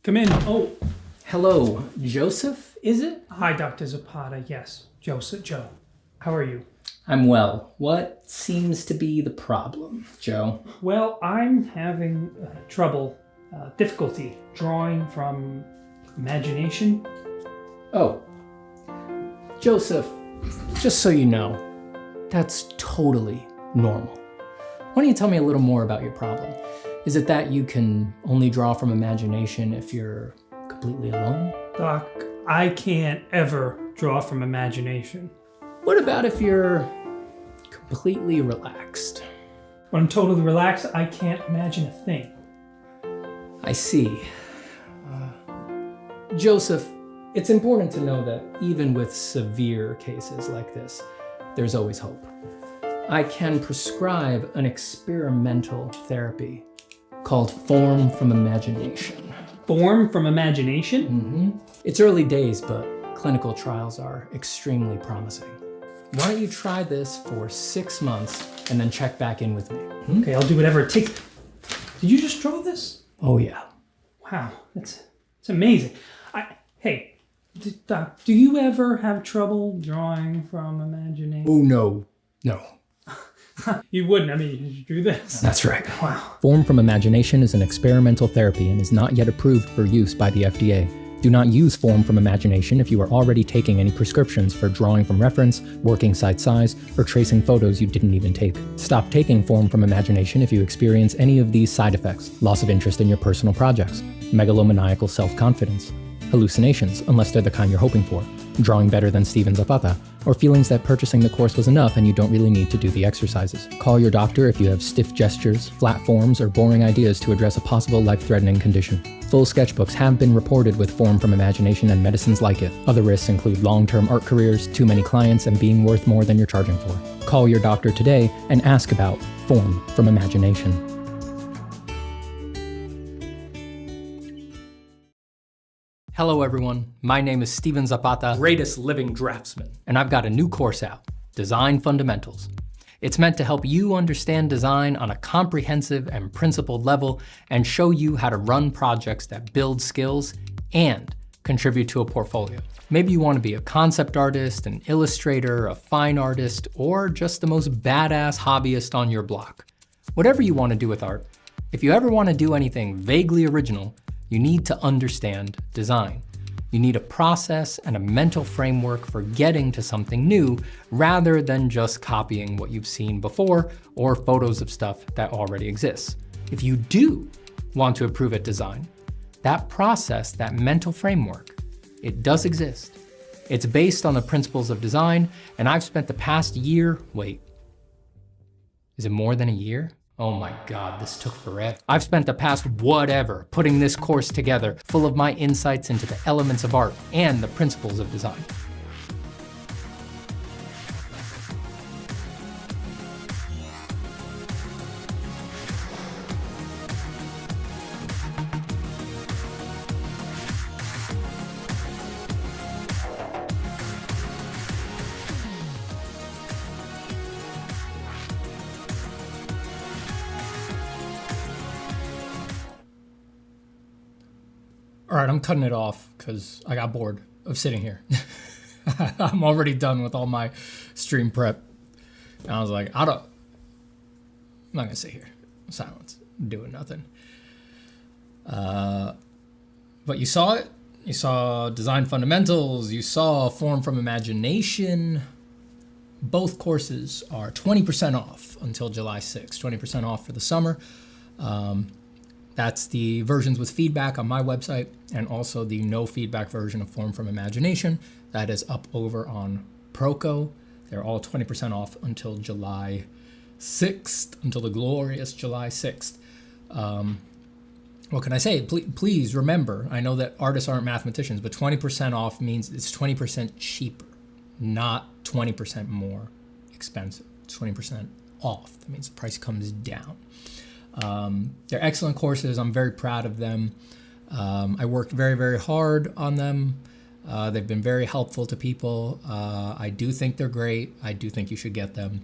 Come in. Oh, Hello, Joseph, is it? hi, Dr. Zapata. Yes, Joe. How are you? I'm well. What seems to be the problem, Joe? Well, I'm having difficulty drawing from imagination. Oh, Joseph, just so you know, that's totally normal. Why don't you tell me a little more about your problem? Is it that you can only draw from imagination if you're completely alone? Doc, I can't ever draw from imagination. What about if you're completely relaxed? When I'm totally relaxed, I can't imagine a thing. I see. Joseph, it's important to know that even with severe cases like this, there's always hope. I can prescribe an experimental therapy called Form from Imagination. Form from imagination? It's early days, but clinical trials are extremely promising. Why don't you try this for 6 months and then check back in with me? Okay, I'll do whatever it takes. Did you just draw this? Oh yeah. Wow, it's amazing. Doc, do you ever have trouble drawing from imagination? Oh no. You wouldn't. I mean, you drew this. That's right. Wow. Form from Imagination is an experimental therapy and is not yet approved for use by the FDA. Do not use Form from Imagination if you are already taking any prescriptions for drawing from reference, working side size, or tracing photos you didn't even take. Stop taking Form from Imagination if you experience any of these side effects: loss of interest in your personal projects, megalomaniacal self-confidence, hallucinations, unless they're the kind you're hoping for, drawing better than Steven Zapata, or feelings that purchasing the course was enough and you don't really need to do the exercises. Call your doctor if you have stiff gestures, flat forms, or boring ideas to address a possible life-threatening condition. Full sketchbooks have been reported with Form from Imagination and medicines like it. Other risks include long-term art careers, too many clients, and being worth more than you're charging for. Call your doctor today and ask about Form from Imagination. Hello everyone, my name is Steven Zapata, greatest living draftsman, and I've got a new course out, Design Fundamentals. It's meant to help you understand design on a comprehensive and principled level and show you how to run projects that build skills and contribute to a portfolio. Maybe you want to be a concept artist, an illustrator, a fine artist, or just the most badass hobbyist on your block. Whatever you want to do with art, if you ever want to do anything vaguely original, you need to understand design. You need a process and a mental framework for getting to something new rather than just copying what you've seen before or photos of stuff that already exists. If you do want to improve at design, that process, that mental framework, it does exist. It's based on the principles of design, and I've spent the past year, wait, is it more than a year? Oh my God, this took forever. I've spent the past whatever putting this course together, full of my insights into the elements of art and the principles of design. All right, I'm cutting it off because I got bored of sitting here. I'm already done with all my stream prep. And I was like, I'm not gonna sit here in silence, doing nothing. But you saw it. You saw Design Fundamentals. You saw Form from Imagination. Both courses are 20% off until July 6th, 20% off for the summer. That's the versions with feedback on my website, and also the no feedback version of Form from Imagination that is up over on Proko. They're all 20% off until July 6th, until the glorious July 6th. What can I say? Please remember, I know that artists aren't mathematicians, but 20% off means it's 20% cheaper, not 20% more expensive. It's 20% off. That means the price comes down. They're excellent courses. I'm very proud of them. I worked very, very hard on them. They've been very helpful to people. I do think they're great. I do think you should get them.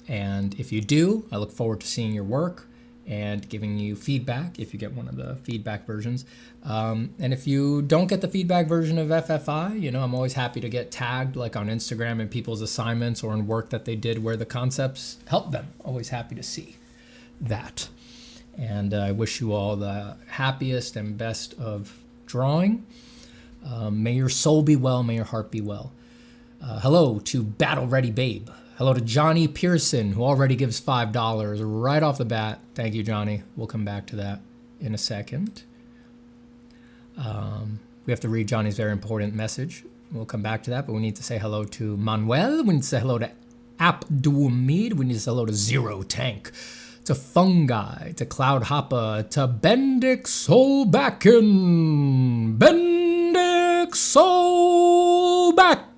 And if you do, I look forward to seeing your work. and giving you feedback if you get one of the feedback versions. And if you don't get the feedback version of FFI, you know, I'm always happy to get tagged like on Instagram in people's assignments or in work that they did where the concepts helped them. Always happy to see that. And I wish you all the happiest and best of drawing. May your soul be well, may your heart be well. Hello to Battle Ready Babe. Hello to Johnny Pearson, who already gives $5 right off the bat. Thank you, Johnny. We'll come back to that in a second. We have to read Johnny's very important message. We'll come back to that, but we need to say hello to Manuel. We need to say hello to Abdulmid. We need to say hello to Zero Tank, to Fungi, to Cloud Hopper, to Bendik Solbakken. Bendik Solbakken.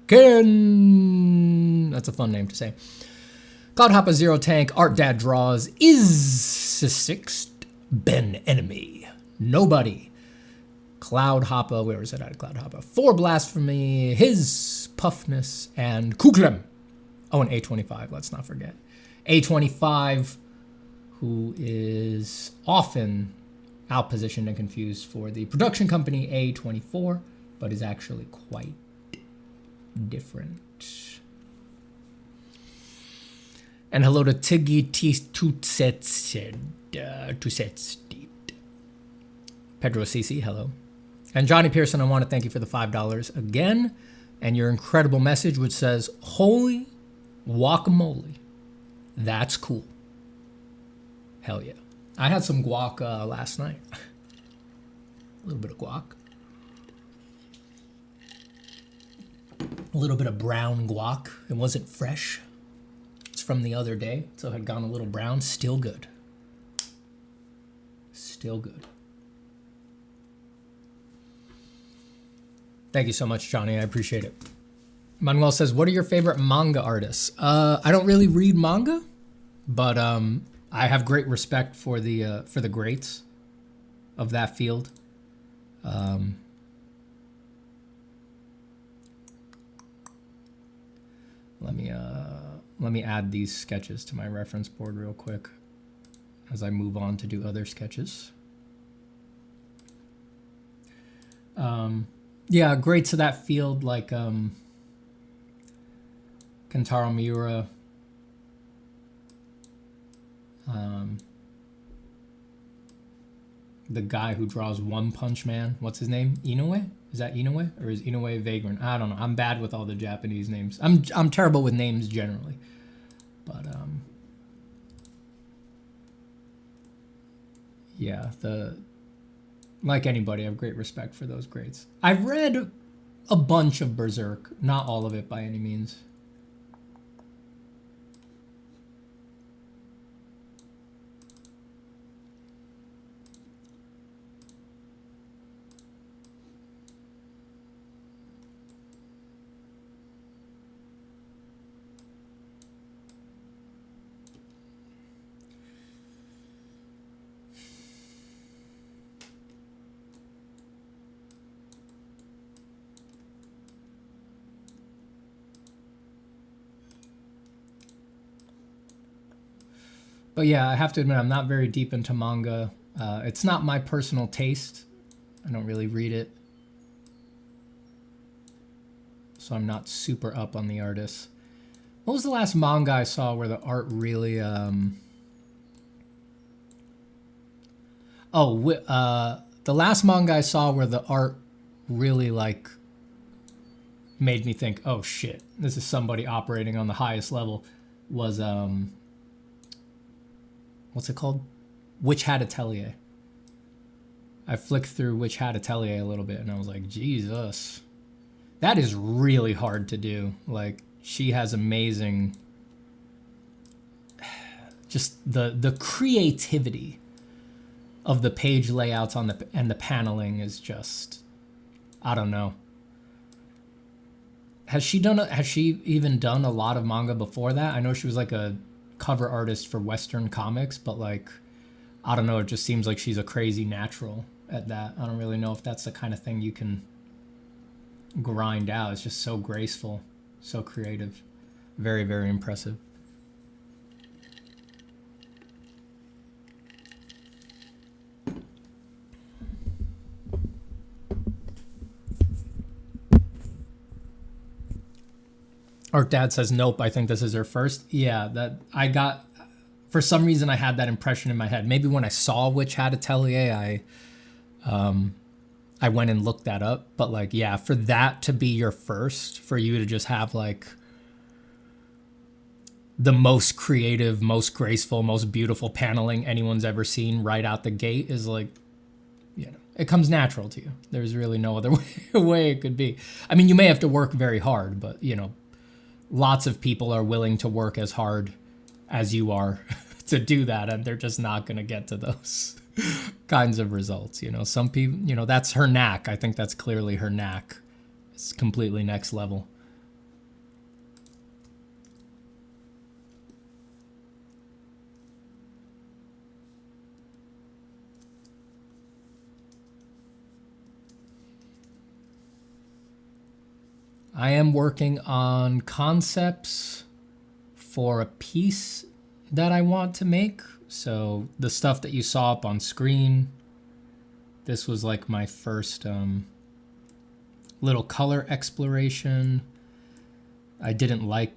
That's a fun name to say. Cloud Hopper, Zero Tank, Art Dad Draws, Is Sixth, Ben Enemy, Nobody, Cloud Hopper, where is it at? Cloud Hopper, For Blasphemy, His Puffness, and Kuklem. Oh, and A25, let's not forget. A25, who is often outpositioned and confused for the production company A24, but is actually quite different. And hello to Tiggy Tutsetsid. Pedro Cece, hello. And Johnny Pearson, I want to thank you for the $5 again, and your incredible message, which says, holy guacamole. That's cool. Hell yeah. I had some guac last night. A little bit of guac. A little bit of brown guac. It wasn't fresh. It's from the other day, so it had gone a little brown. Still good. Still good. Thank you so much, Johnny. I appreciate it. Manuel says, what are your favorite manga artists? I don't really read manga, but I have great respect for the greats of that field. Let me add these sketches to my reference board real quick as I move on to do other sketches. Yeah, greats of that field like Kentaro Miura. The guy who draws One Punch Man. What's his name? Inoue? Is that Inoue? Or is Inoue Vagrant? I don't know. I'm bad with all the Japanese names. I'm terrible with names generally. But yeah, like anybody, I have great respect for those greats. I've read a bunch of Berserk, not all of it by any means. But yeah, I have to admit, I'm not very deep into manga. It's not my personal taste. I don't really read it. So I'm not super up on the artists. What was the last manga I saw where the art really... the last manga I saw where the art really, like, made me think, oh shit, this is somebody operating on the highest level, was... what's it called? Witch Hat Atelier. I flicked through Witch Hat Atelier a little bit and I was like, Jesus. That is really hard to do. Like, she has amazing... just the creativity of the page layouts on and the paneling is just... I don't know. Has she even done a lot of manga before that? I know she was like a cover artist for Western comics, but like, I don't know, it just seems like she's a crazy natural at that. I don't really know if that's the kind of thing you can grind out. It's just so graceful, so creative. Very, very impressive. Art Dad says, nope, I think this is her first. Yeah, that I got, for some reason I had that impression in my head. Maybe when I saw Witch Hat Atelier, I went and looked that up. But like, yeah, for that to be your first, for you to just have like the most creative, most graceful, most beautiful paneling anyone's ever seen right out the gate is like, you know, it comes natural to you. There's really no other way it could be. I mean, you may have to work very hard, but you know, lots of people are willing to work as hard as you are to do that, and they're just not going to get to those kinds of results. You know, some people, you know, that's her knack. I think that's clearly her knack. It's completely next level. I am working on concepts for a piece that I want to make. So the stuff that you saw up on screen, this was like my first little color exploration. I didn't like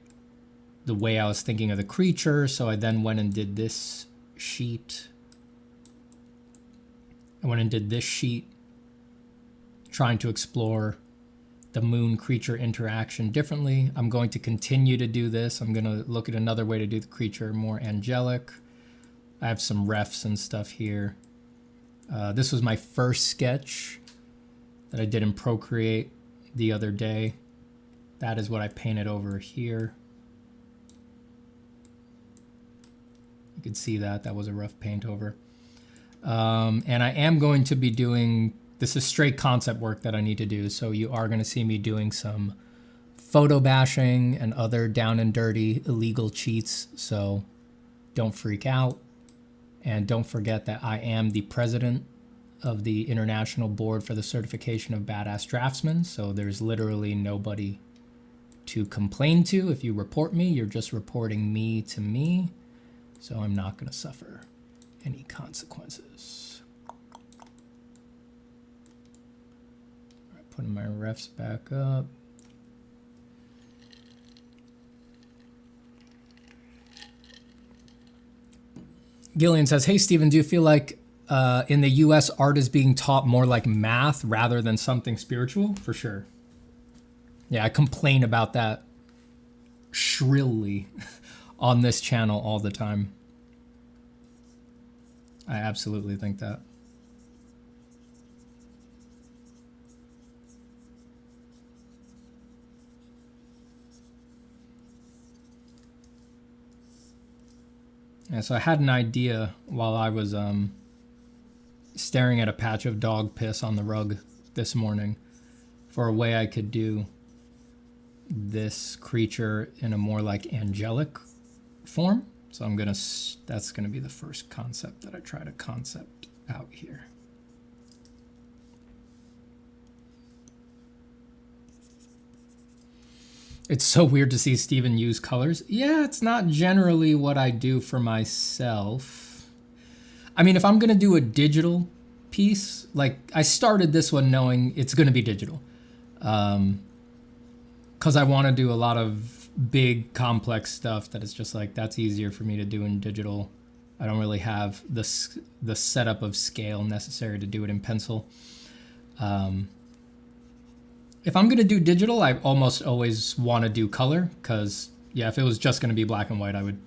the way I was thinking of the creature, so I then went and did this sheet. I went and did this sheet trying to explore the moon creature interaction differently. I'm going to continue to do this. I'm going to look at another way to do the creature more angelic. I have some refs and stuff here. This was my first sketch that I did in Procreate the other day. That is what I painted over here. You can see that. That was a rough paint over. And I am going to be doing, this is straight concept work that I need to do. So you are going to see me doing some photo bashing and other down and dirty illegal cheats. So don't freak out. And don't forget that I am the president of the International Board for the Certification of Badass Draftsmen. So there's literally nobody to complain to. If you report me, you're just reporting me to me. So I'm not going to suffer any consequences. All right, putting my refs back up. Gillian says, hey, Steven, do you feel like in the US art is being taught more like math rather than something spiritual? For sure. Yeah, I complain about that shrilly on this channel all the time. I absolutely think that. Yeah, so I had an idea while I was staring at a patch of dog piss on the rug this morning for a way I could do this creature in a more like angelic form. So I'm gonna, that's gonna be the first concept that I try to concept out here. It's so weird to see Steven use colors. Yeah, it's not generally what I do for myself. I mean, if I'm gonna do a digital piece, like I started this one knowing it's gonna be digital. Cause I wanna do a lot of big complex stuff that it's just like, that's easier for me to do in digital. I don't really have the setup of scale necessary to do it in pencil. If I'm gonna do digital, I almost always wanna do color, cause yeah, if it was just gonna be black and white, I would,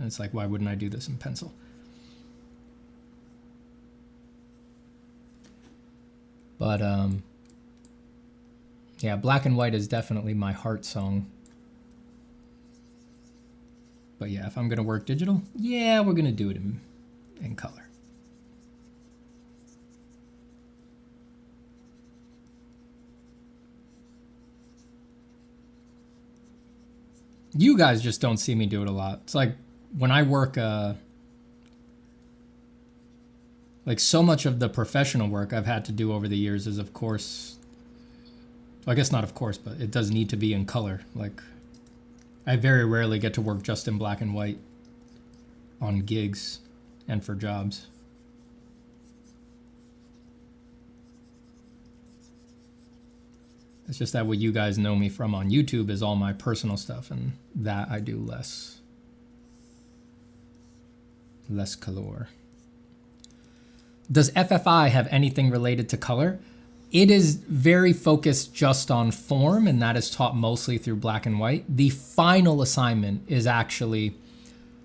it's like, why wouldn't I do this in pencil? But yeah, black and white is definitely my heart song. But yeah, if I'm gonna work digital, yeah, we're gonna do it in color. You guys just don't see me do it a lot. It's like when I work, like so much of the professional work I've had to do over the years is, of course, I guess not of course, but it does need to be in color. Like I very rarely get to work just in black and white on gigs and for jobs. It's just that what you guys know me from on YouTube is all my personal stuff, and that I do less color. Does FFI have anything related to color? It is very focused just on form, and that is taught mostly through black and white. The final assignment is actually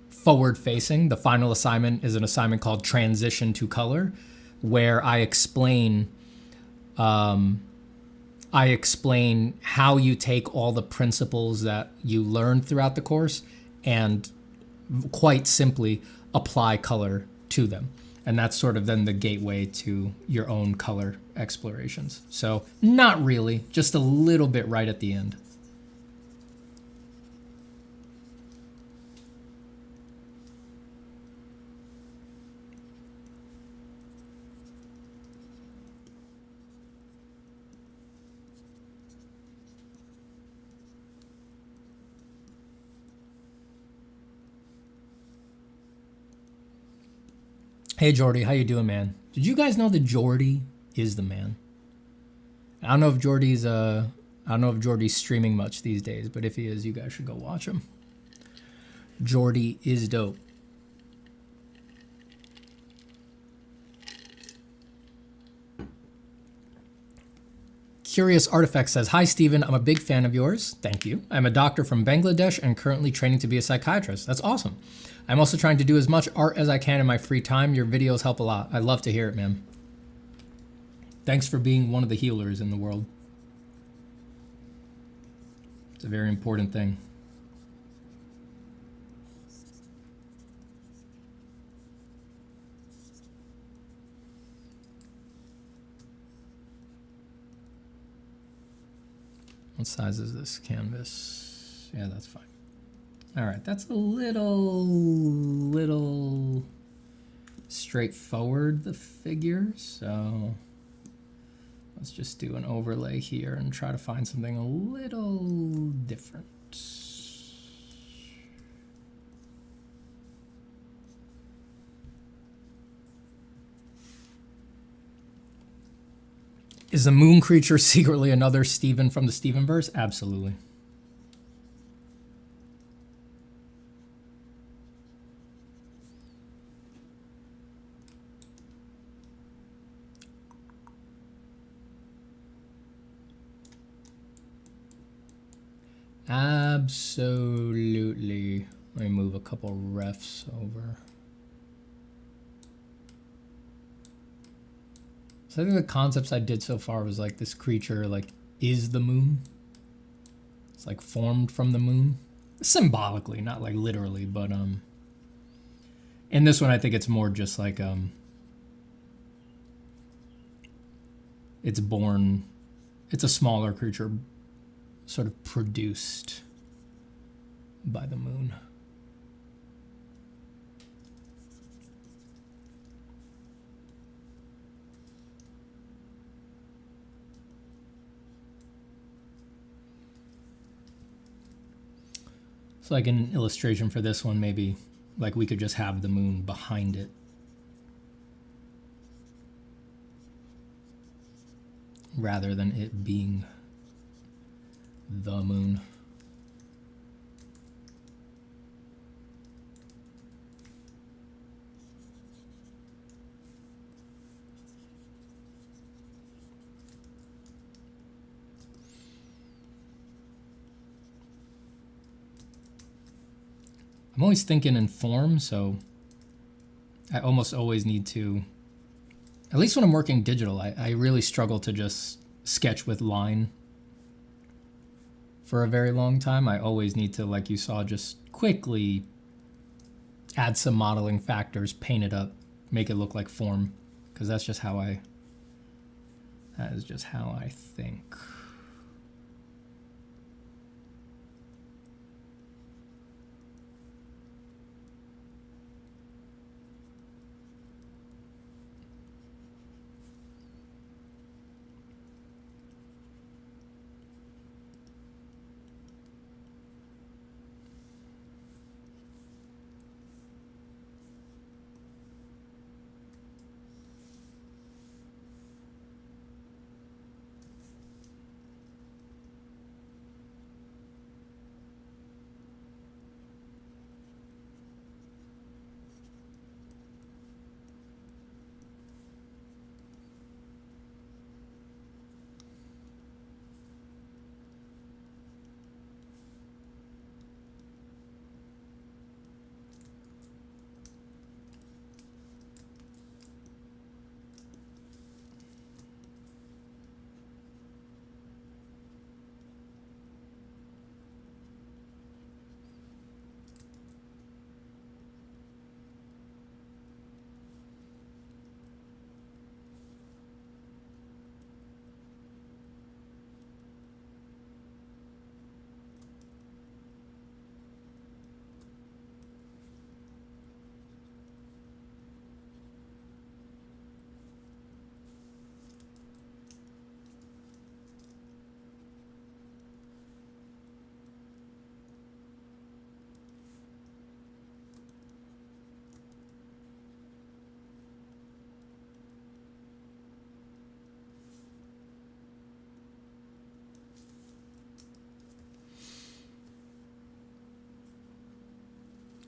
forward facing. The final assignment is an assignment called Transition to Color, where I explain how you take all the principles that you learn throughout the course and quite simply apply color to them. And that's sort of then the gateway to your own color explorations. So not really, just a little bit right at the end. Hey Jordy, how you doing, man? Did you guys know that Jordy is the man? I don't know if Jordy's streaming much these days, but if he is, you guys should go watch him. Jordy is dope. Curious Artifact says, hi, Steven. I'm a big fan of yours. Thank you. I'm a doctor from Bangladesh and currently training to be a psychiatrist. That's awesome. I'm also trying to do as much art as I can in my free time. Your videos help a lot. I love to hear it, man. Thanks for being one of the healers in the world. It's a very important thing. What size is this canvas? Yeah, that's fine. All right, that's a little straightforward, the figure. So let's just do an overlay here and try to find something a little different. Is the moon creature secretly another Steven from the Stevenverse? Absolutely. Absolutely. Let me move a couple refs over. So I think the concepts I did so far was like this creature like is the moon. It's like formed from the moon. Symbolically, not like literally, but in this one I think it's more just like it's a smaller creature sort of produced by the moon. So like an illustration for this one, maybe like we could just have the moon behind it. Rather than it being the moon. I'm always thinking in form, so I almost always need to, at least when I'm working digital, I really struggle to just sketch with line for a very long time. I always need to, like you saw, just quickly add some modeling factors, paint it up, make it look like form, because that is just how I think.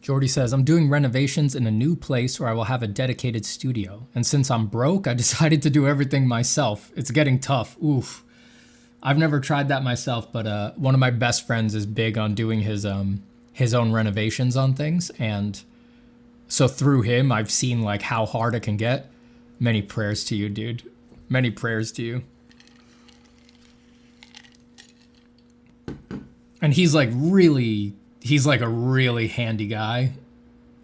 Jordy says, I'm doing renovations in a new place where I will have a dedicated studio. And since I'm broke, I decided to do everything myself. It's getting tough. Oof. I've never tried that myself, but one of my best friends is big on doing his own renovations on things. And so through him, I've seen like how hard it can get. Many prayers to you, dude. Many prayers to you. And he's like a really handy guy.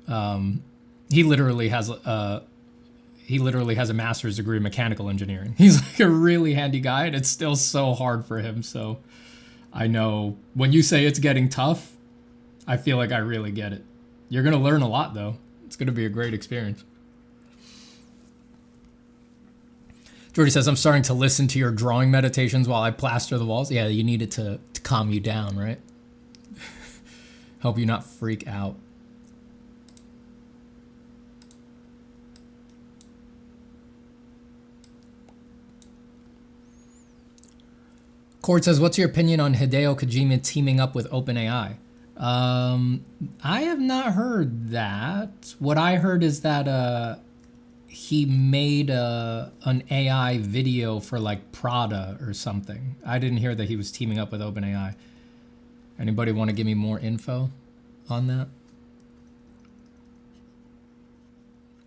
He literally has a master's degree in mechanical engineering. He's like a really handy guy, and it's still so hard for him. So I know when you say it's getting tough, I feel like I really get it. You're gonna learn a lot though. It's gonna be a great experience. Jordy says, I'm starting to listen to your drawing meditations while I plaster the walls. Yeah, you need it to calm you down, right? Help you not freak out. Cord says, what's your opinion on Hideo Kojima teaming up with OpenAI? I have not heard that. What I heard is that he made an AI video for like Prada or something. I didn't hear that he was teaming up with OpenAI. Anybody want to give me more info on that?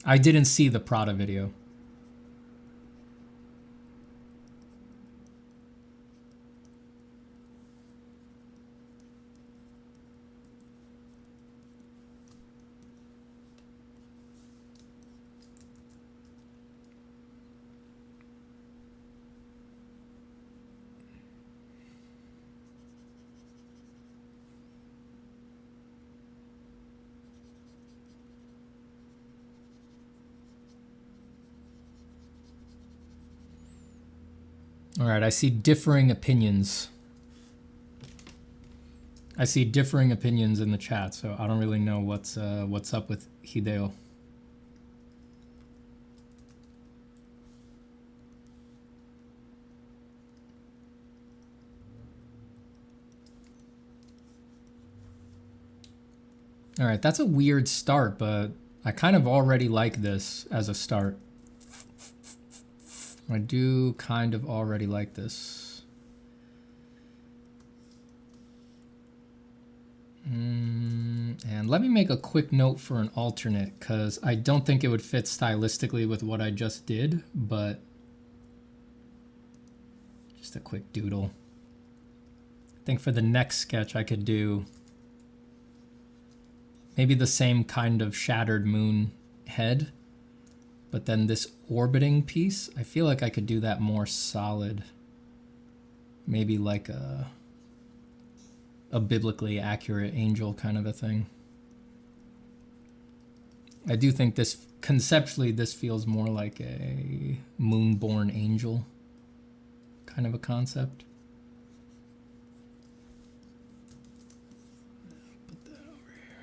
I didn't see the Prada video. All right, I see differing opinions. I see differing opinions in the chat, so I don't really know what's up with Hideo. All right, that's a weird start, but I kind of already like this as a start. I do kind of already like this. And let me make a quick note for an alternate, because I don't think it would fit stylistically with what I just did, but just a quick doodle. I think for the next sketch I could do maybe the same kind of shattered moon head, but then this orbiting piece, I feel like I could do that more solid. Maybe like a biblically accurate angel kind of a thing. I do think this, conceptually, this feels more like a moon-born angel kind of a concept. Put that over here.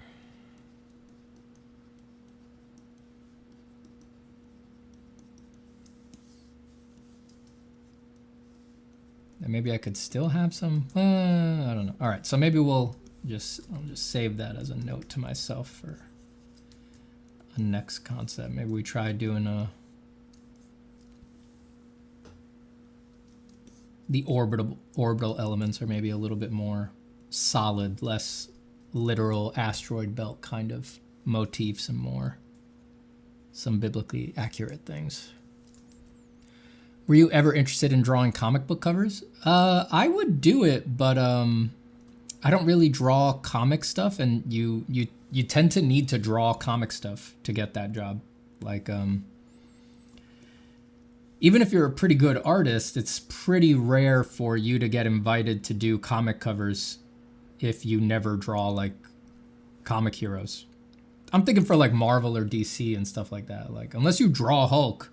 And maybe I could still have some, I don't know. All right, so maybe I'll just save that as a note to myself for a next concept. Maybe we try doing the orbital elements are maybe a little bit more solid, less literal asteroid belt kind of motifs and more some biblically accurate things. Were you ever interested in drawing comic book covers? I would do it, but I don't really draw comic stuff, and you tend to need to draw comic stuff to get that job. Like, even if you're a pretty good artist, it's pretty rare for you to get invited to do comic covers if you never draw like comic heroes. I'm thinking for like Marvel or DC and stuff like that. Like, unless you draw Hulk,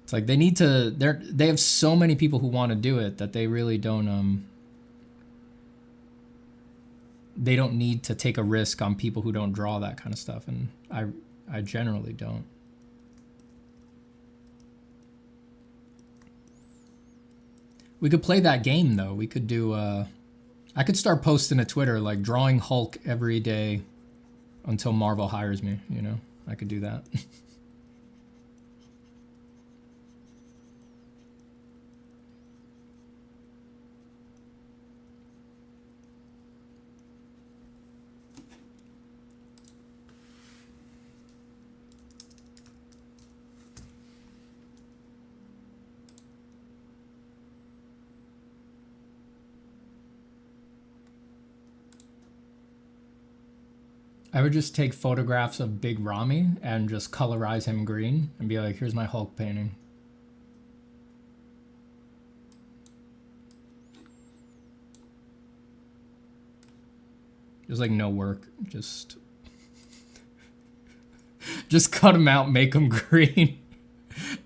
it's like they need to, they have so many people who want to do it that they really don't need to take a risk on people who don't draw that kind of stuff, and I generally don't. We could play that game though. We could do I I could start posting to Twitter, like drawing Hulk every day until Marvel hires me, you know? I could do that. I would just take photographs of Big Ramy and just colorize him green and be like, here's my Hulk painting. There's like no work, just cut him out, make him green,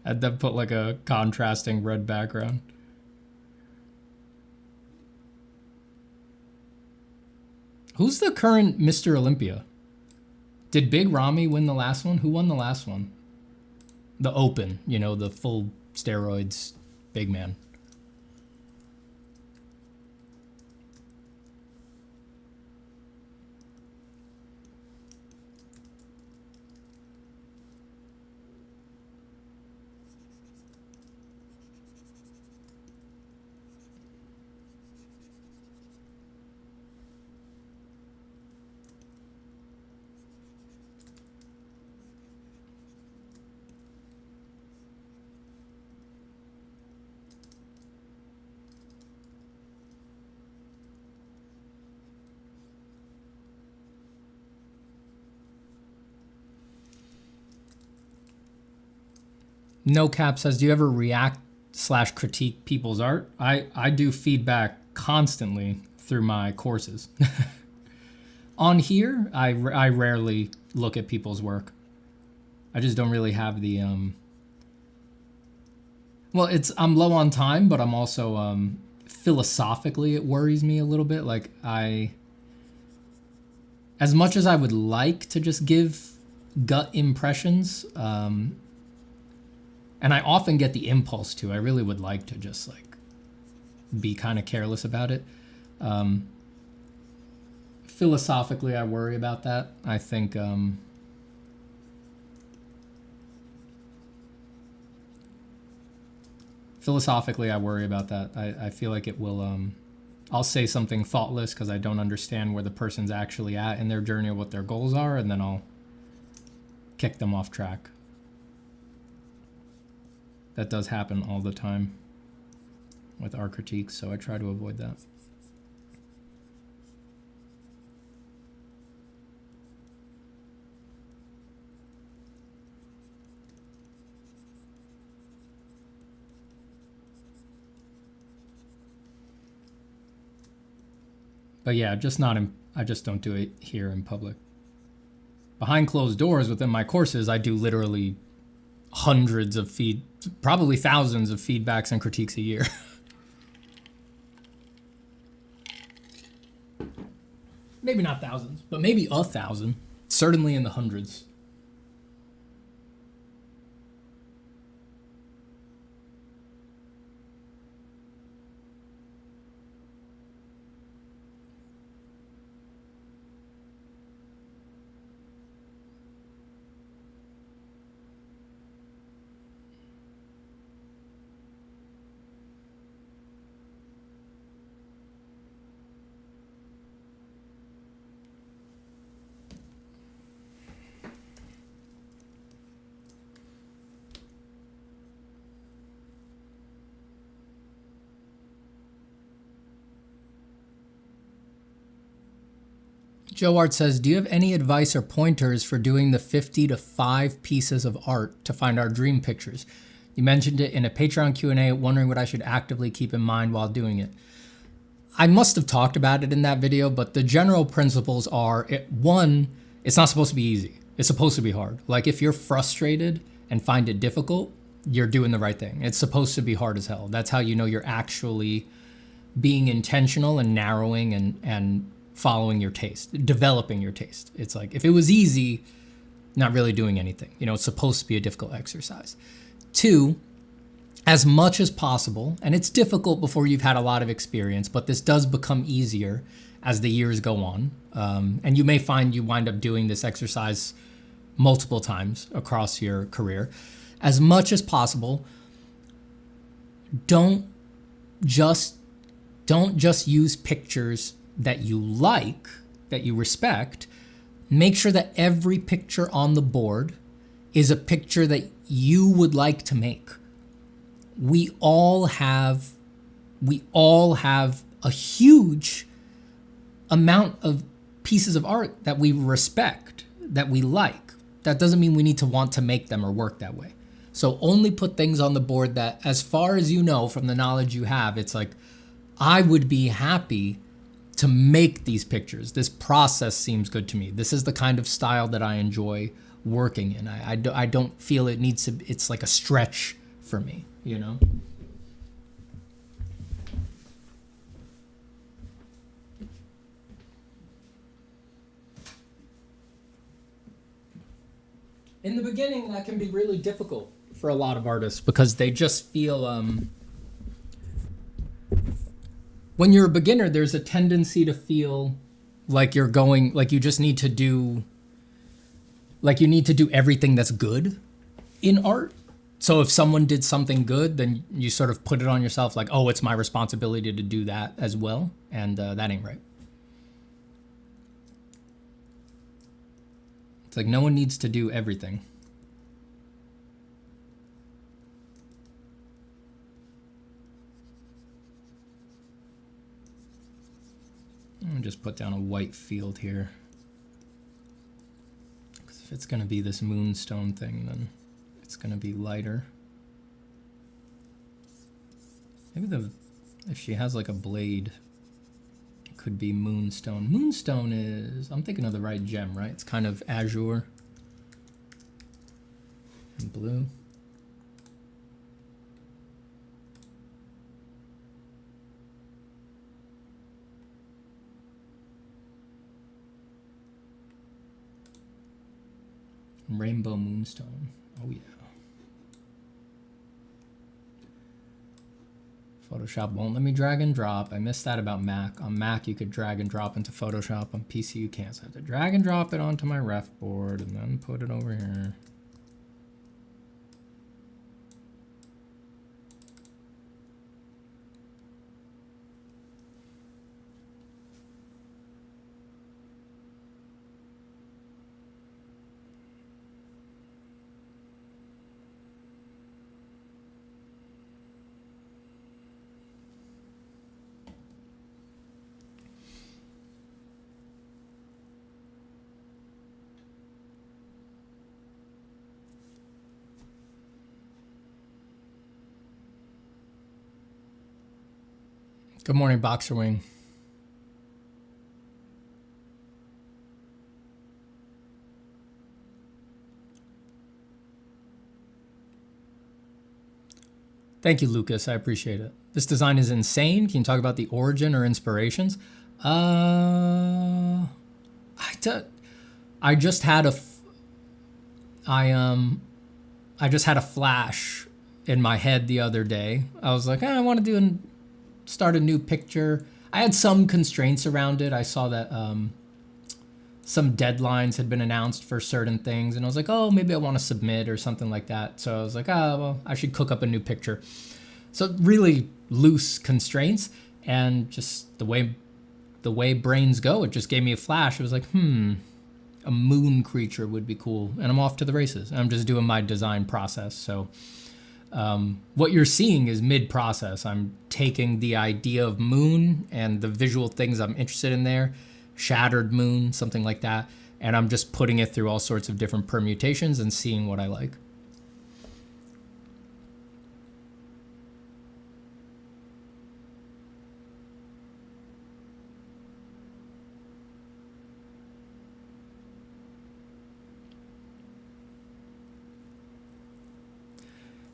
and then put like a contrasting red background. Who's the current Mr. Olympia? Did Big Ramy win the last one? Who won the last one? The Open, you know, the full steroids big man. No Cap says, do you ever react / critique people's art? I do feedback constantly through my courses. On here, I rarely look at people's work. I just don't really have the well, I'm low on time, but I'm also philosophically it worries me a little bit. Like as much as I would like to just give gut impressions, and I often get the impulse to, I really would like to just like be kind of careless about it. Philosophically, I worry about that. I think philosophically, I worry about that. I feel like it will, I'll say something thoughtless because I don't understand where the person's actually at in their journey or what their goals are, and then I'll kick them off track. That does happen all the time with our critiques, so I try to avoid that. But yeah, I just don't do it here in public. Behind closed doors within my courses, I do literally hundreds of probably thousands of feedbacks and critiques a year. Maybe not thousands, but maybe 1,000. Certainly in the hundreds. Joe Art says, do you have any advice or pointers for doing the 50 to 5 pieces of art to find our dream pictures? You mentioned it in a Patreon Q&A, wondering what I should actively keep in mind while doing it. I must have talked about it in that video, but the general principles are, one, it's not supposed to be easy. It's supposed to be hard. Like if you're frustrated and find it difficult, you're doing the right thing. It's supposed to be hard as hell. That's how you know you're actually being intentional and narrowing and following your taste, developing your taste. It's like, if it was easy, not really doing anything. You know, it's supposed to be a difficult exercise. 2, as much as possible, and it's difficult before you've had a lot of experience, but this does become easier as the years go on. And you may find you wind up doing this exercise multiple times across your career. As much as possible, don't just use pictures that you like, that you respect. Make sure that every picture on the board is a picture that you would like to make. We all have a huge amount of pieces of art that we respect, that we like. That doesn't mean we need to want to make them or work that way. So only put things on the board that, as far as you know from the knowledge you have, it's like, I would be happy to make these pictures. This process seems good to me. This is the kind of style that I enjoy working in. I don't feel it needs to, it's like a stretch for me, you know? In the beginning, that can be really difficult for a lot of artists because they just feel, when you're a beginner, there's a tendency to feel like you're going, like you just need to do, like you need to do everything that's good in art. So if someone did something good, then you sort of put it on yourself like, oh, it's my responsibility to do that as well. And that ain't right. It's like no one needs to do everything. I'm gonna just put down a white field here. Because if it's gonna be this moonstone thing, then it's gonna be lighter. Maybe if she has like a blade, it could be moonstone. Moonstone is, I'm thinking of the right gem, right? It's kind of azure and blue. Rainbow moonstone. Oh yeah. Photoshop won't let me drag and drop. I missed that about Mac. On Mac, you could drag and drop into Photoshop. On PC, you can't. So I have to drag and drop it onto my ref board and then put it over here. Good morning, Boxer Wing. Thank you, Lucas. I appreciate it. This design is insane. Can you talk about the origin or inspirations? I just had a flash in my head the other day. I was like, I want to start a new picture. I had some constraints around it. I saw that some deadlines had been announced for certain things, and I was like, oh, maybe I want to submit or something like that. So I was like, oh, well, I should cook up a new picture. So really loose constraints, and just the way brains go, it just gave me a flash. It was like, a moon creature would be cool, and I'm off to the races. I'm just doing my design process. So what you're seeing is mid-process. I'm taking the idea of moon and the visual things I'm interested in there, shattered moon, something like that, and I'm just putting it through all sorts of different permutations and seeing what I like.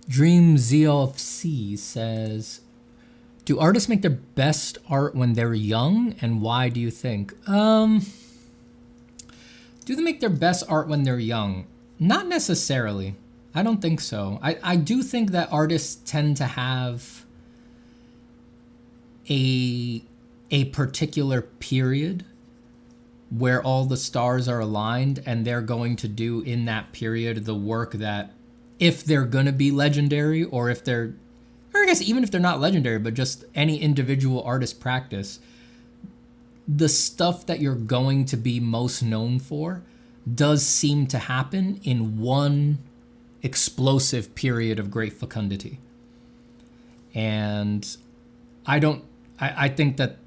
Dream ZLC says, do artists make their best art when they're young, and why do you think? Do they make their best art when they're young? Not necessarily. I don't think so. I do think that artists tend to have a particular period where all the stars are aligned, and they're going to do in that period the work that, if they're going to be legendary, or if they're, or I guess even if they're not legendary, but just any individual artist practice, the stuff that you're going to be most known for does seem to happen in one explosive period of great fecundity. And I think that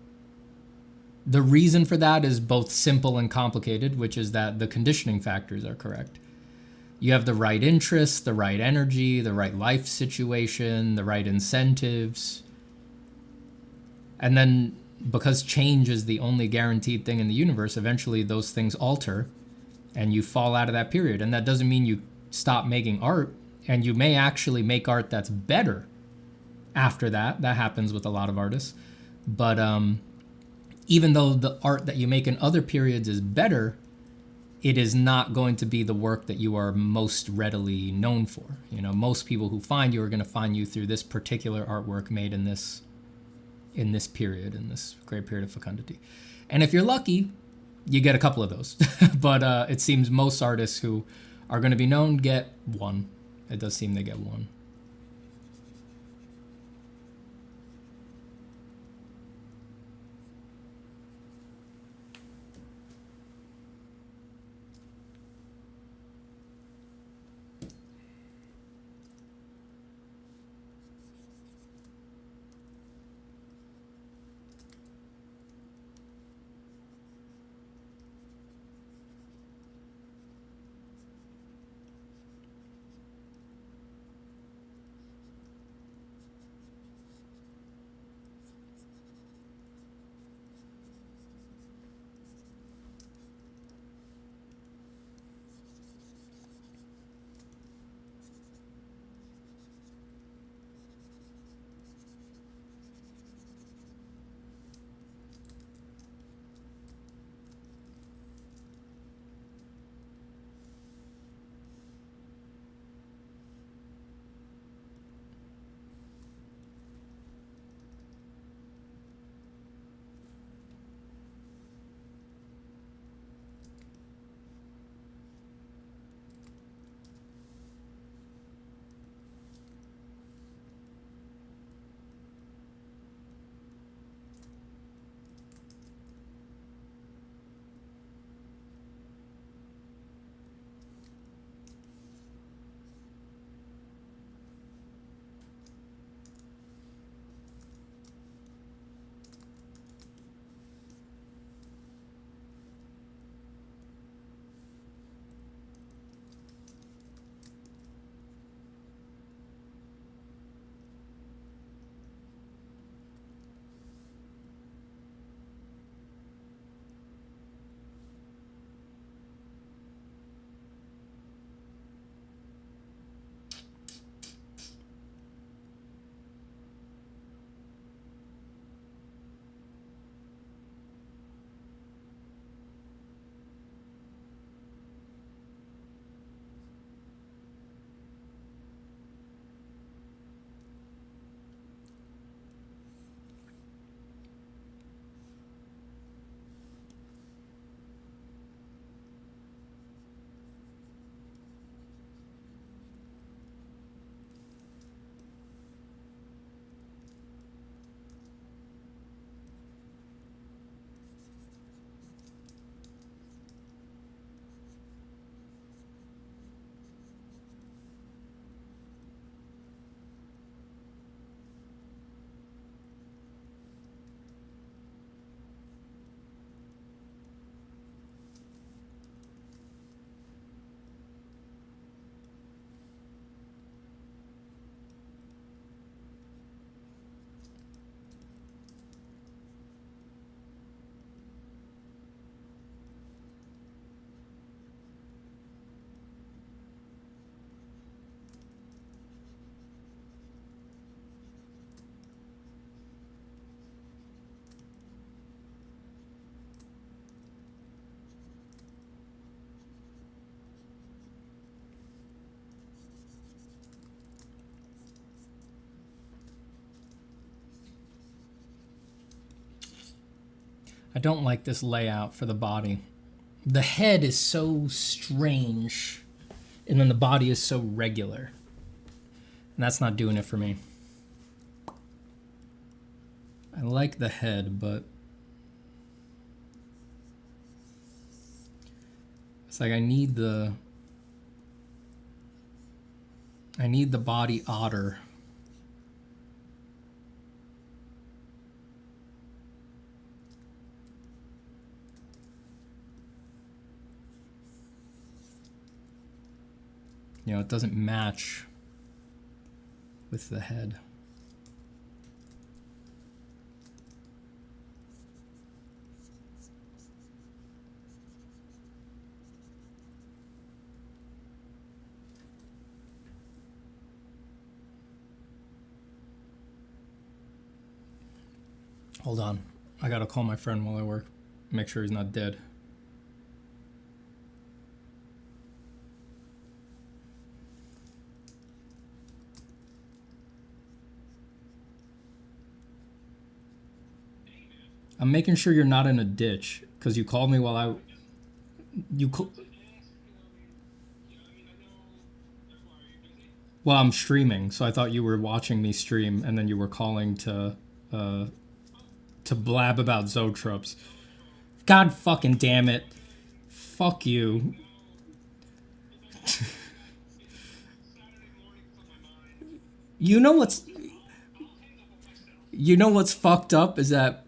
the reason for that is both simple and complicated, which is that the conditioning factors are correct. You have the right interests, the right energy, the right life situation, the right incentives. And then, because change is the only guaranteed thing in the universe, eventually those things alter and you fall out of that period. And that doesn't mean you stop making art, and you may actually make art that's better after that. That happens with a lot of artists. But even though the art that you make in other periods is better, it is not going to be the work that you are most readily known for. You know, most people who find you are going to find you through this particular artwork made in this period, in this great period of fecundity. And if you're lucky, you get a couple of those. But it seems most artists who are going to be known get one. It does seem they get one. I don't like this layout for the body. The head is so strange, and then the body is so regular. And that's not doing it for me. I like the head, but it's like I need the body odder. You know, it doesn't match with the head. Hold on. I gotta call my friend while I work. Make sure he's not dead. I'm making sure you're not in a ditch, because you called me while well, I'm streaming, so I thought you were watching me stream, and then you were calling to blab about Zoetrops. God fucking damn it. Fuck you. You know what's fucked up is that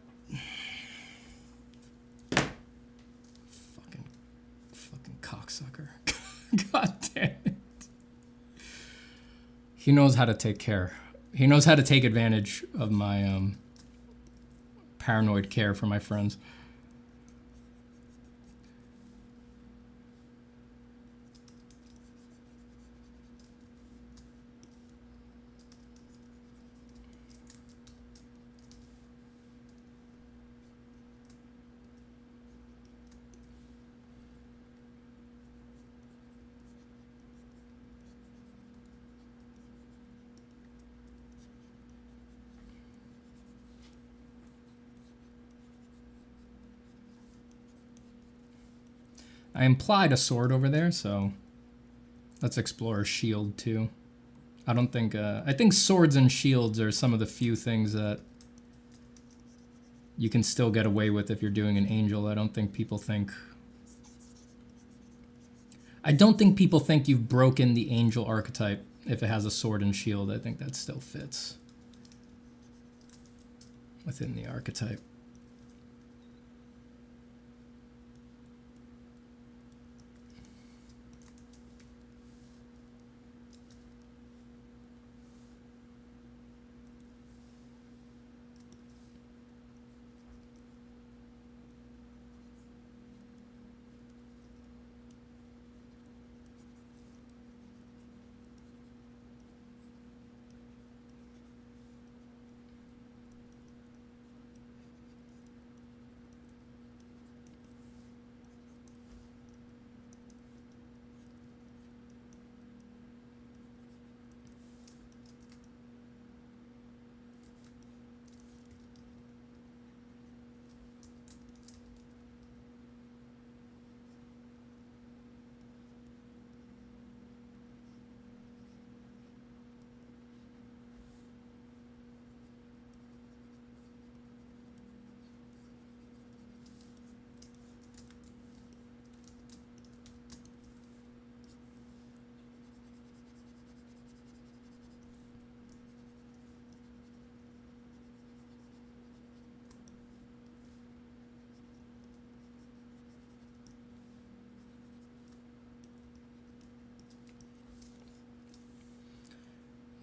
fucking cocksucker. God damn it. He knows how to take care. He knows how to take advantage of my paranoid care for my friends. I implied a sword over there, so let's explore a shield too. I don't think, I think swords and shields are some of the few things that you can still get away with if you're doing an angel. I don't think people think you've broken the angel archetype if it has a sword and shield. I think that still fits within the archetype.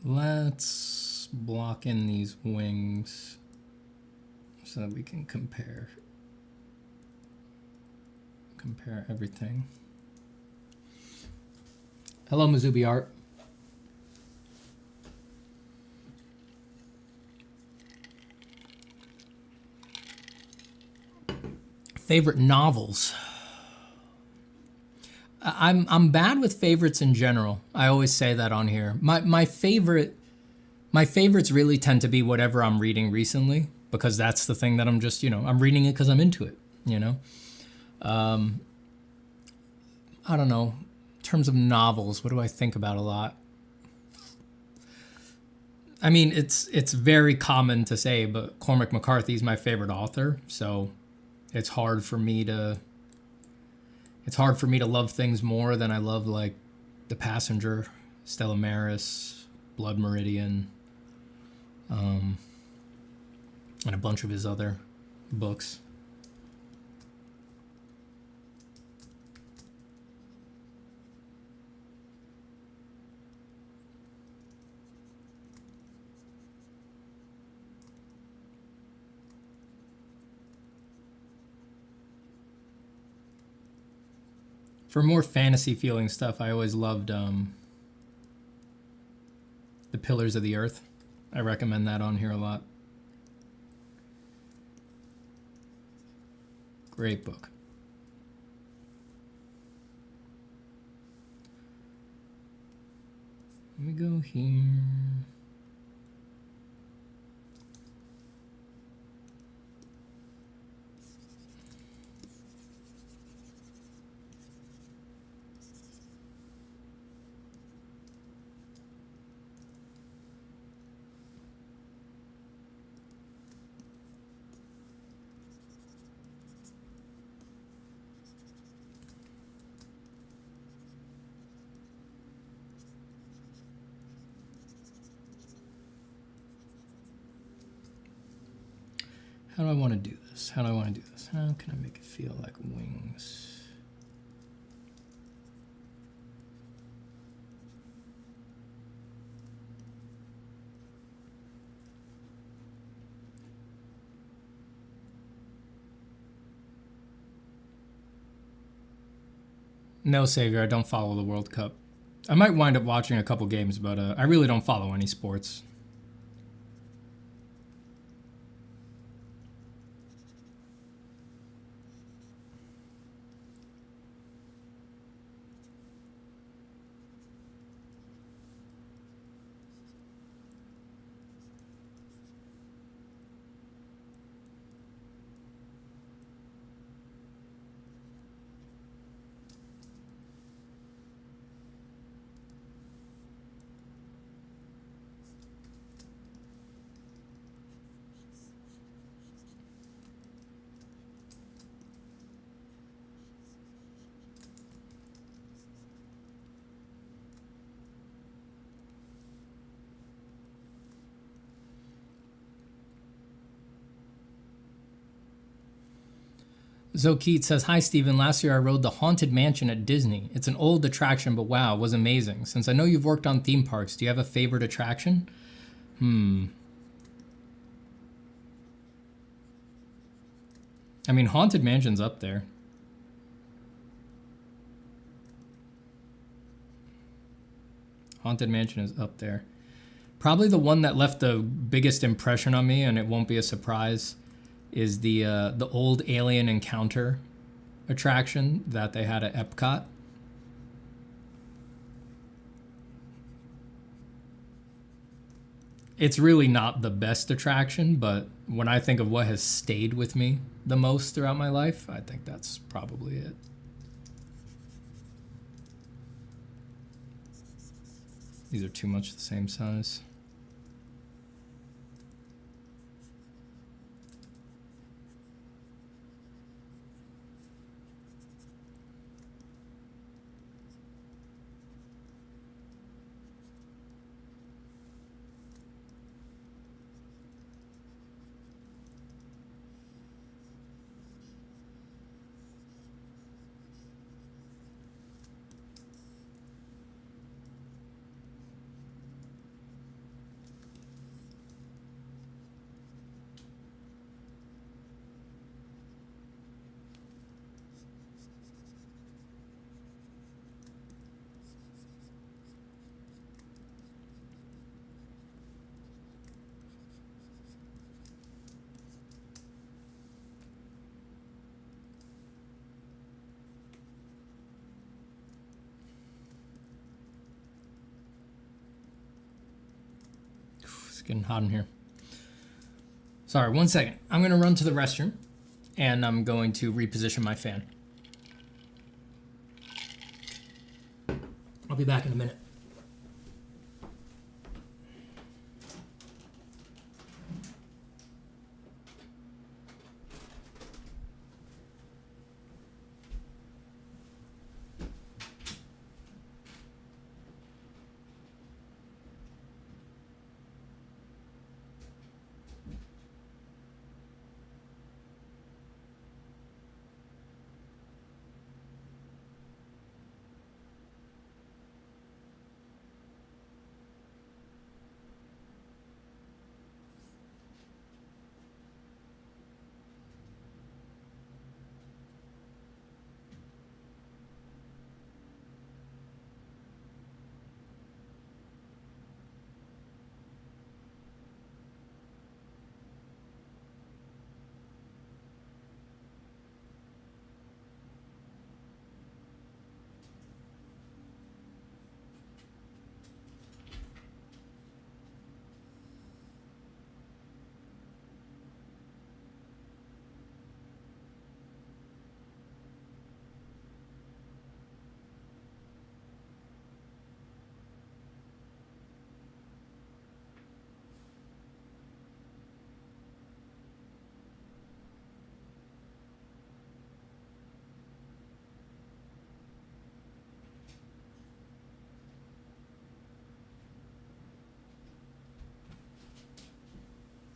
Let's block in these wings so that we can compare everything. Hello, Mizubi Art. Favorite novels. I'm bad with favorites in general. I always say that on here. My favorites really tend to be whatever I'm reading recently. because that's the thing that I'm just, I'm reading it because I'm into it, I don't know. In terms of novels, what do I think about a lot? I mean, it's very common to say, but Cormac McCarthy is my favorite author, so it's hard for me to love things more than I love like The Passenger, Stella Maris, Blood Meridian, and a bunch of his other books. For more fantasy feeling stuff, I always loved The Pillars of the Earth. I recommend that on here a lot. Great book. Let me go here. How do I want to do this? How can I make it feel like wings? No, Savior, I don't follow the World Cup. I might wind up watching a couple games, but I really don't follow any sports. Zokeet says, "Hi, Stephen. Last year I rode the Haunted Mansion at Disney. It's an old attraction, but wow, it was amazing. Since I know you've worked on theme parks, do you have a favorite attraction?" I mean, Haunted Mansion's up there. Haunted Mansion is up there. Probably the one that left the biggest impression on me, and it won't be a surprise, is the old Alien Encounter attraction that they had at Epcot. It's really not the best attraction, but when I think of what has stayed with me the most throughout my life, I think that's probably it. These are too much the same size. It's getting hot in here. Sorry, 1 second. I'm gonna run to the restroom and I'm going to reposition my fan. I'll be back in a minute.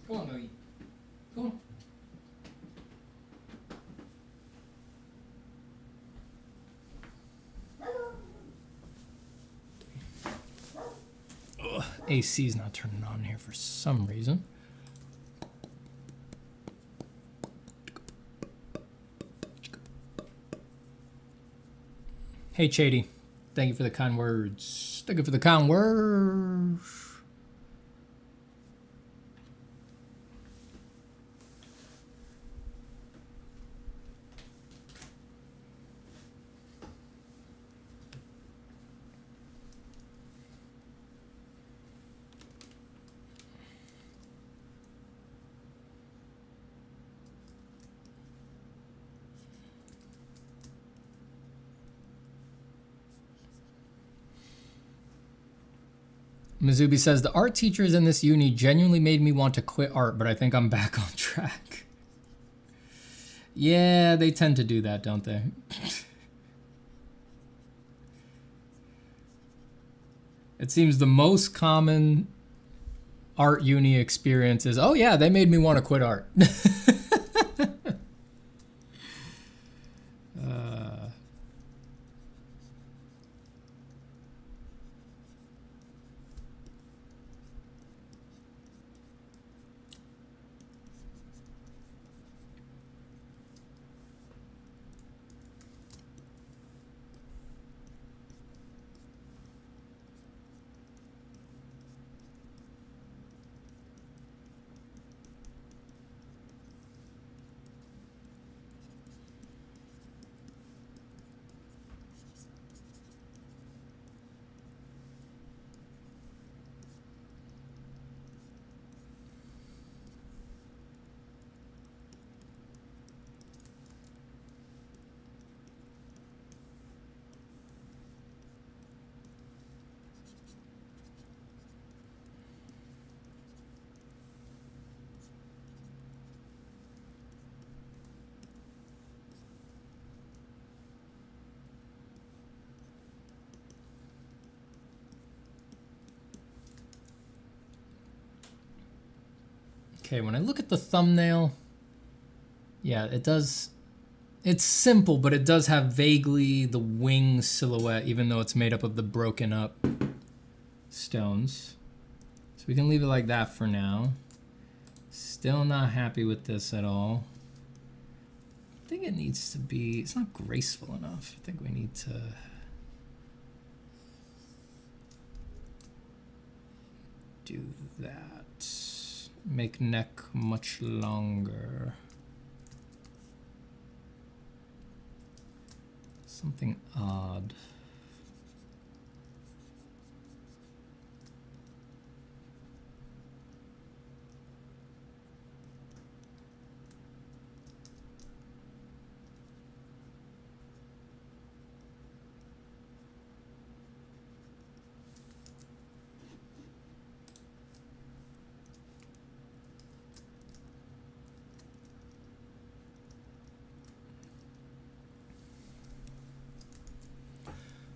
Come on, Mogi. Come on. Ugh, AC's not turning on here for some reason. Hey, Chady. Thank you for the kind words. Thank you for the kind words. Mizubi says, the art teachers in this uni genuinely made me want to quit art, but I think I'm back on track. Yeah, they tend to do that, don't they? It seems the most common art uni experience is, oh yeah, they made me want to quit art. Okay, when I look at the thumbnail, yeah, it does. It's simple, but it does have vaguely the wing silhouette, even though it's made up of the broken up stones. So we can leave it like that for now. Still not happy with this at all. I think it needs to be, it's not graceful enough. I think we need to do that. Make neck much longer. Something odd.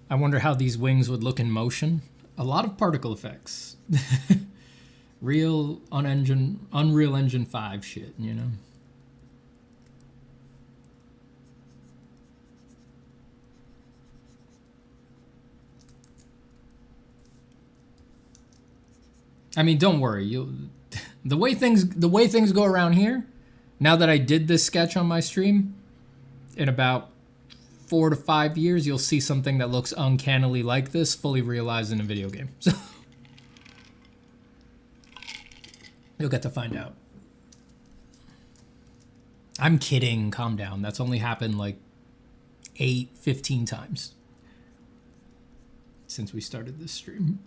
I wonder how these wings would look in motion. A lot of particle effects. Real Unreal Engine 5 shit, you know? I mean, don't worry. The way things go around here, now that I did this sketch on my stream, in about 4 to 5 years, you'll see something that looks uncannily like this fully realized in a video game. So you'll get to find out. I'm kidding. Calm down. That's only happened like 15 times since we started this stream.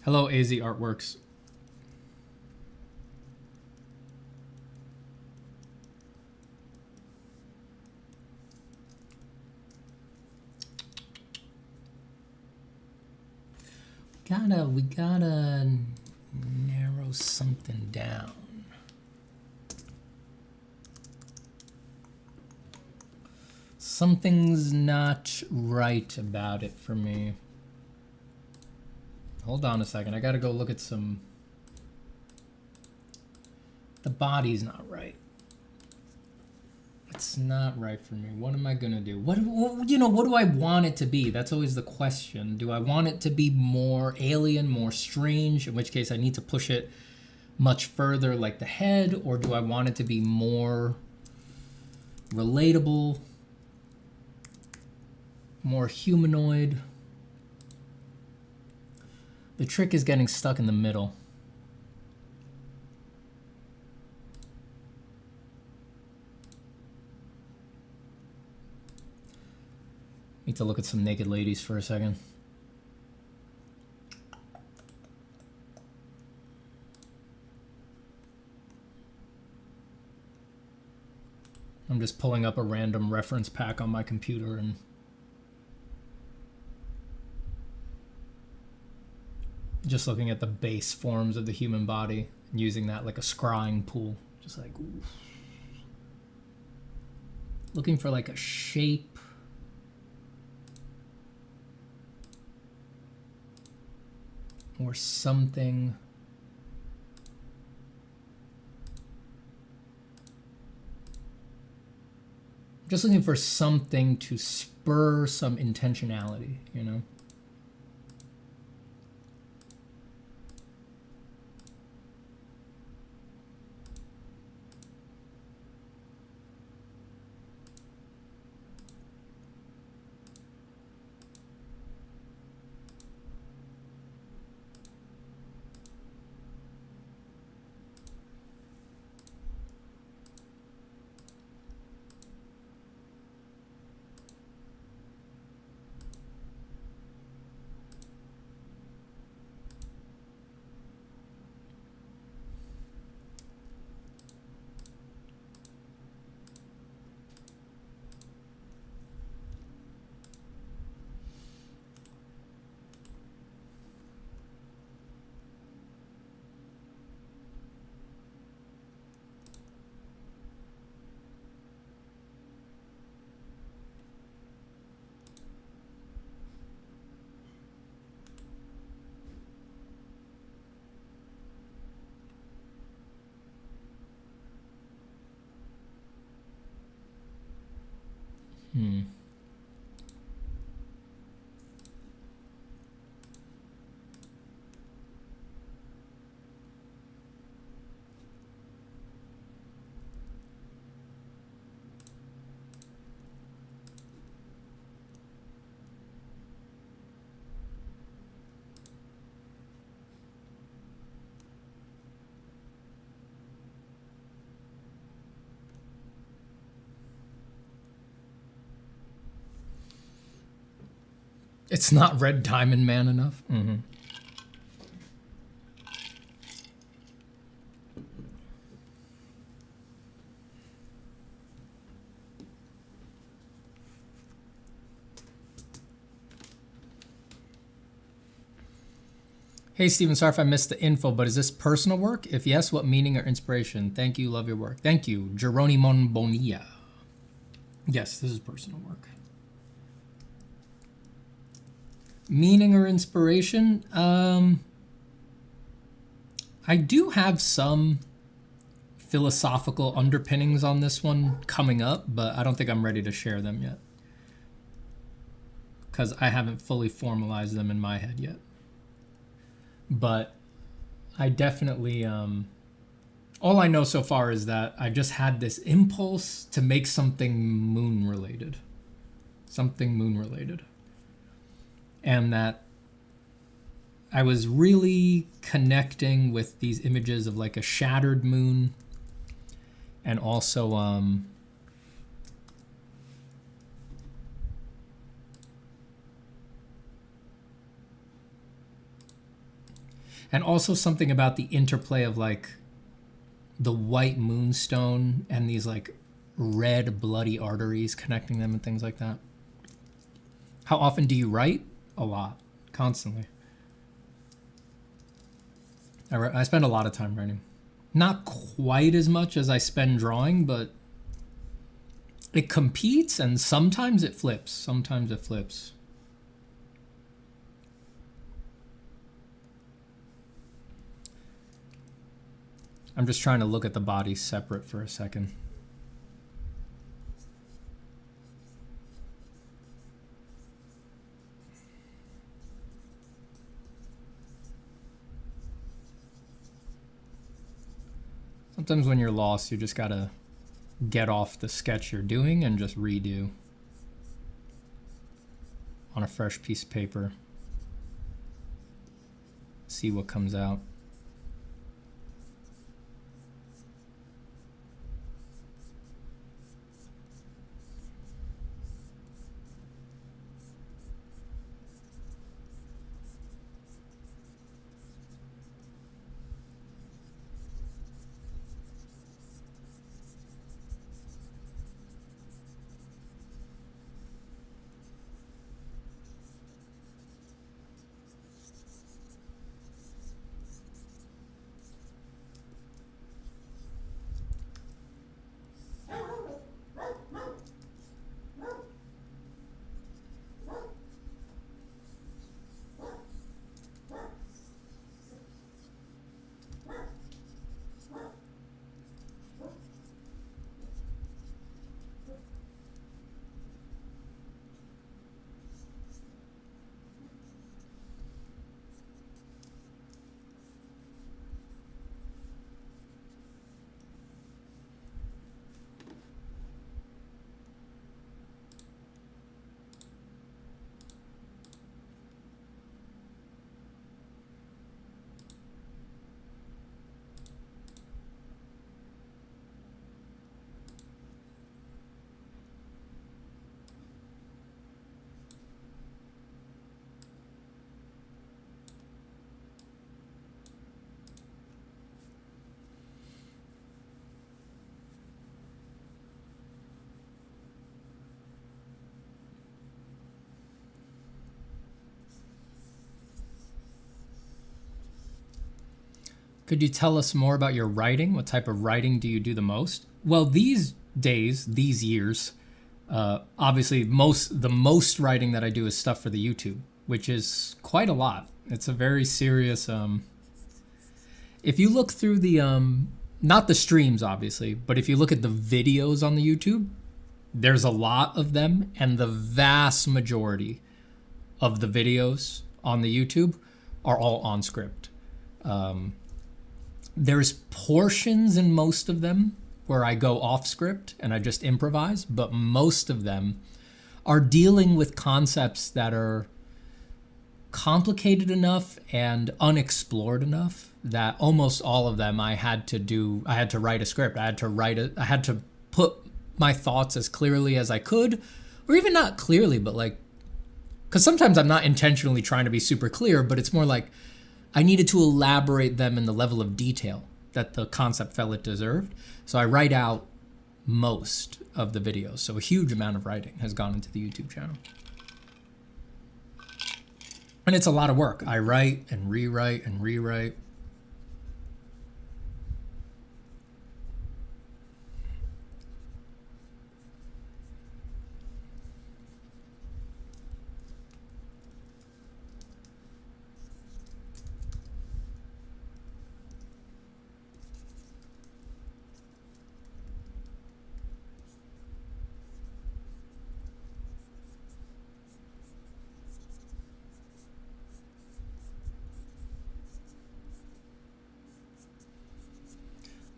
Hello, AZ Artworks. We gotta narrow something down. Something's not right about it for me. Hold on a second, I gotta go look at some... The body's not right. It's not right for me. What am I gonna do? What do I want it to be? That's always the question. Do I want it to be more alien, more strange, in which case I need to push it much further like the head, or do I want it to be more relatable, more humanoid? The trick is getting stuck in the middle. Need to look at some naked ladies for a second. I'm just pulling up a random reference pack on my computer and just looking at the base forms of the human body and using that like a scrying pool. Just like, oof. Looking for like a shape. Or something. I'm just looking for something to spur some intentionality, you know? It's not Red Diamond Man enough? Mm-hmm. Hey, Steven, sorry if I missed the info, but is this personal work? If yes, what meaning or inspiration? Thank you, love your work. Thank you, Geronimo Bonilla. Yes, this is personal work. Meaning or inspiration? I do have some philosophical underpinnings on this one coming up, but I don't think I'm ready to share them yet, because I haven't fully formalized them in my head yet. But I definitely, all I know so far is that I just had this impulse to make something moon related. Something moon related. And that I was really connecting with these images of like a shattered moon, and also something about the interplay of like the white moonstone and these like red bloody arteries connecting them and things like that. How often do you write? A lot. Constantly. I spend a lot of time writing. Not quite as much as I spend drawing, but it competes, and sometimes it flips. Sometimes it flips. I'm just trying to look at the body separate for a second. Sometimes when you're lost, you just gotta get off the sketch you're doing and just redo on a fresh piece of paper. See what comes out. Could you tell us more about your writing? What type of writing do you do the most? Well, these days, these years, obviously the most writing that I do is stuff for the YouTube, which is quite a lot. It's a very serious, if you look through the, not the streams obviously, but if you look at the videos on the YouTube, there's a lot of them, and the vast majority of the videos on the YouTube are all on script. There's portions in most of them where I go off script and I just improvise, but most of them are dealing with concepts that are complicated enough and unexplored enough that almost all of them I had to write a script. I had to put my thoughts as clearly as I could, or even not clearly, but like, because sometimes I'm not intentionally trying to be super clear, but it's more like I needed to elaborate them in the level of detail that the concept felt it deserved. So I write out most of the videos. So a huge amount of writing has gone into the YouTube channel. And it's a lot of work. I write and rewrite and rewrite.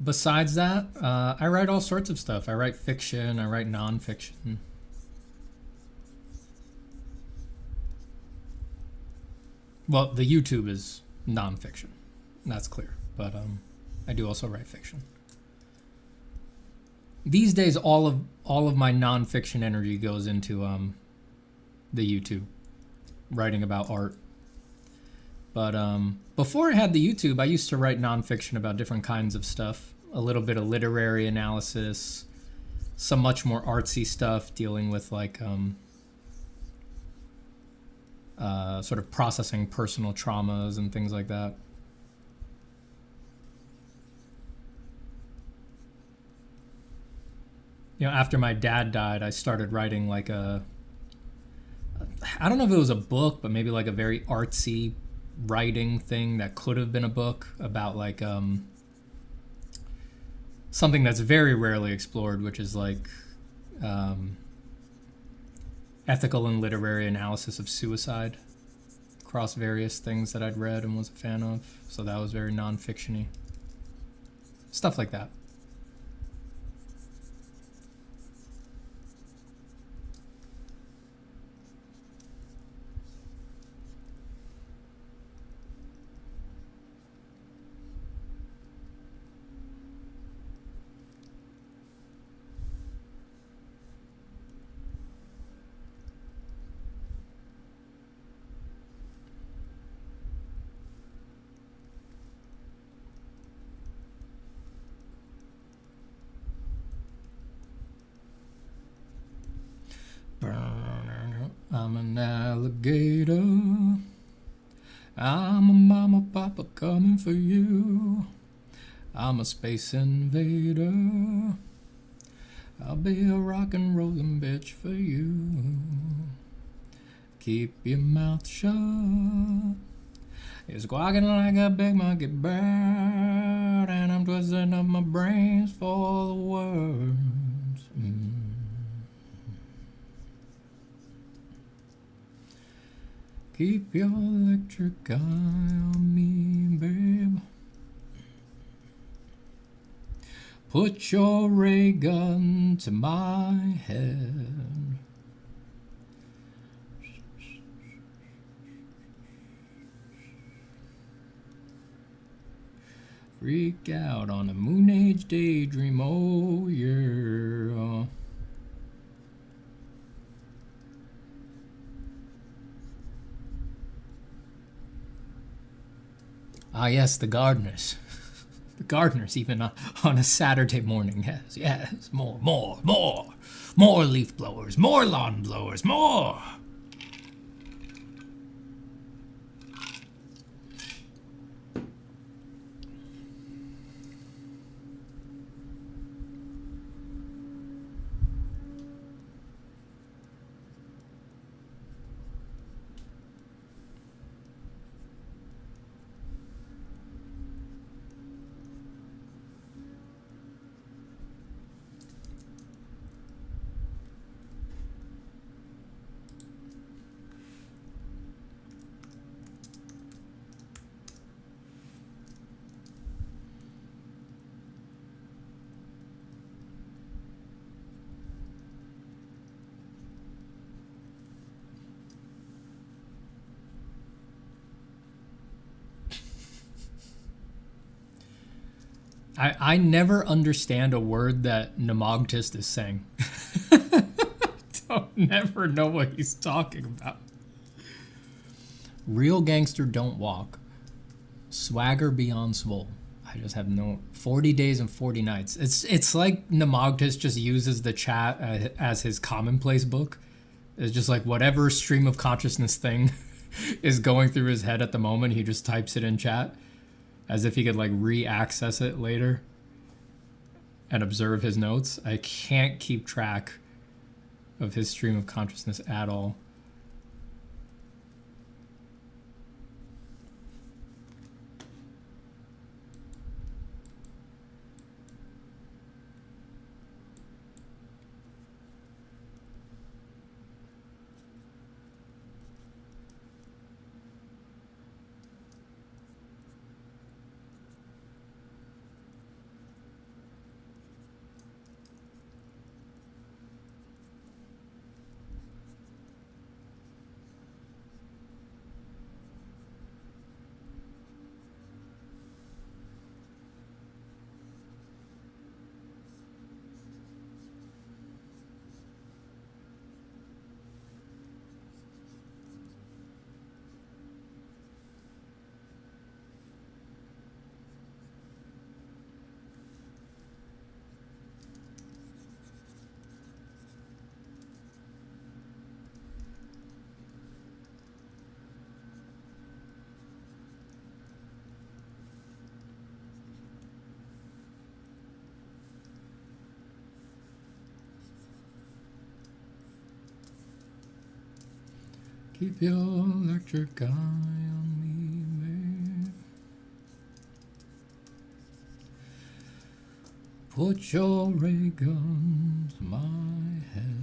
Besides that, I write all sorts of stuff. I write fiction, I write nonfiction. Well, the YouTube is nonfiction. That's clear. But I do also write fiction. These days, all of my nonfiction energy goes into the YouTube, writing about art. But before I had the YouTube, I used to write nonfiction about different kinds of stuff. A little bit of literary analysis, some much more artsy stuff dealing with like sort of processing personal traumas and things like that. You know, after my dad died, I started writing like I don't know if it was a book, but maybe like a very artsy writing thing that could have been a book about like something that's very rarely explored, which is like ethical and literary analysis of suicide across various things that I'd read and was a fan of. So that was very non-fiction-y. Stuff like that. I'm an alligator. I'm a mama papa coming for you. I'm a space invader. I'll be a rock and rollin' bitch for you. Keep your mouth shut. It's squawking like a big monkey bird, and I'm twisting up my brains for the words. Keep your electric eye on me, babe. Put your ray gun to my head. Freak out on a moon age daydream, oh yeah. Ah, yes, the gardeners. The gardeners, even on a Saturday morning. Yes. More leaf blowers, more lawn blowers, more. I never understand a word that Nemogtist is saying. Don't never know what he's talking about. Real gangster don't walk. Swagger beyond swole. I just have no 40 days and 40 nights. It's like Nemogtist just uses the chat as his commonplace book. It's just like whatever stream of consciousness thing is going through his head at the moment. He just types it in chat as if he could like re-access it later and observe his notes. I can't keep track of his stream of consciousness at all. Keep your electric eye on me, babe. Put your ray gun to my head.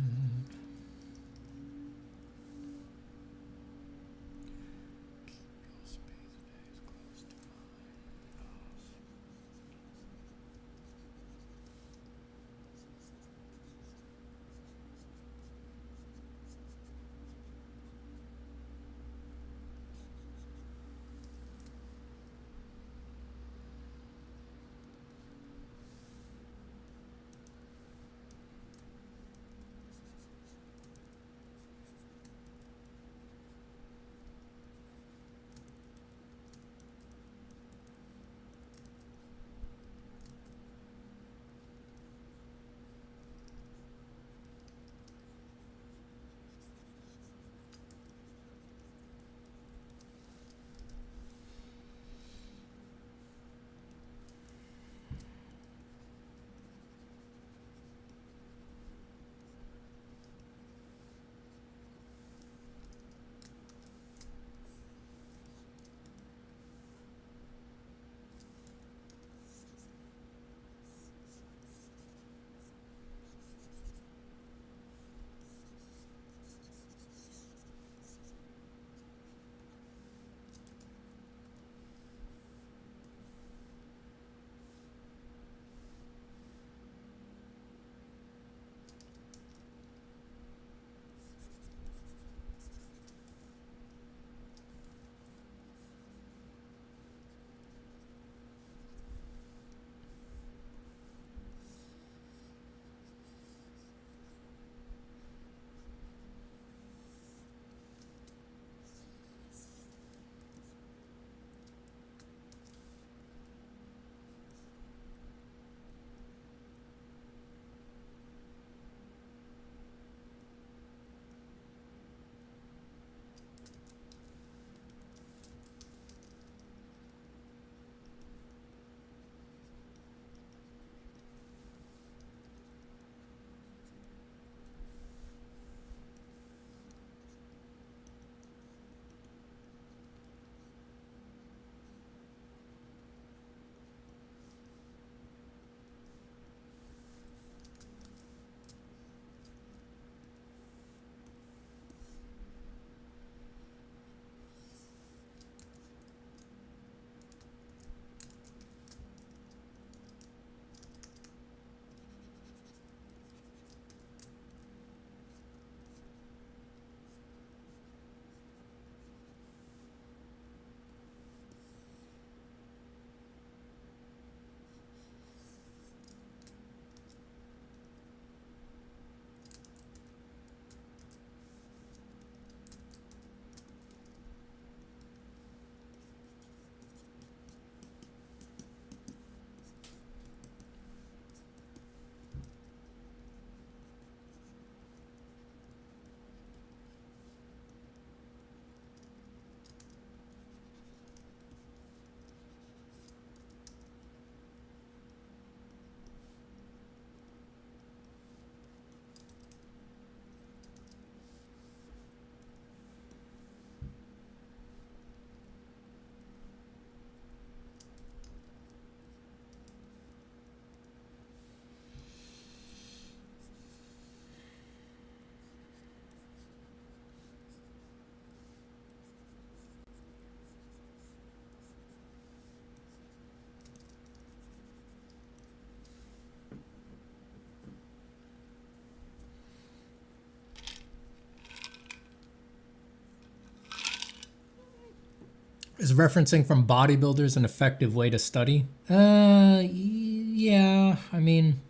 Is referencing from bodybuilders an effective way to study? Yeah, I mean,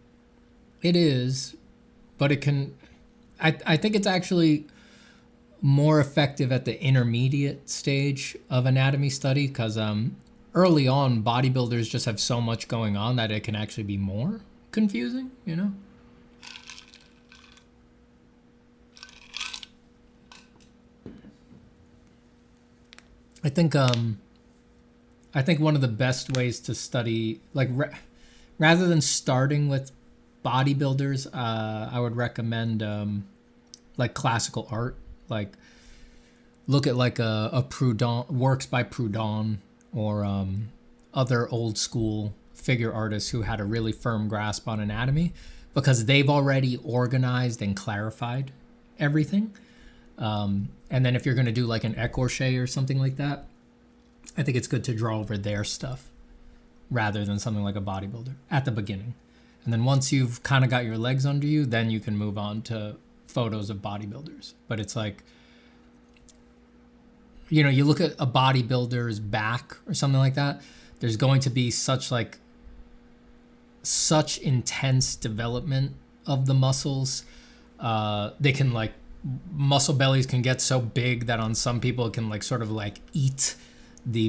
it is, but it can. I think it's actually more effective at the intermediate stage of anatomy study because early on, bodybuilders just have so much going on that it can actually be more confusing, you know? I think one of the best ways to study, like rather than starting with bodybuilders, I would recommend like classical art, like look at like a Proudhon, works by Proudhon, or other old school figure artists who had a really firm grasp on anatomy, because they've already organized and clarified everything. And then if you're going to do like an écorché or something like that, I think it's good to draw over their stuff rather than something like a bodybuilder at the beginning. And then once you've kind of got your legs under you, then you can move on to photos of bodybuilders. But it's like, you know, you look at a bodybuilder's back or something like that, there's going to be such intense development of the muscles. They can like, muscle bellies can get so big that on some people it can like sort of like eat the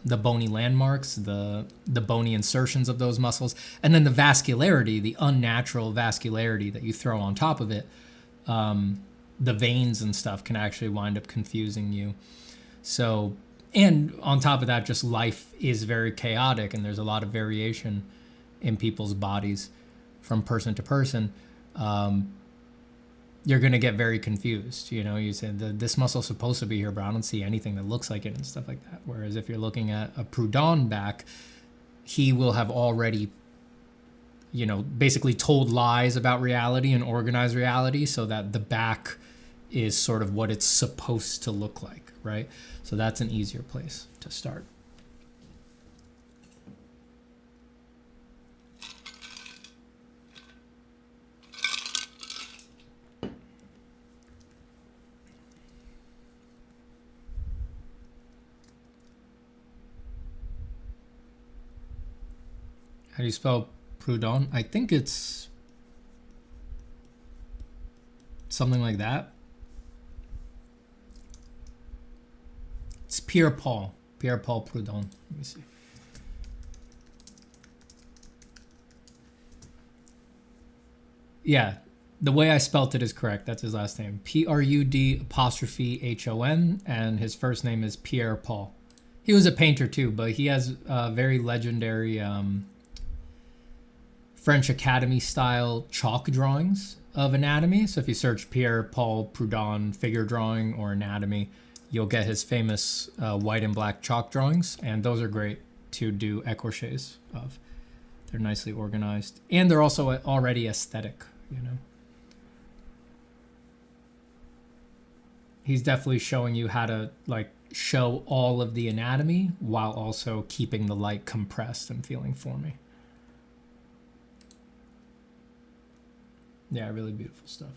bony landmarks, the bony insertions of those muscles, and then the vascularity, the unnatural vascularity that you throw on top of it, the veins and stuff can actually wind up confusing you. So, and on top of that, just life is very chaotic and there's a lot of variation in people's bodies from person to person. You're going to get very confused. You know, you said this muscle's supposed to be here, but I don't see anything that looks like it and stuff like that. Whereas if you're looking at a Proudhon back, he will have already, you know, basically told lies about reality and organized reality so that the back is sort of what it's supposed to look like, right? So that's an easier place to start. How do you spell Proudhon? I think it's something like that. It's Pierre-Paul Proudhon. Let me see. Yeah, the way I spelt it is correct. That's his last name. Prud'_Hon, and his first name is Pierre-Paul. He was a painter too, but he has very legendary French Academy style chalk drawings of anatomy. So if you search Pierre-Paul Proudhon figure drawing or anatomy, you'll get his famous white and black chalk drawings, and those are great to do écorchés of. They're nicely organized, and they're also already aesthetic, you know. He's definitely showing you how to like show all of the anatomy while also keeping the light compressed and feeling formy. Yeah, really beautiful stuff.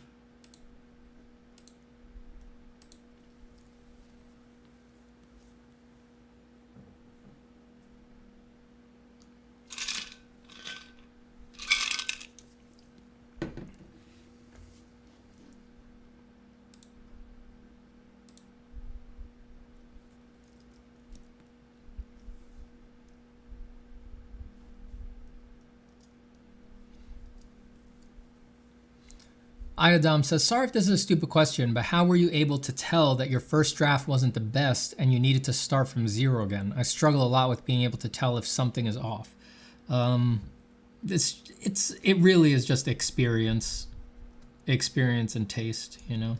Iodom says, sorry if this is a stupid question, but how were you able to tell that your first draft wasn't the best and you needed to start from zero again? I struggle a lot with being able to tell if something is off. It really is just experience and taste, you know?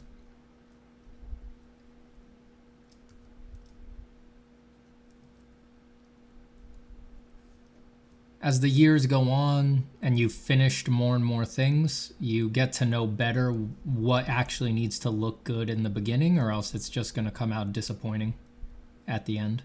As the years go on and you've finished more and more things, you get to know better what actually needs to look good in the beginning, or else it's just going to come out disappointing at the end.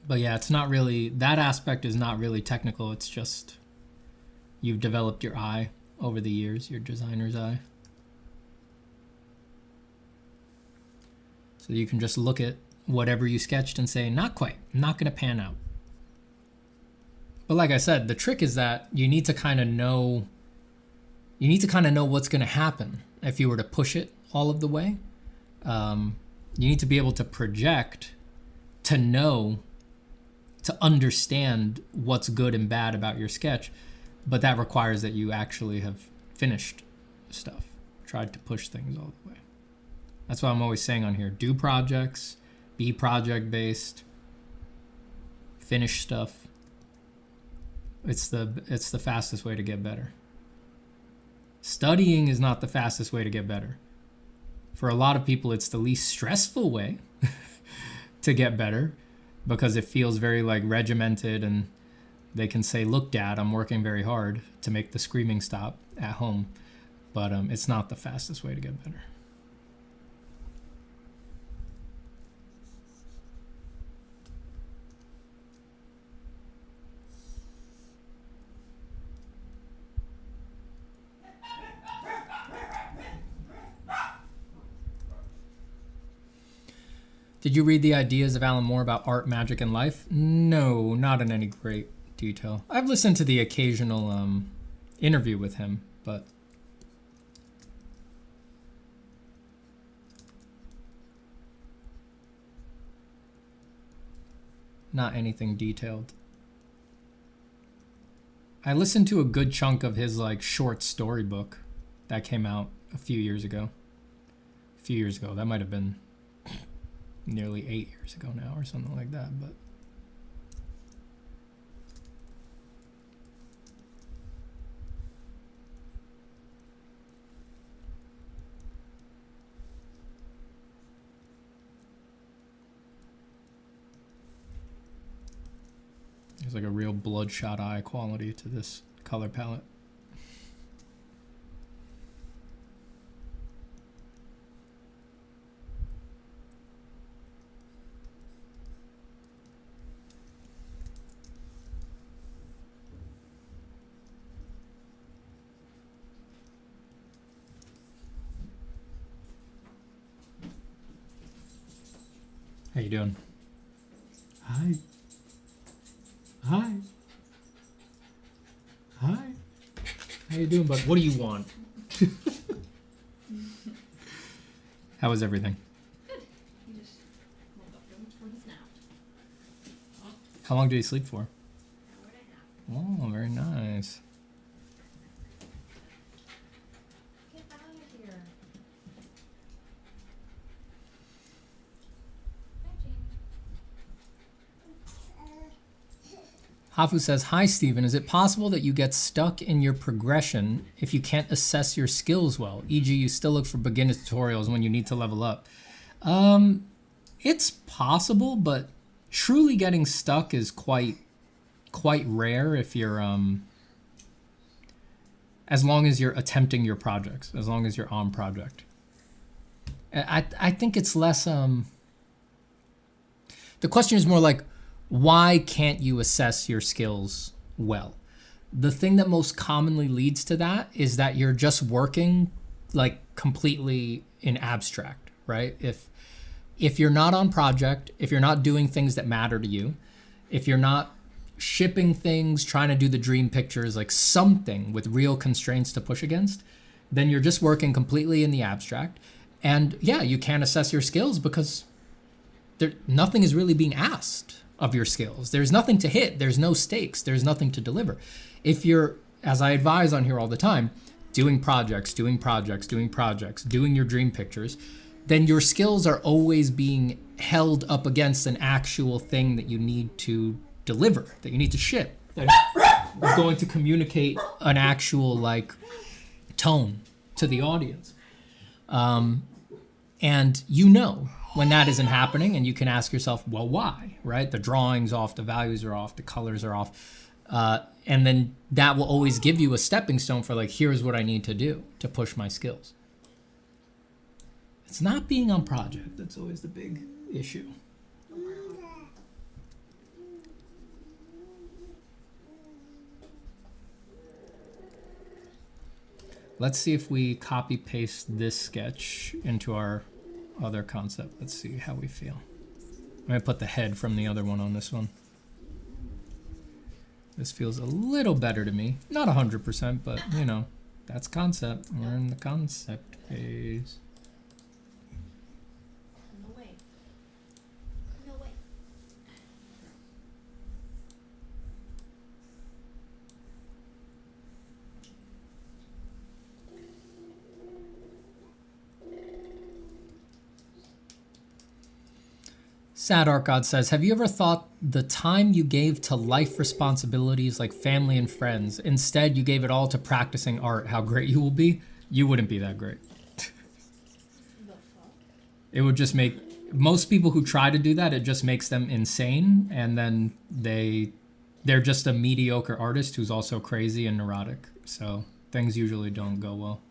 But yeah, it's not really, that aspect is not really technical. It's just you've developed your eye over the years, your designer's eye. So you can just look at whatever you sketched and say, not quite, not going to pan out. But like I said, the trick is that you need to kind of know what's going to happen if you were to push it all of the way. You need to be able to project, to know, to understand what's good and bad about your sketch. But that requires that you actually have finished stuff, tried to push things all the way. That's why I'm always saying on here, do projects, be project-based, finish stuff. It's the fastest way to get better. Studying is not the fastest way to get better. For a lot of people, it's the least stressful way to get better because it feels very like regimented, and they can say, look, Dad, I'm working very hard to make the screaming stop at home. But it's not the fastest way to get better. Did you read the ideas of Alan Moore about art, magic, and life? No, not in any great detail. I've listened to the occasional interview with him, but not anything detailed. I listened to a good chunk of his like short story book that came out a few years ago. That might have been nearly 8 years ago now or something like that, but there's like a real bloodshot eye quality to this color palette. How you doing? Hi. Hi. Hi. How you doing, bud? What do you want? How was everything? Good. He just woke up from his nap. How long did you sleep for? Hour and a half. Oh, very nice. Get out of here. Hi, Jamie. Hafu says, hi, Stephen. Is it possible that you get stuck in your progression if you can't assess your skills well? E.g., you still look for beginner tutorials when you need to level up. It's possible, but truly getting stuck is quite rare if you're, as long as you're attempting your projects, as long as you're on project. I think it's less, the question is more like, why can't you assess your skills well? The thing that most commonly leads to that is that you're just working like completely in abstract, right? If you're not on project, if you're not doing things that matter to you, if you're not shipping things, trying to do the dream pictures, like something with real constraints to push against, then you're just working completely in the abstract. And yeah, you can't assess your skills because nothing is really being asked of your skills. There's nothing to hit. There's no stakes. There's nothing to deliver. If you're, as I advise on here all the time, doing projects, doing your dream pictures, then your skills are always being held up against an actual thing that you need to deliver, that you need to ship, that is going to communicate an actual like tone to the audience. And you know when that isn't happening, and you can ask yourself, well, why, right? The drawing's off, the values are off, the colors are off. And then that will always give you a stepping stone for like, here's what I need to do to push my skills. It's not being on project that's always the big issue. Let's see if we copy paste this sketch into our other concept. Let's see how we feel. I'm gonna put the head from the other one on this one. This feels a little better to me. Not 100%, but you know, that's concept. We're in the concept phase. No way. No way. Sad Art God says, have you ever thought the time you gave to life responsibilities like family and friends, instead you gave it all to practicing art, how great you will be? You wouldn't be that great. The fuck? It would just make, most people who try to do that, it just makes them insane, and then they're just a mediocre artist who's also crazy and neurotic. So things usually don't go well.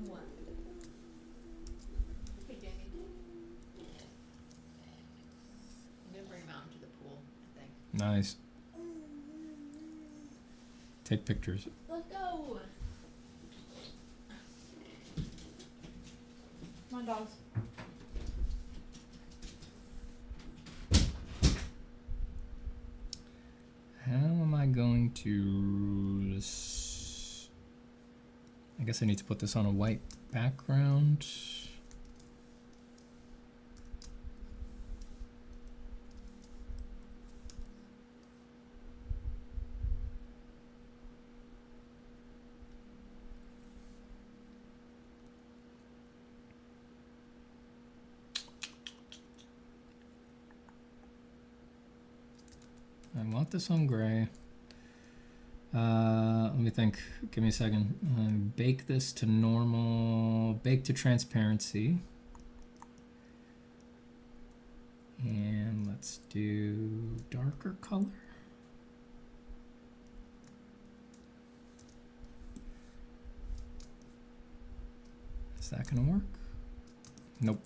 What? Hey, Jamie. I'm gonna bring Mom to the pool, I think. Nice. Take pictures. Let's go! Come on, dogs. How am I going to... I guess I need to put this on a white background. I want this on gray. Let me think. Give me a second. Bake this to normal. Bake to transparency. And let's do darker color. Is that gonna work? Nope.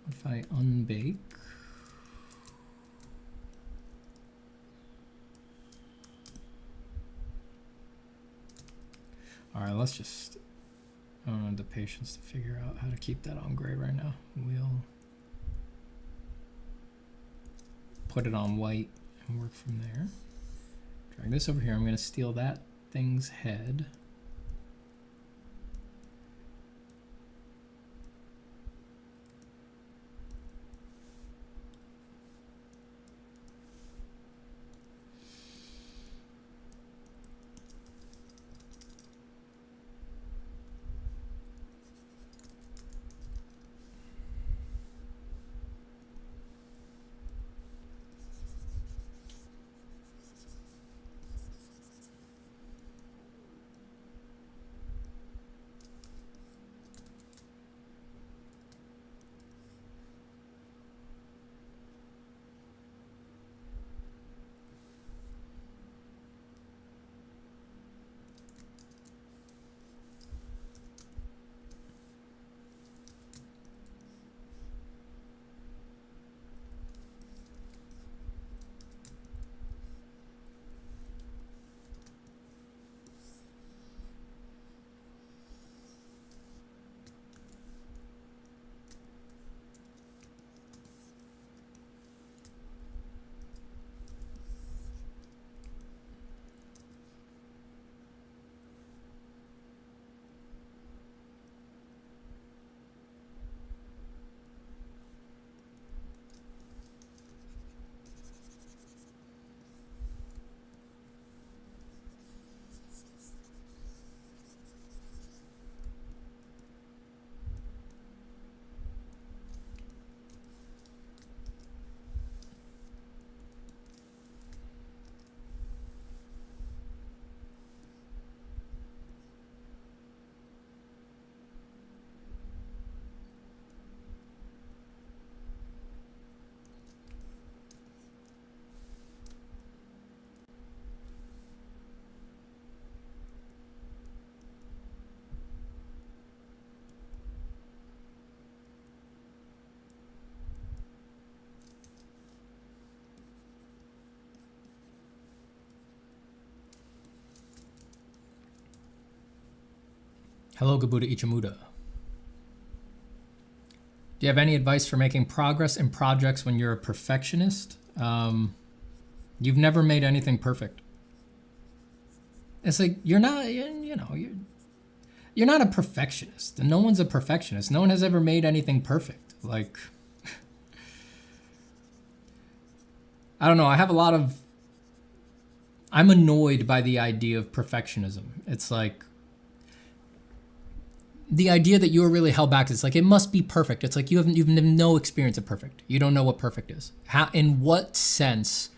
What if I unbake? All right, let's just, I don't have the patience to figure out how to keep that on gray right now. We'll put it on white and work from there. Drag this over here. I'm going to steal that thing's head. Hello, Gabuda Ichimuda. Do you have any advice for making progress in projects when you're a perfectionist? You've never made anything perfect. It's like you're not, you're not a perfectionist, and no one's a perfectionist. No one has ever made anything perfect. Like, I don't know. I'm annoyed by the idea of perfectionism. It's like the idea that you're really held back. It's like it must be perfect. It's like you've no experience of perfect. You don't know what perfect is. How? In what sense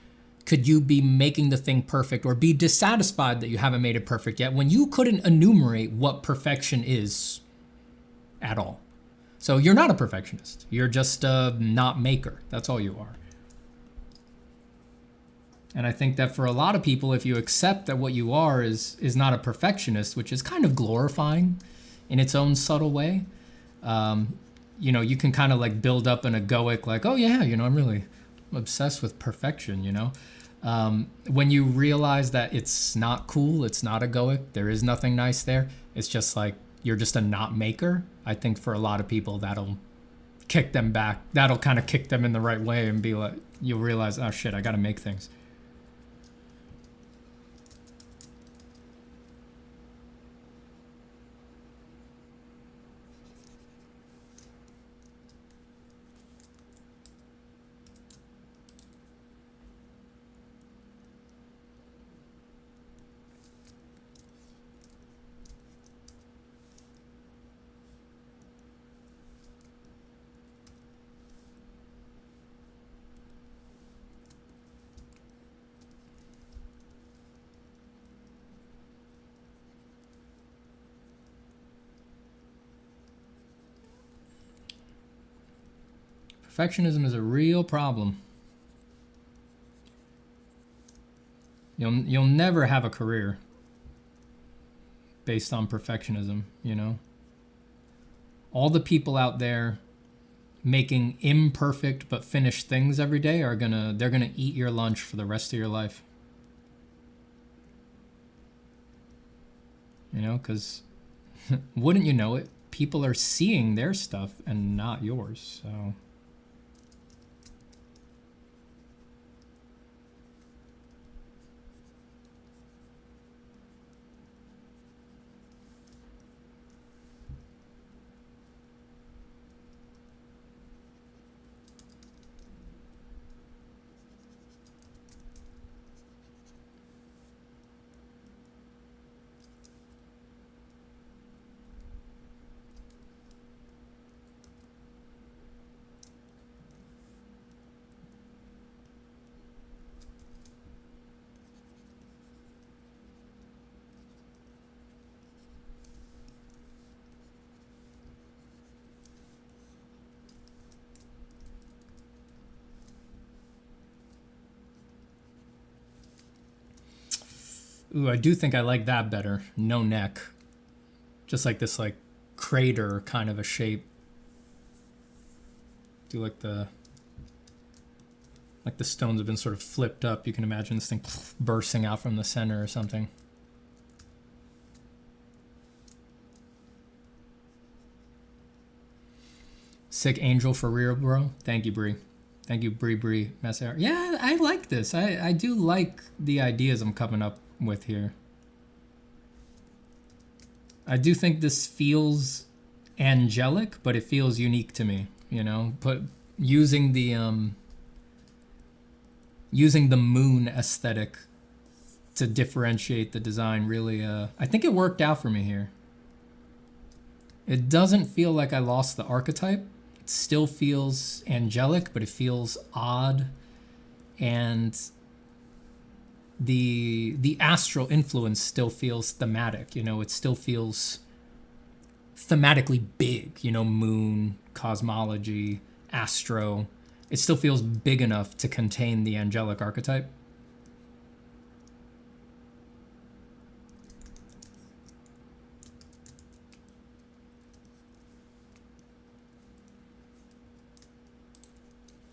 could you be making the thing perfect or be dissatisfied that you haven't made it perfect yet when you couldn't enumerate what perfection is at all? So you're not a perfectionist. You're just a not maker. That's all you are. And I think that for a lot of people, if you accept that what you are is not a perfectionist, which is kind of glorifying in its own subtle way, you can kind of like build up an egoic, like, oh yeah, I'm really obsessed with perfection, when you realize that it's not cool, it's not egoic, there is nothing nice there, it's just like you're just a not maker. I think for a lot of people that'll kick them back, that'll kind of kick them in the right way and be like, you'll realize, oh shit, I gotta make things. Perfectionism is a real problem. You'll never have a career based on perfectionism, All the people out there making imperfect but finished things every day they're gonna eat your lunch for the rest of your life. Because wouldn't you know it, people are seeing their stuff and not yours, so. Ooh, I do think I like that better. No neck. Just like this like crater kind of a shape. Do like the stones have been sort of flipped up. You can imagine this thing bursting out from the center or something. Sick angel for real, bro. Thank you, Bree. Thank you, Bree Messer. Yeah, I like this. I do like the ideas I'm coming up with here. I do think this feels angelic, but it feels unique to me, But using the moon aesthetic to differentiate the design really, I think it worked out for me here. It doesn't feel like I lost the archetype. It still feels angelic, but it feels odd, and the astral influence still feels thematic. It still feels thematically big. Moon, cosmology, astro. It still feels big enough to contain the angelic archetype.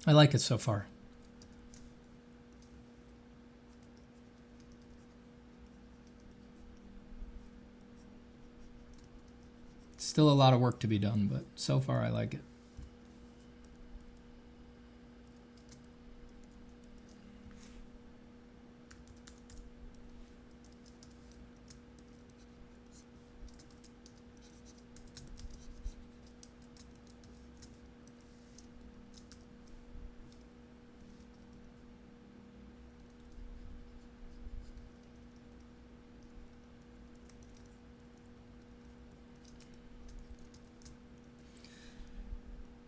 I like it so far. Still a lot of work to be done, but so far I like it.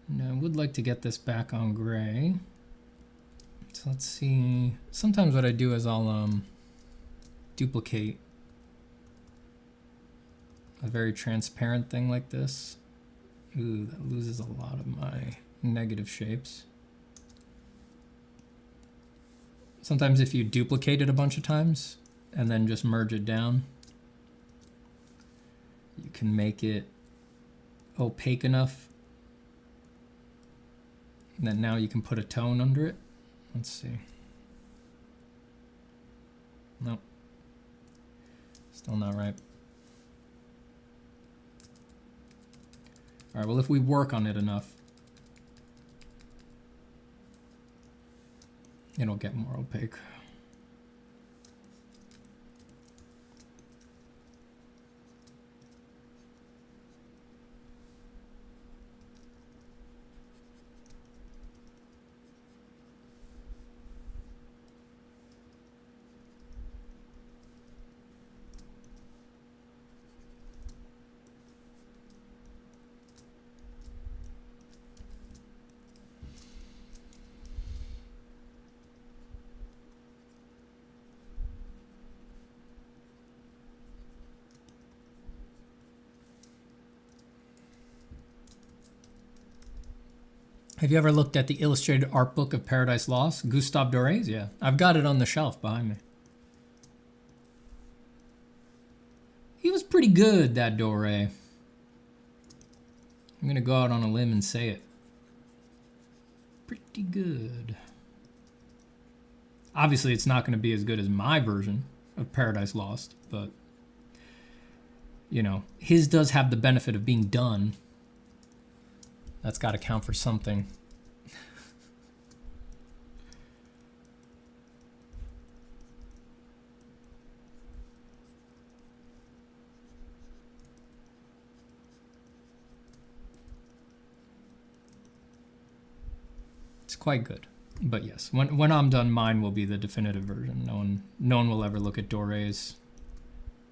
Now, I would like to get this back on gray. So let's see. Sometimes what I do is I'll duplicate a very transparent thing like this. Ooh, that loses a lot of my negative shapes. Sometimes if you duplicate it a bunch of times and then just merge it down, you can make it opaque enough and then now you can put a tone under it. Let's see. Nope. Still not right. All right, well, if we work on it enough, it'll get more opaque. Have you ever looked at the illustrated art book of Paradise Lost? Gustave Doré's? Yeah. I've got it on the shelf behind me. He was pretty good, that Doré. I'm going to go out on a limb and say it. Pretty good. Obviously, it's not going to be as good as my version of Paradise Lost, but, you know, his does have the benefit of being done. That's got to count for something. It's quite good. But yes, when I'm done, mine will be the definitive version. No one will ever look at Doré's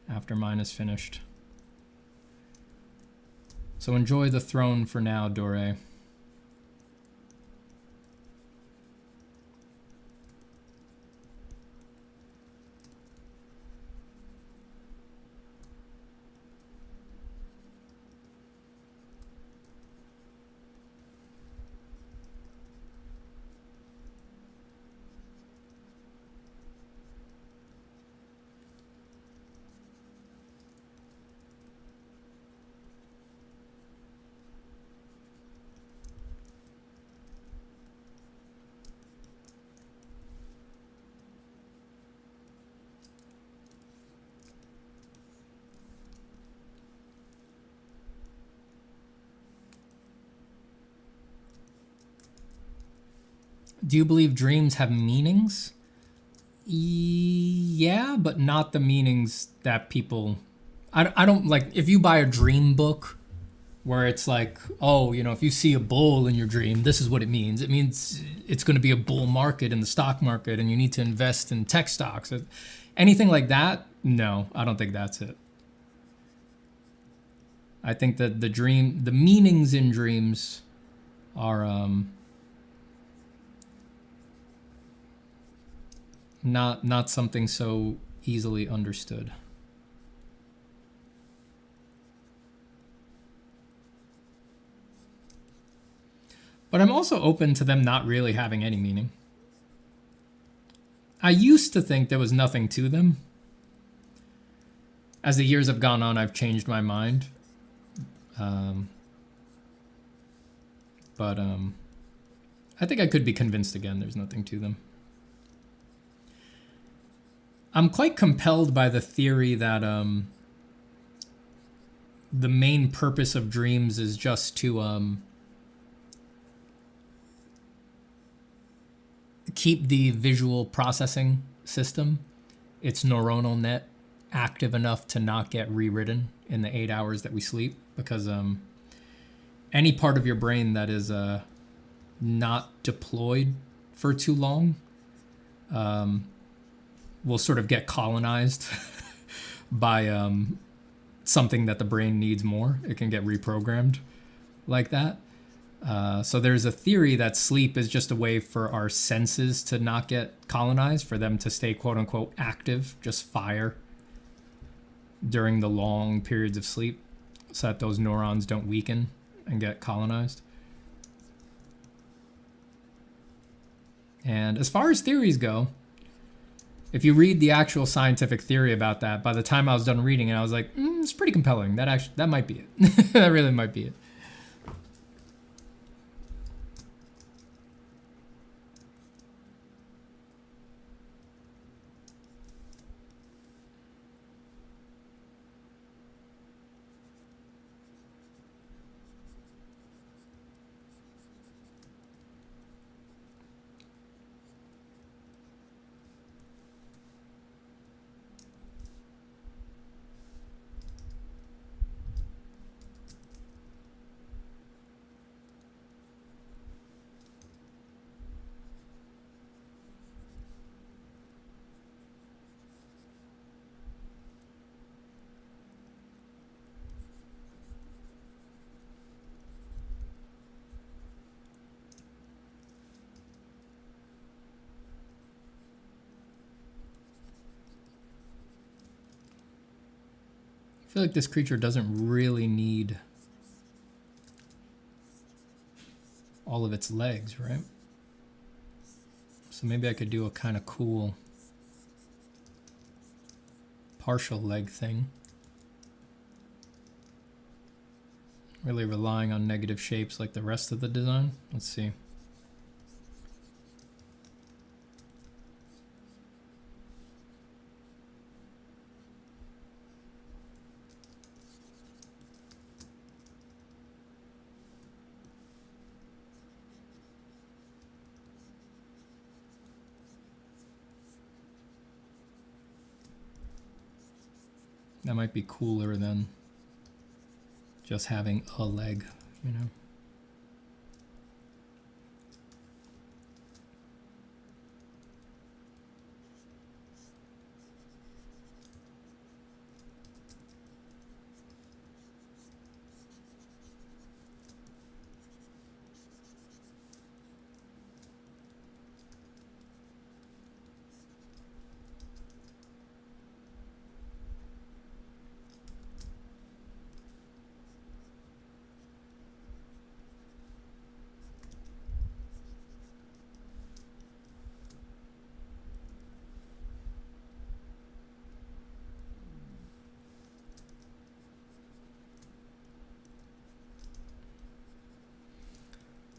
after mine is finished. So enjoy the throne for now, Doré. Do you believe dreams have meanings? Yeah, but not the meanings that people... I don't, like, if you buy a dream book where it's like, oh, you know, if you see a bull in your dream, this is what it means. It means it's going to be a bull market in the stock market and you need to invest in tech stocks. Anything like that? No, I don't think that's it. I think that the meanings in dreams are... Not something so easily understood. But I'm also open to them not really having any meaning. I used to think there was nothing to them. As the years have gone on, I've changed my mind. I think I could be convinced again there's nothing to them. I'm quite compelled by the theory that the main purpose of dreams is just to keep the visual processing system, its neuronal net, active enough to not get rewritten in the 8 hours that we sleep, because any part of your brain that is not deployed for too long will sort of get colonized by something that the brain needs more. It can get reprogrammed like that. So there's a theory that sleep is just a way for our senses to not get colonized, for them to stay quote unquote active, just fire during the long periods of sleep, so that those neurons don't weaken and get colonized. And as far as theories go, if you read the actual scientific theory about that, by the time I was done reading it, I was like, it's pretty compelling. That might be it. That really might be it. I feel like this creature doesn't really need all of its legs, right? So maybe I could do a kind of cool partial leg thing. Really relying on negative shapes like the rest of the design. Let's see. That might be cooler than just having a leg, you know?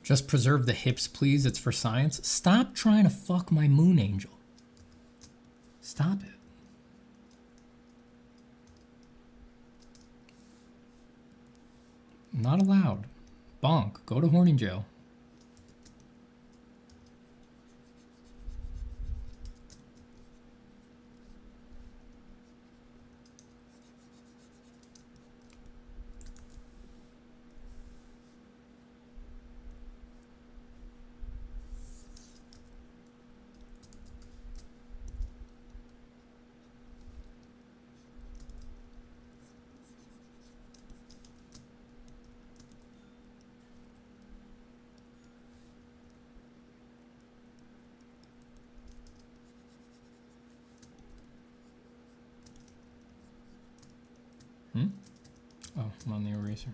Just preserve the hips, please. It's for science. Stop trying to fuck my moon angel. Stop it. Not allowed. Bonk. Go to horny jail. Oh, I'm on the eraser.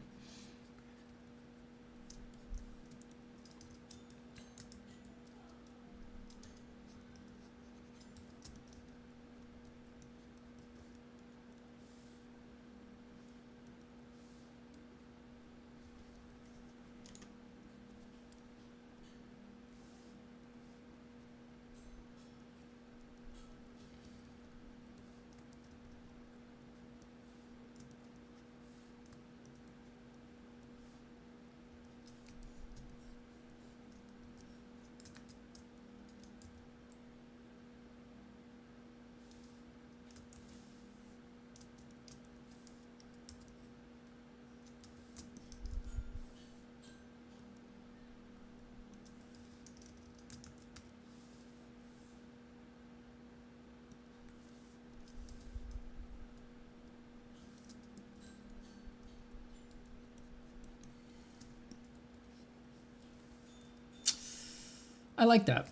I like that.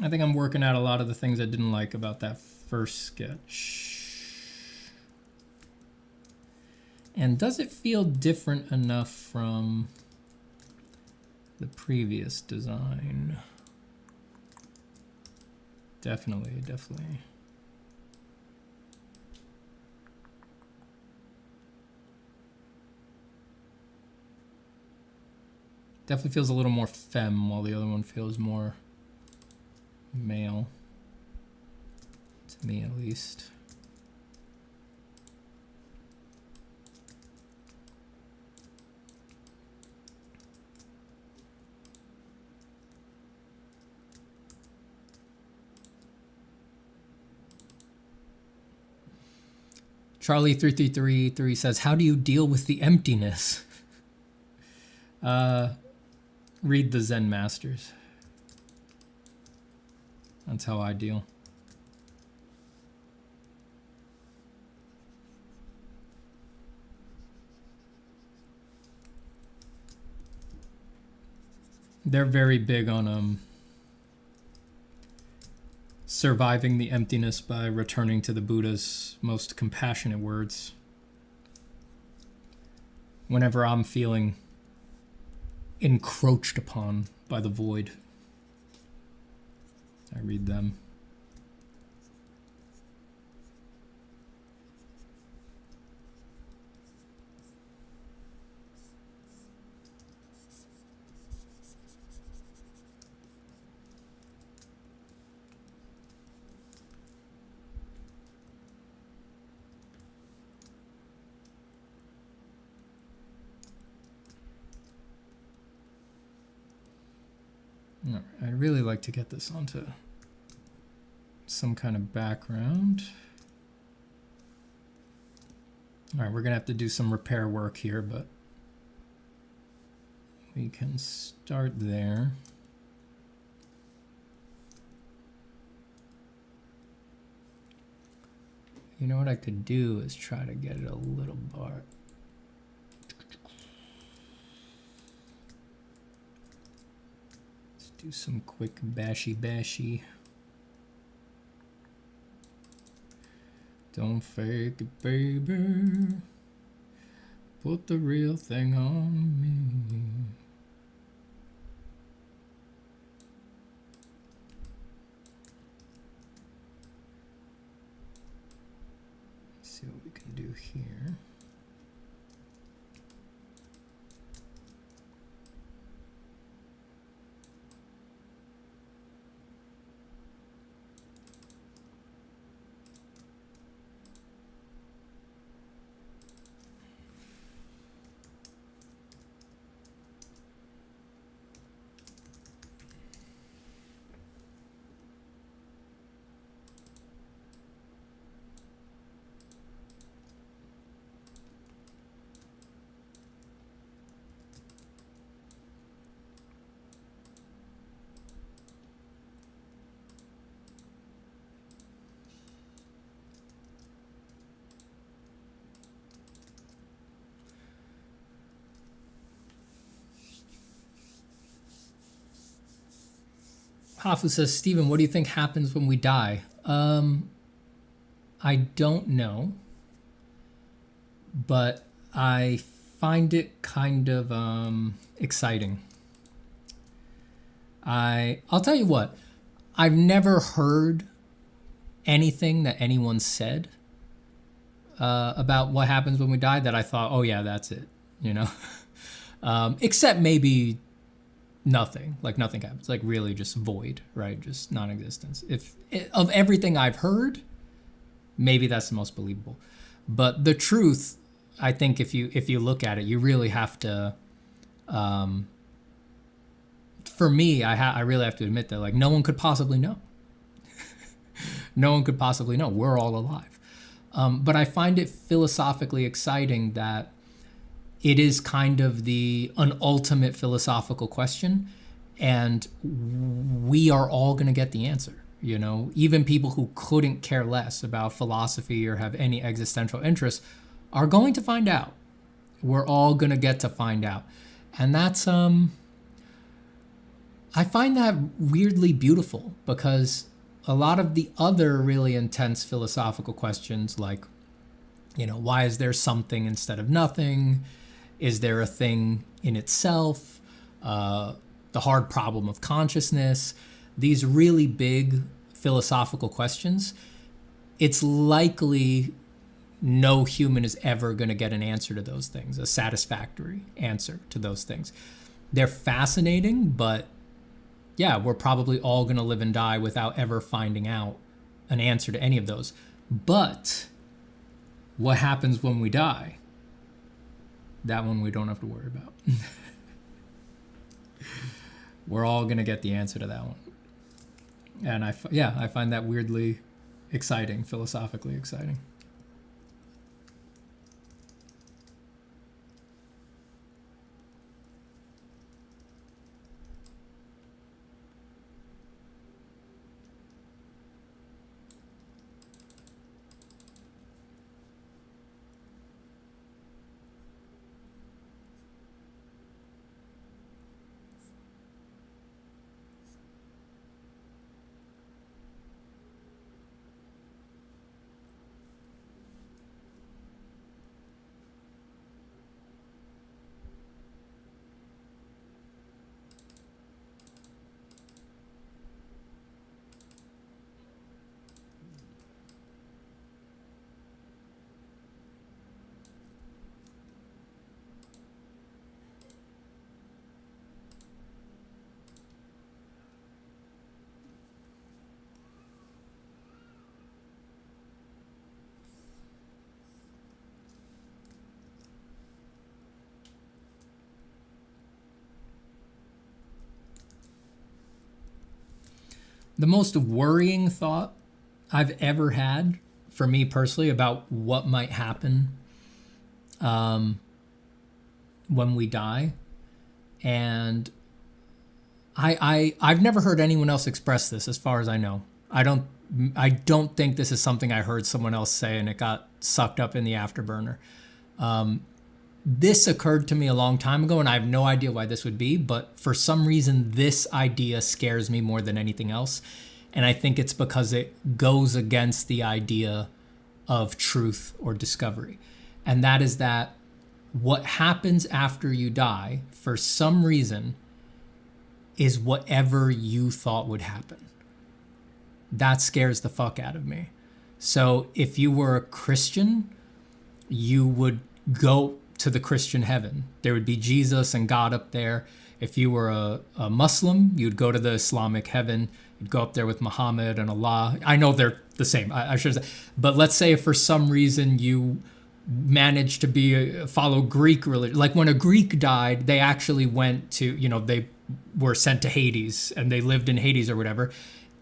I think I'm working out a lot of the things I didn't like about that first sketch. And does it feel different enough from the previous design? Definitely. Definitely feels a little more femme, while the other one feels more male. To me, at least. Charlie3333 says, how do you deal with the emptiness? Read the Zen Masters. That's how I deal. They're very big on surviving the emptiness by returning to the Buddha's most compassionate words. Whenever I'm feeling encroached upon by the void, I read them. All right, I'd really like to get this onto some kind of background. All right, we're gonna have to do some repair work here, but we can start there. You know what I could do is try to get it a little bar. Let's do some quick bashy. Don't fake it, baby. Put the real thing on me. Let's see what we can do here. Hafu says, Stephen, what do you think happens when we die? I don't know, but I find it kind of exciting. I'll tell you what, I've never heard anything that anyone said about what happens when we die that I thought, oh yeah, that's it, you know? Except maybe nothing, like nothing happens, like really just void, right? Just non-existence. Of everything I've heard, maybe that's the most believable. But the truth, I think if you look at it, you really have to, for me, I really have to admit that like no one could possibly know. No one could possibly know. We're all alive. But I find it philosophically exciting that it is kind of an ultimate philosophical question, and we are all going to get the answer. You know, even people who couldn't care less about philosophy or have any existential interest are going to find out. We're all going to get to find out. And that's I find that weirdly beautiful, because a lot of the other really intense philosophical questions, like, why is there something instead of nothing? Is there a thing in itself? The hard problem of consciousness, these really big philosophical questions, it's likely no human is ever going to get an answer to those things, a satisfactory answer to those things. They're fascinating, but yeah, we're probably all going to live and die without ever finding out an answer to any of those. But what happens when we die? That one we don't have to worry about. We're all going to get the answer to that one. And I find that weirdly exciting, philosophically exciting. The most worrying thought I've ever had, for me personally, about what might happen when we die, and I've never heard anyone else express this, as far as I know. I don't think this is something I heard someone else say and it got sucked up in the afterburner. This occurred to me a long time ago, and I have no idea why this would be, but for some reason, this idea scares me more than anything else. And I think it's because it goes against the idea of truth or discovery. And that is that what happens after you die, for some reason, is whatever you thought would happen. That scares the fuck out of me. So if you were a Christian, you would go to the Christian heaven. There would be Jesus and God up there. If you were a Muslim, you'd go to the Islamic heaven. You'd go up there with Muhammad and Allah. I know they're the same. I should say. But let's say if for some reason you managed to follow Greek religion. Like when a Greek died, they actually went to, they were sent to Hades and they lived in Hades or whatever.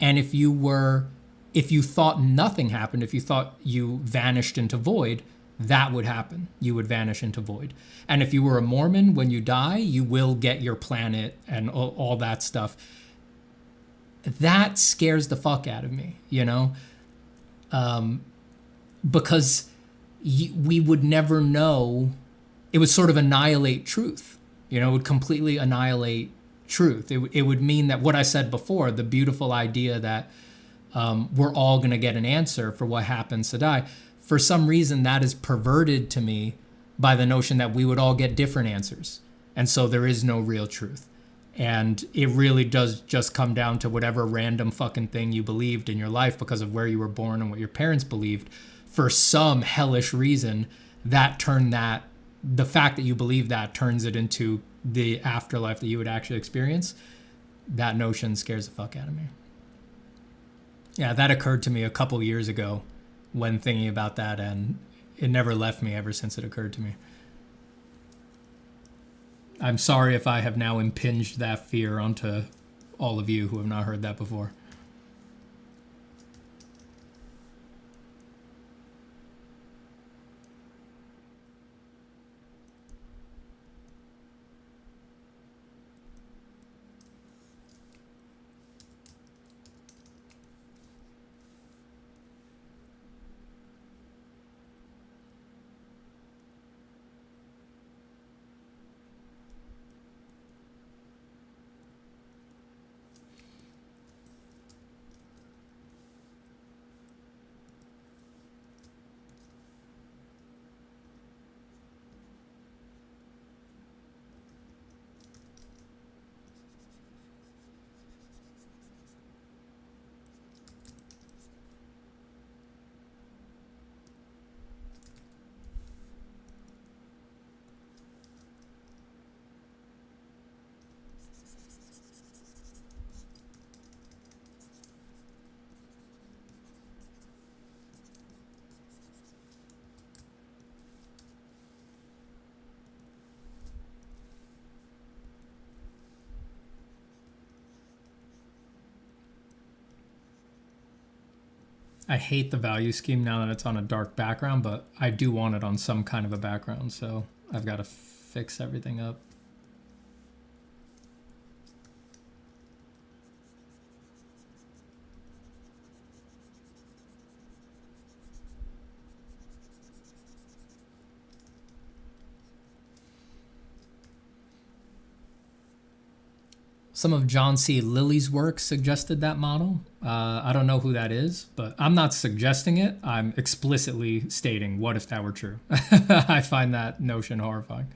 And if you thought nothing happened, if you thought you vanished into void, that would happen. You would vanish into void. And if you were a Mormon, when you die, you will get your planet and all that stuff. That scares the fuck out of me, because we would never know. It would sort of annihilate truth. It would completely annihilate truth. It would mean that what I said before, the beautiful idea that we're all going to get an answer for what happens to die. For some reason, that is perverted to me by the notion that we would all get different answers. And so there is no real truth. And it really does just come down to whatever random fucking thing you believed in your life because of where you were born and what your parents believed. For some hellish reason, the fact that you believe that turns it into the afterlife that you would actually experience. That notion scares the fuck out of me. Yeah, that occurred to me a couple years ago when thinking about that, and it never left me ever since it occurred to me. I'm sorry if I have now impinged that fear onto all of you who have not heard that before. I hate the value scheme now that it's on a dark background, but I do want it on some kind of a background, so I've got to fix everything up. Some of John C. Lilly's work suggested that model. I don't know who that is, but I'm not suggesting it. I'm explicitly stating, what if that were true? I find that notion horrifying.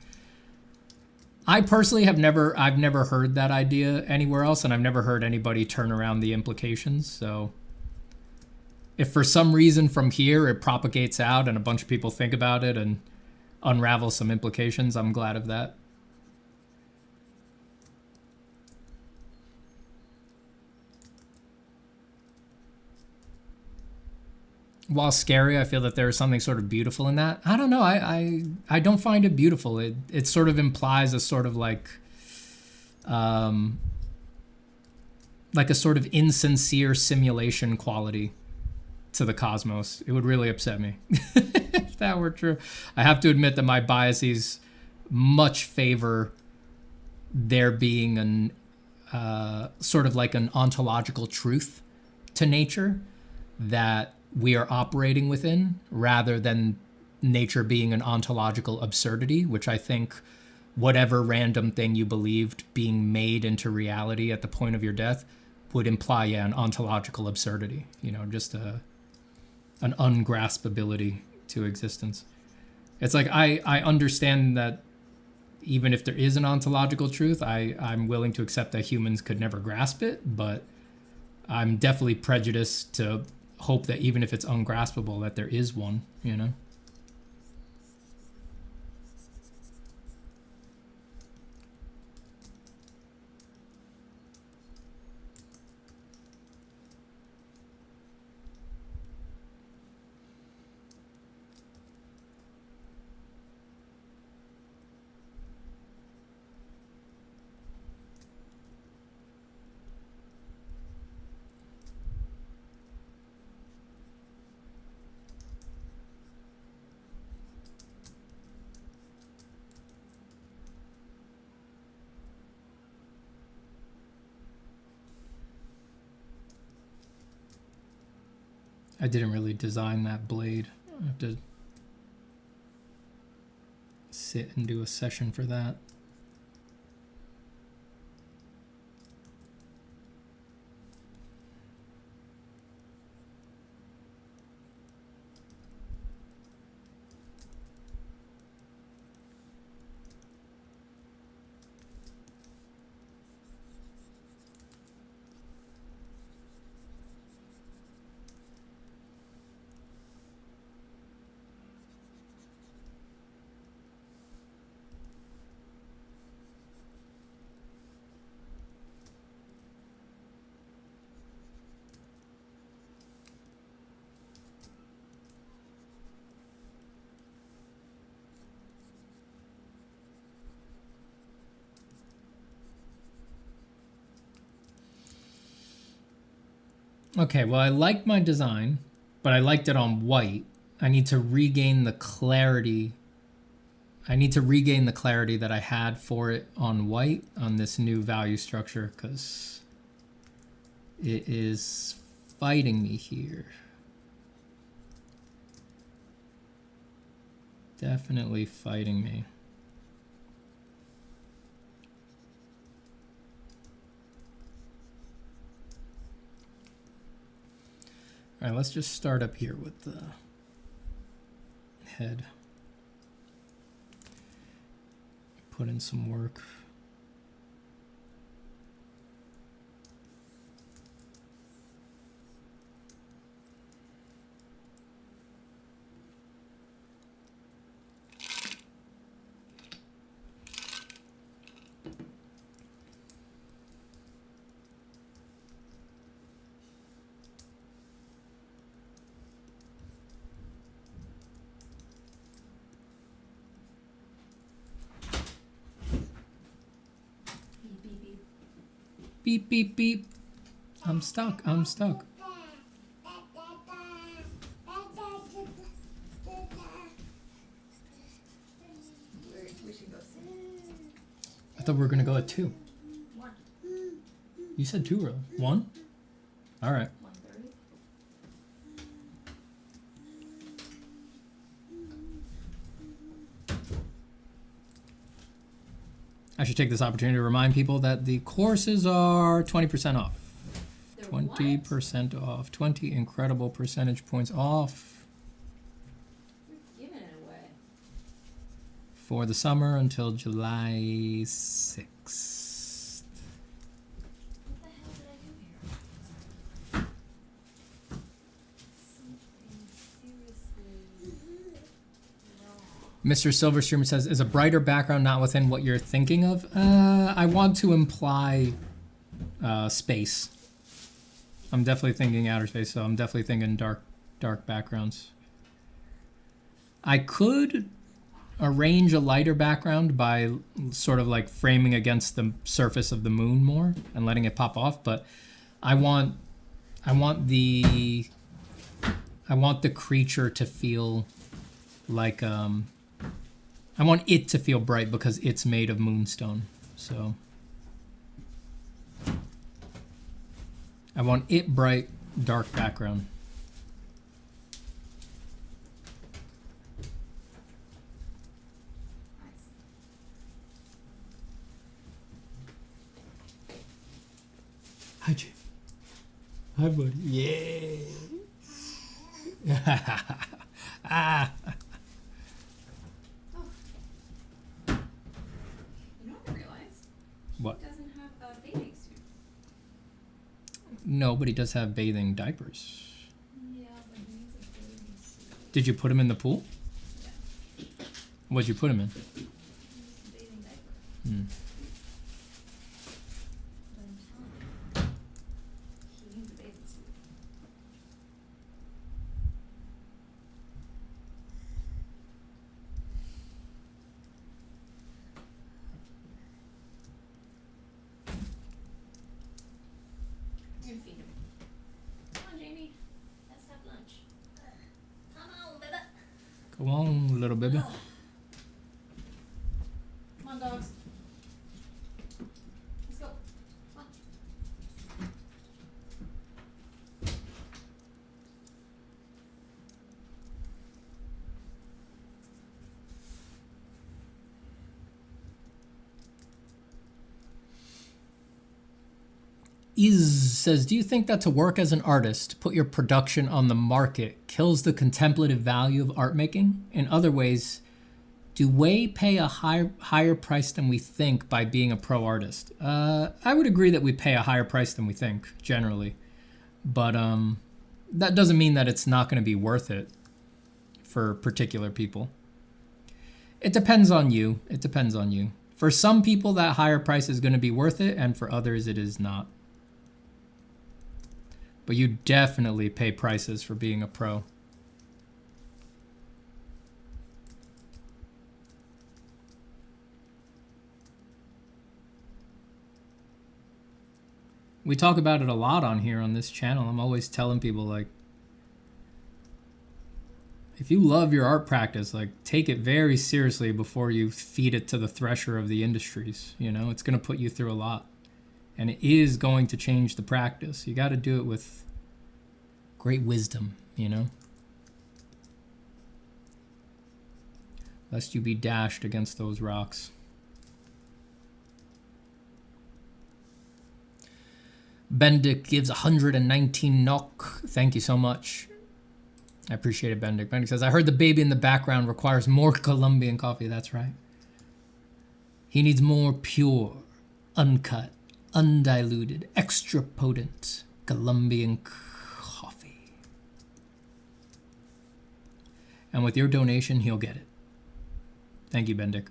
I personally I've never heard that idea anywhere else, and I've never heard anybody turn around the implications. So if for some reason from here it propagates out and a bunch of people think about it and unravel some implications, I'm glad of that. While scary, I feel that there is something sort of beautiful in that. I don't know. I don't find it beautiful. It sort of implies a sort of like a sort of insincere simulation quality to the cosmos. It would really upset me if that were true. I have to admit that my biases much favor there being an sort of like an ontological truth to nature that we are operating within, rather than nature being an ontological absurdity, which I think whatever random thing you believed being made into reality at the point of your death would imply, yeah, an ontological absurdity, you know, just an ungraspability to existence. It's like I understand that even if there is an ontological truth, I'm willing to accept that humans could never grasp it, but I'm definitely prejudiced to hope that even if it's ungraspable, that there is one, you know? I didn't really design that blade. I have to sit and do a session for that. Okay, well, I liked my design, but I liked it on white. I need to regain the clarity. I need to regain the clarity that I had for it on white on this new value structure, because it is fighting me here. Definitely fighting me. All right, let's just start up here with the head. Put in some work. Beep, beep, beep. I'm stuck. I'm stuck. thought we were gonna go at 2. 1. You said 2 earlier. 1? All right. 1:30. I should take this opportunity to remind people that the courses are 20% off. They're 20% off. 20 incredible percentage points off You're giving it away. for the summer until July 6th. What the hell did I do here? Something seriously wrong. Mr. Silverstream says, is a brighter background not within what you're thinking of? I want to imply space. I'm definitely thinking outer space, so I'm definitely thinking dark backgrounds. I could arrange a lighter background by sort of like framing against the surface of the moon more and letting it pop off, but I want the creature to feel like I want it to feel bright because it's made of moonstone. So I want it bright, dark background. Hi, Jim. Hi, buddy. Yeah. Ah. You know what I realized? What? He doesn't have a bathing suit. No, but he does have bathing diapers. Yeah, but he needs a bathing suit. Did you put him in the pool? Yeah. What'd you put him in? He needs a bathing diaper. Hmm. But I'm telling you, he needs a bathing suit. I'm gonna feed him. Come on, Jamie. Let's have lunch. Come on, baby. Go on, little baby. Come on, dogs. Let's go. Come on. Iz says, do you think that to work as an artist, put your production on the market, kills the contemplative value of art making? In other ways, do we pay a higher price than we think by being a pro artist? I would agree that we pay a higher price than we think, generally. But that doesn't mean that it's not going to be worth it for particular people. It depends on you. It depends on you. For some people, that higher price is going to be worth it, and for others, it is not. But you definitely pay prices for being a pro. We talk about it a lot on here on this channel. I'm always telling people, like, if you love your art practice, like, take it very seriously before you feed it to the thresher of the industries. You know, it's going to put you through a lot. And it is going to change the practice. You got to do it with great wisdom, you know? Lest you be dashed against those rocks. Bendik gives 119 NOK. Thank you so much. I appreciate it, Bendik. Bendik says, I heard the baby in the background requires more Colombian coffee. That's right. He needs more pure, uncut, undiluted, extra potent Colombian coffee. And with your donation, he'll get it. Thank you, Bendik.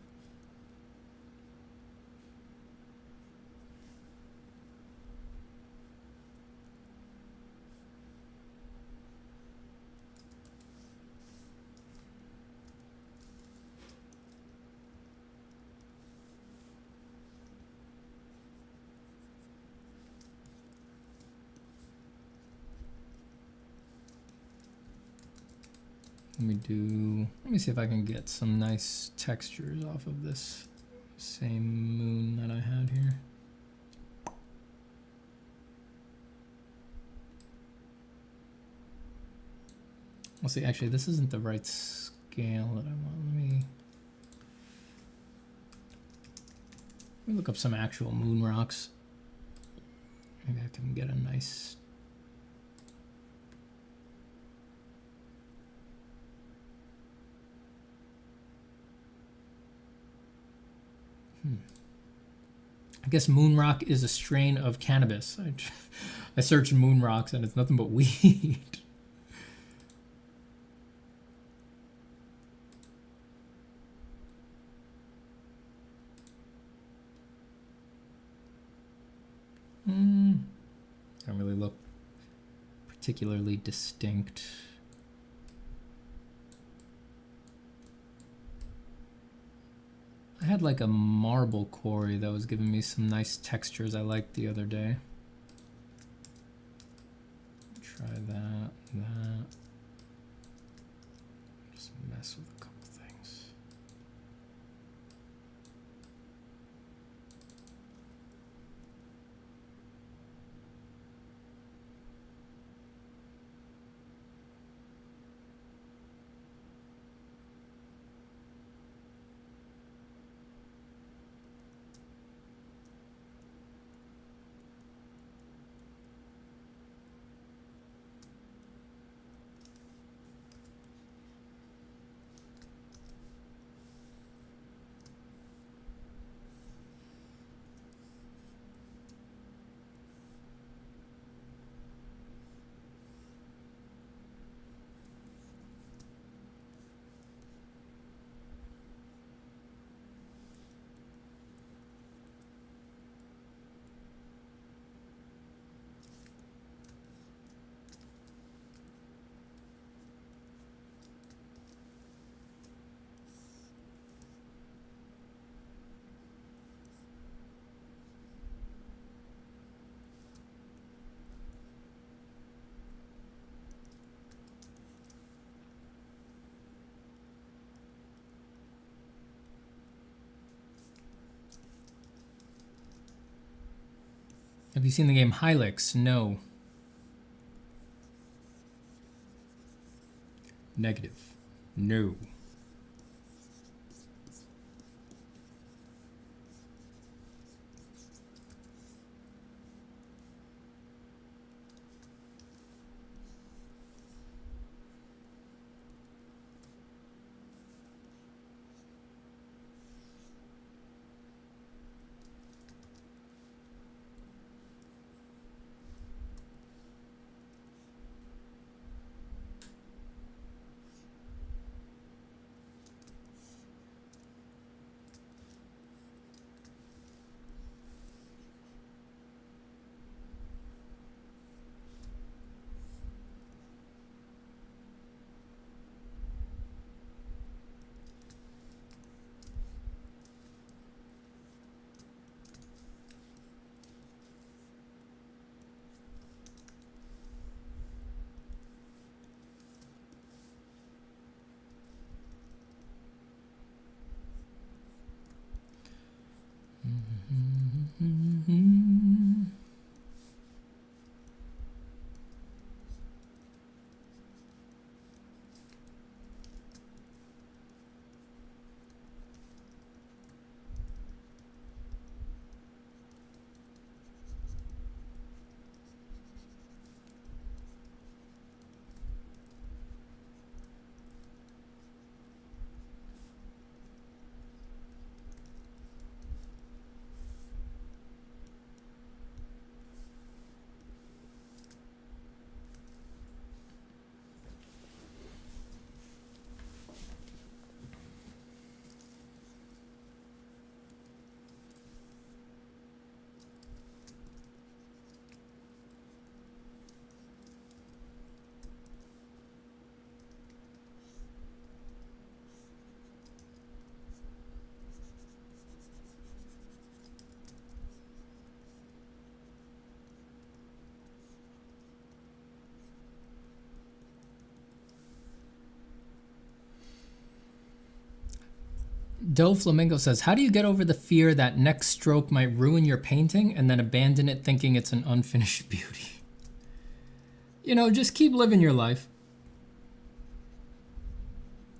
Let me see if I can get some nice textures off of this same moon that Let's see, actually, this isn't the right scale that I want. Let me look up some actual moon rocks. Maybe I can get a nice... I guess moon rock is a strain of cannabis. I searched moon rocks and it's nothing but weed. Don't really look particularly distinct. I had like a marble quarry that was giving me some nice textures I liked the other day. Try that. Just mess with a couple things. Have you seen the game Hylix? No. Negative. No. Doe Flamingo says, how do you get over the fear that next stroke might ruin your painting and then abandon it thinking it's an unfinished beauty? You know, just keep living your life.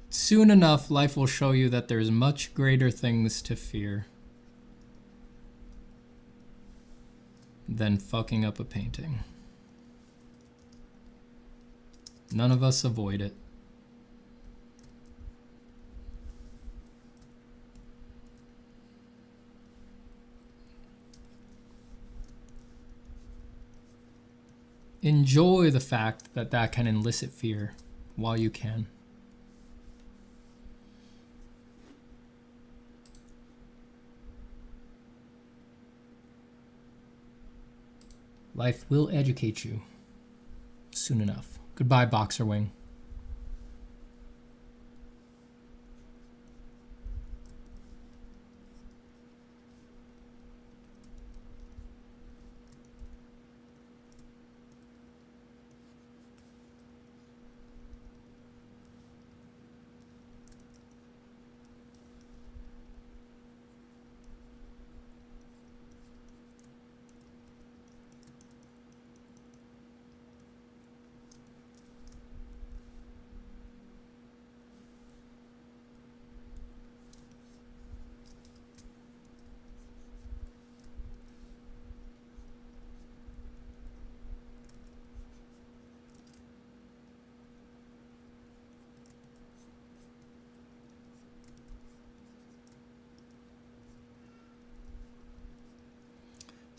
Soon enough, life will show you that there's much greater things to fear than fucking up a painting. None of us avoid it. Enjoy the fact that that can elicit fear while you can. Life will educate you soon enough. Goodbye, Boxer Wing.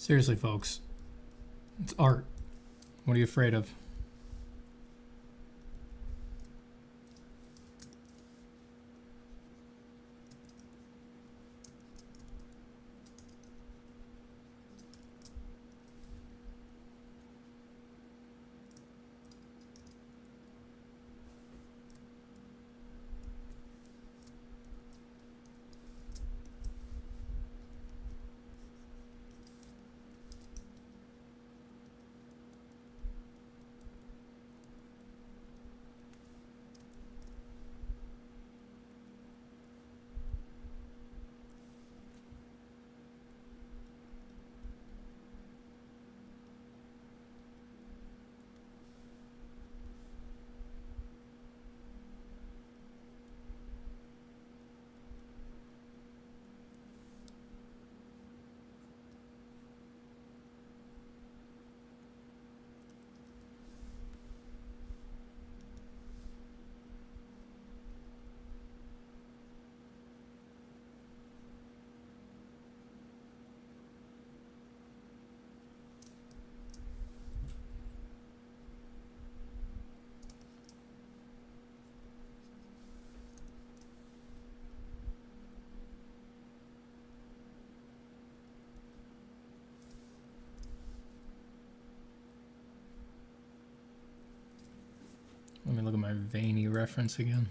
Seriously, folks, it's art. What are you afraid of? Let me look at my veiny reference again.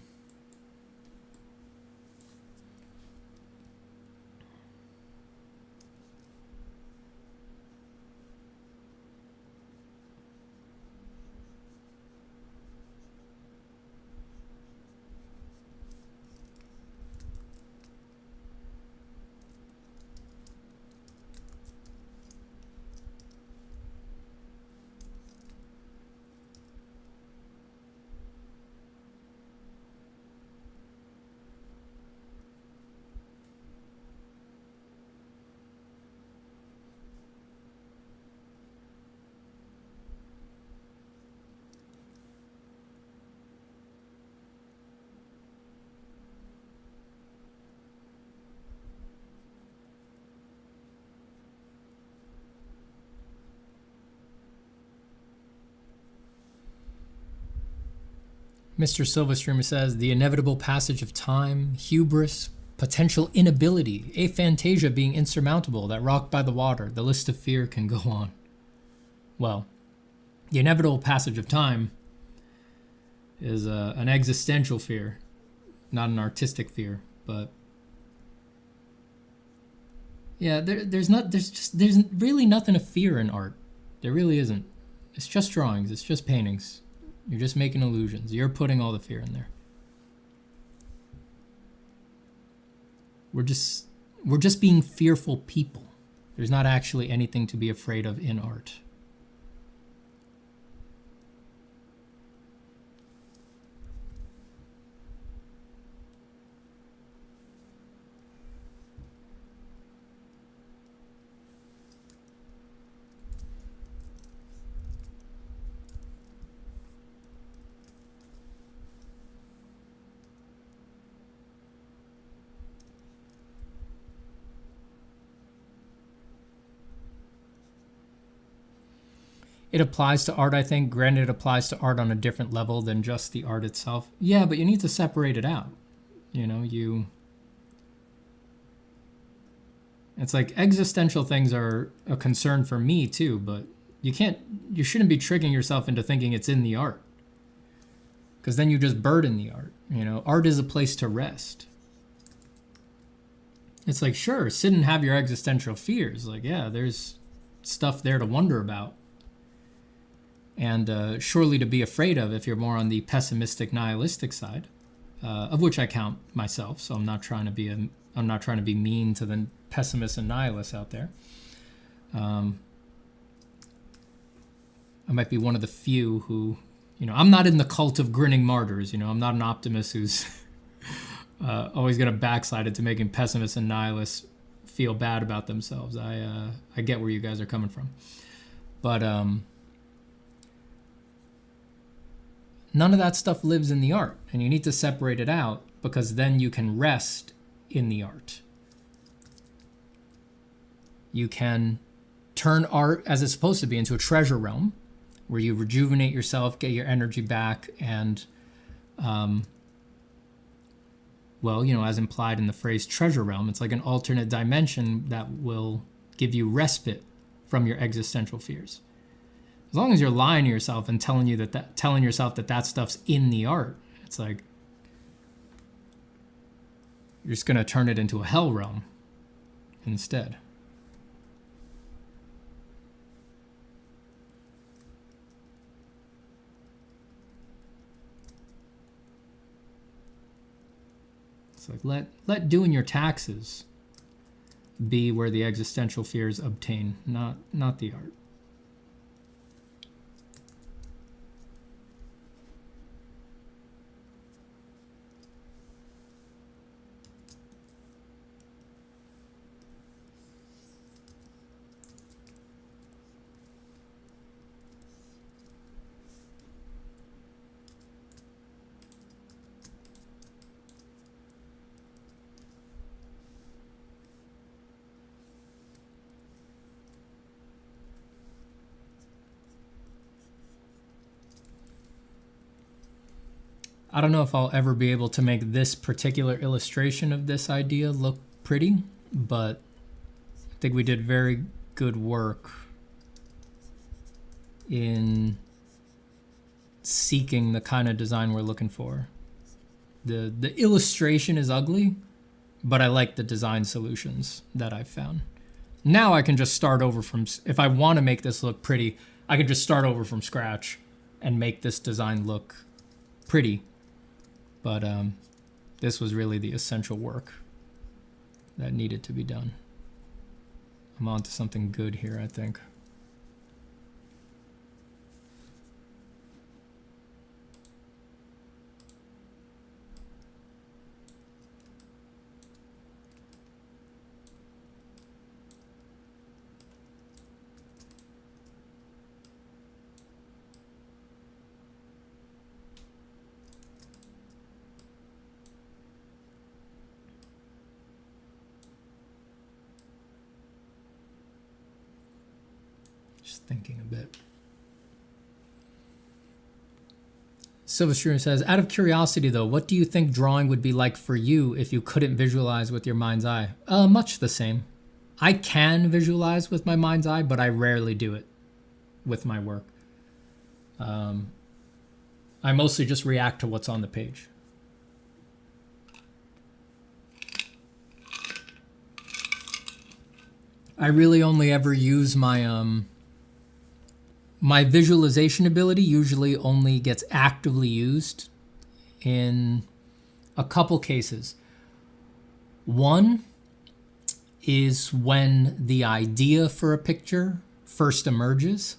Mr. Silverstreamer says, the inevitable passage of time, hubris, potential inability, aphantasia being insurmountable, that rocked by the water, the list of fear can go on. Well, the inevitable passage of time is an existential fear, not an artistic fear, but yeah, there's really nothing to fear in art. There really isn't. It's just drawings, it's just paintings. You're just making illusions. You're putting all the fear in there. We're just being fearful people. There's not actually anything to be afraid of in art. It applies to art, I think. Granted, it applies to art on a different level than just the art itself. Yeah, but you need to separate it out. It's like existential things are a concern for me too, but you shouldn't be tricking yourself into thinking it's in the art. Because then you just burden the art. Art is a place to rest. It's like, sure, sit and have your existential fears. Like, yeah, there's stuff there to wonder about. And surely to be afraid of if you're more on the pessimistic, nihilistic side, of which I count myself. So I'm not trying to be mean to the pessimists and nihilists out there. I might be one of the few who, I'm not in the cult of grinning martyrs. I'm not an optimist who's always going to backslide into making pessimists and nihilists feel bad about themselves. I get where you guys are coming from, but none of that stuff lives in the art, and you need to separate it out because then you can rest in the art. You can turn art as it's supposed to be into a treasure realm where you rejuvenate yourself, get your energy back, and as implied in the phrase treasure realm, it's like an alternate dimension that will give you respite from your existential fears. As long as you're lying to yourself and telling yourself that stuff's in the art, it's like you're just going to turn it into a hell realm instead. It's like let doing your taxes be where the existential fears obtain, not the art. I don't know if I'll ever be able to make this particular illustration of this idea look pretty, but I think we did very good work in seeking the kind of design we're looking for. The illustration is ugly, but I like the design solutions that I've found. Now I can just start over if I want to make this look pretty, I can just start over from scratch and make this design look pretty. But this was really the essential work that needed to be done. I'm on to something good here, I think. Thinking a bit. Silverstream says, out of curiosity though, what do you think drawing would be like for you if you couldn't visualize with your mind's eye? Much the same. I can visualize with my mind's eye, but I rarely do it with my work. I mostly just react to what's on the page. I really only ever use my visualization ability usually only gets actively used in a couple cases. One is when the idea for a picture first emerges,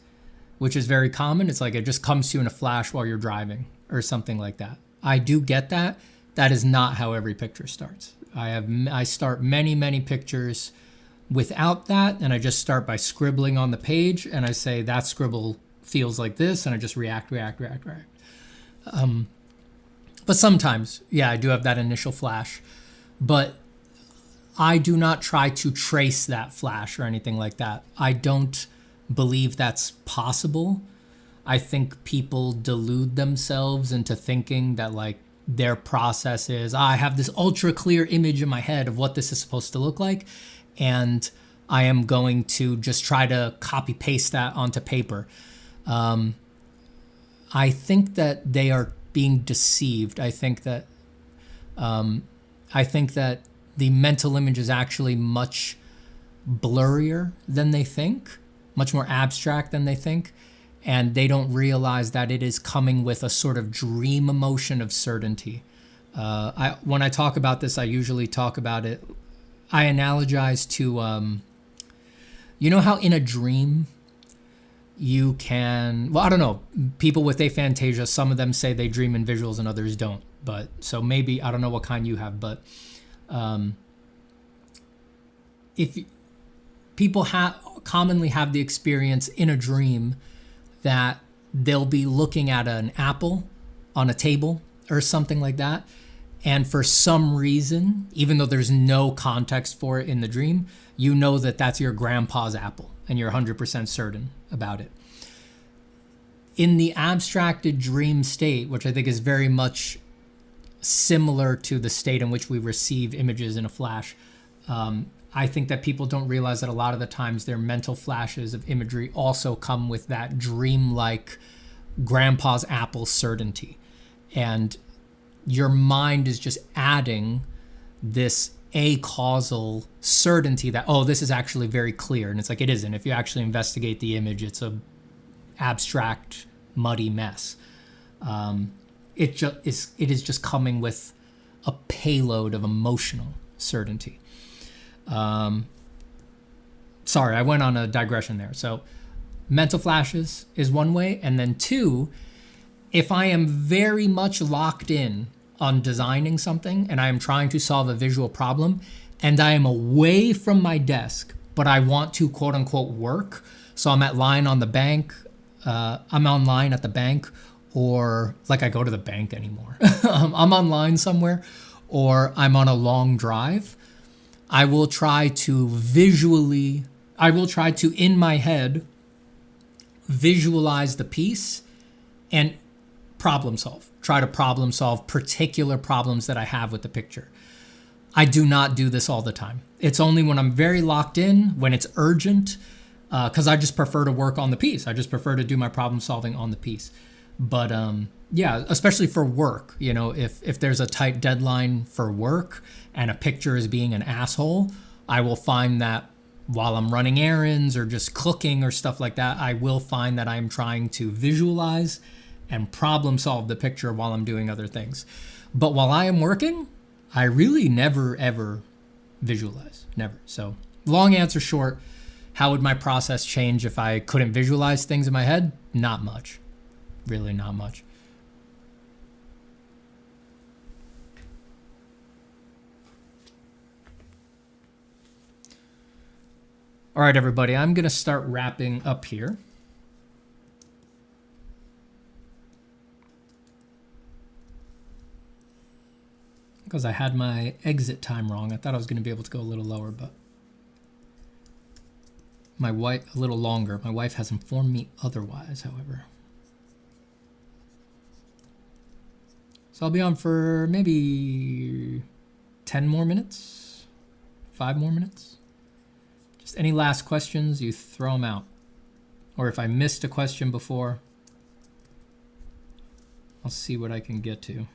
which is very common. It's like it just comes to you in a flash while you're driving or something like that. I do get that. That is not how every picture starts. I start many pictures without that, and I just start by scribbling on the page, and I say that scribble feels like this, and I just react. But sometimes, yeah, I do have that initial flash, but I do not try to trace that flash or anything like that. I don't believe that's possible. I think people delude themselves into thinking that like their process is, I have this ultra clear image in my head of what this is supposed to look like, and I am going to just try to copy paste that onto paper. I think that they are being deceived. I think that the mental image is actually much blurrier than they think, much more abstract than they think, and they don't realize that it is coming with a sort of dream emotion of certainty. When I talk about this, I usually talk about it, I analogize to, you know how in a dream you can, well, I don't know, people with aphantasia, some of them say they dream in visuals and others don't. But so maybe, I don't know what kind you have, but if people commonly have the experience in a dream that they'll be looking at an apple on a table or something like that, and for some reason, even though there's no context for it in the dream, you know that that's your grandpa's apple and you're 100% certain about it. In the abstracted dream state, which I think is very much similar to the state in which we receive images in a flash, I think that people don't realize that a lot of the times their mental flashes of imagery also come with that dreamlike grandpa's apple certainty. And your mind is just adding this a-causal certainty that, oh, this is actually very clear. And it's like, it isn't. If you actually investigate the image, it's a abstract, muddy mess. It is just coming with a payload of emotional certainty. Sorry, I went on a digression there. So mental flashes is one way. And then two, if I am very much locked in on designing something and I am trying to solve a visual problem and I am away from my desk, but I want to quote unquote work. So I'm I'm online at the bank, or like I go to the bank anymore. I'm online somewhere, or I'm on a long drive. I will try to in my head visualize the piece and try to problem solve particular problems that I have with the picture. I do not do this all the time. It's only when I'm very locked in, when it's urgent, because I just prefer to work on the piece. I just prefer to do my problem solving on the piece. But yeah, especially for work, you know, if there's a tight deadline for work and a picture is being an asshole, I will find that while I'm running errands or just cooking or stuff like that, I will find that I'm trying to visualize and problem solve the picture while I'm doing other things. But while I am working, I really never, ever visualize. Never. So long answer short, how would my process change if I couldn't visualize things in my head? Not much. Really not much. All right, everybody, I'm going to start wrapping up here. Because I had my exit time wrong. I thought I was going to be able to go a little lower, but a little longer. My wife has informed me otherwise, however. So I'll be on for maybe 10 more minutes, 5 more minutes. Just any last questions, you throw them out. Or if I missed a question before, I'll see what I can get to.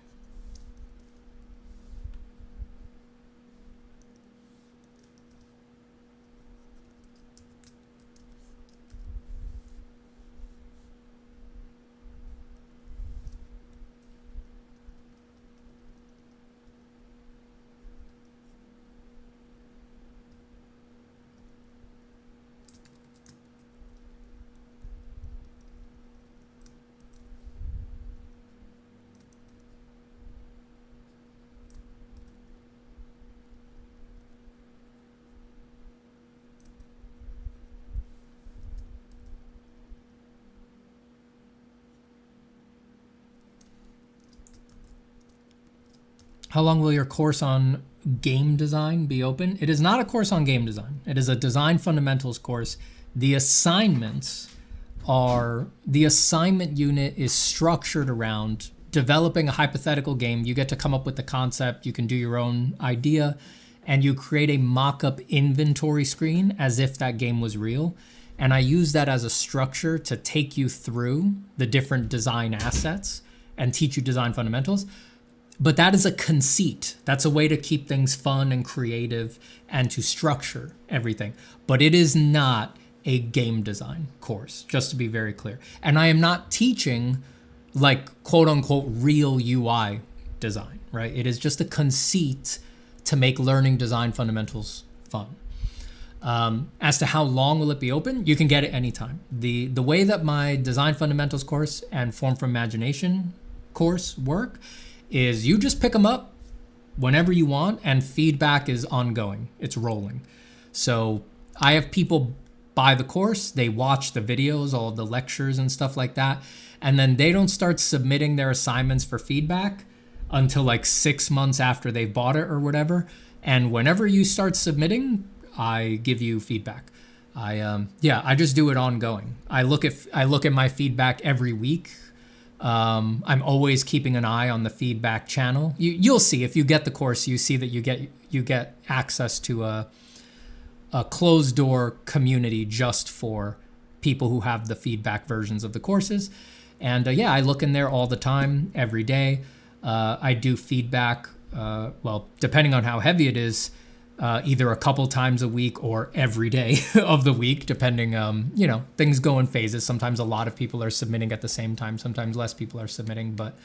How long will your course on game design be open? It is not a course on game design. It is a design fundamentals course The assignments are, the assignment unit is structured around developing a hypothetical game. You get to come up with the concept, you can do your own idea, and you create a mock-up inventory screen as if that game was real. And I use that as a structure to take you through the different design assets and teach you design fundamentals. But that is a conceit. That's a way to keep things fun and creative and to structure everything. But it is not a game design course, just to be very clear. And I am not teaching like quote unquote real UI design, right? It is just a conceit to make learning design fundamentals fun. As to how long will it be open, you can get it anytime. The way that my design fundamentals course and form from imagination course work is you just pick them up whenever you want, and feedback is ongoing. It's rolling. So I have people buy the course, they watch the videos, all of the lectures and stuff like that, and then they don't start submitting their assignments for feedback until like 6 months after they've bought it or whatever. And whenever you start submitting, I give you feedback. I just do it ongoing. I look at my feedback every week. I'm always keeping an eye on the feedback channel. You'll see if you get the course, you see that you get access to a closed door community just for people who have the feedback versions of the courses. And I look in there all the time, every day. I do feedback, depending on how heavy it is, either a couple times a week or every day of the week, depending, things go in phases. Sometimes a lot of people are submitting at the same time. Sometimes less people are submitting. But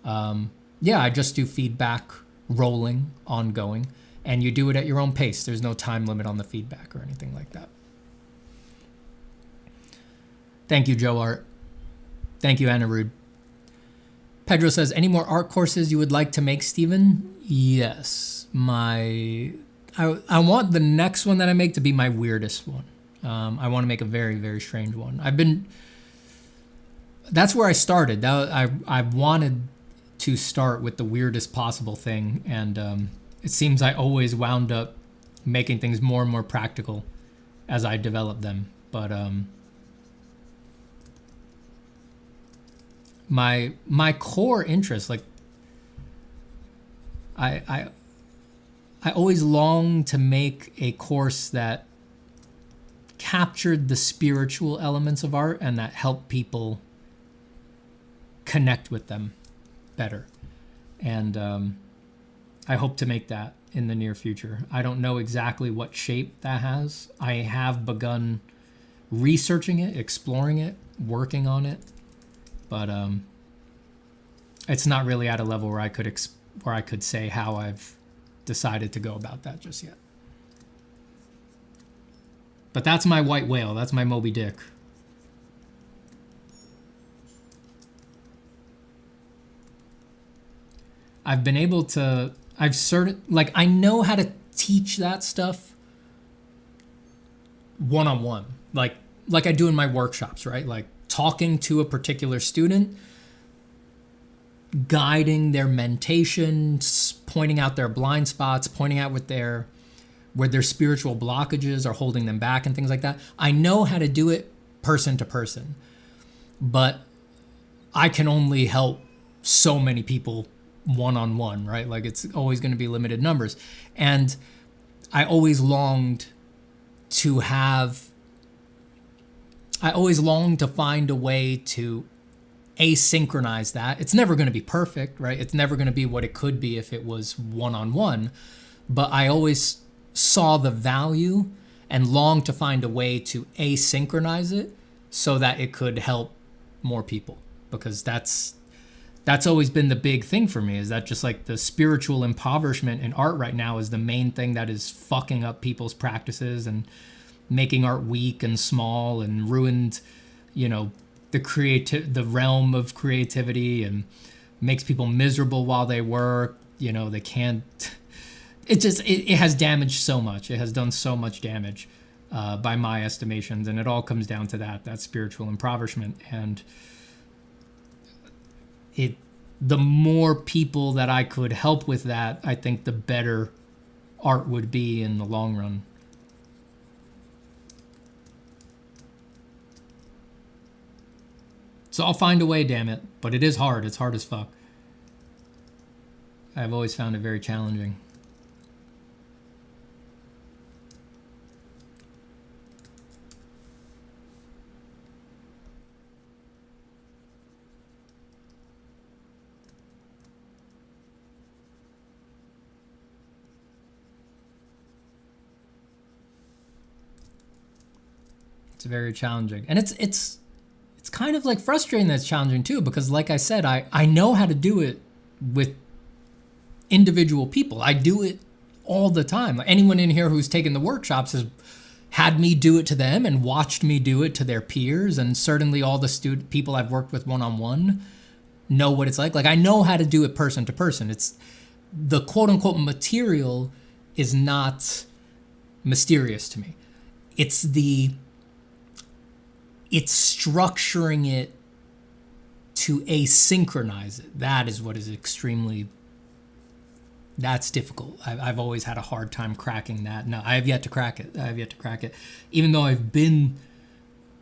I just do feedback rolling, ongoing. And you do it at your own pace. There's no time limit on the feedback or anything like that. Thank you, Joe Art. Thank you, Anna Rude. Pedro says, any more art courses you would like to make, Steven? Yes. I want the next one that I make to be my weirdest one. I want to make a very, very strange one. That's where I started. I wanted to start with the weirdest possible thing, and it seems I always wound up making things more and more practical as I developed them. But my core interest, like I always longed to make a course that captured the spiritual elements of art and that helped people connect with them better. And I hope to make that in the near future. I don't know exactly what shape that has. I have begun researching it, exploring it, working on it, but it's not really at a level where I could say how I've decided to go about that just yet. But that's my white whale. That's my Moby Dick. I've been able to, I know how to teach that stuff one-on-one, like I do in my workshops, right? Like talking to a particular student, guiding their mentation, pointing out their blind spots, pointing out where their spiritual blockages are holding them back and things like that. I know how to do it person to person, but I can only help so many people one-on-one, right? Like it's always going to be limited numbers. And I always longed to find a way to asynchronize that. It's never going to be perfect, right? It's never going to be what it could be if it was one-on-one, but I always saw the value and longed to find a way to asynchronize it so that it could help more people, because that's always been the big thing for me, is that just like the spiritual impoverishment in art right now is the main thing that is fucking up people's practices and making art weak and small and ruined, the realm of creativity, and makes people miserable while they work. They can't, it has damaged so much. It has done so much damage by my estimations. And it all comes down to that spiritual impoverishment. And the more people that I could help with that, I think the better art would be in the long run. So I'll find a way, damn it. But it is hard. It's hard as fuck. I've always found it very challenging. It's very challenging. And it's kind of like frustrating that it's challenging too, because like I said, I know how to do it with individual people. I do it all the time. Anyone in here who's taken the workshops has had me do it to them and watched me do it to their peers, and certainly all the people I've worked with one-on-one know what it's like. Like, I know how to do it person to person. It's the quote-unquote material is not mysterious to me. It's structuring it to asynchronize it. That is what is that's difficult. I've always had a hard time cracking that. No, I have yet to crack it. Even though I've been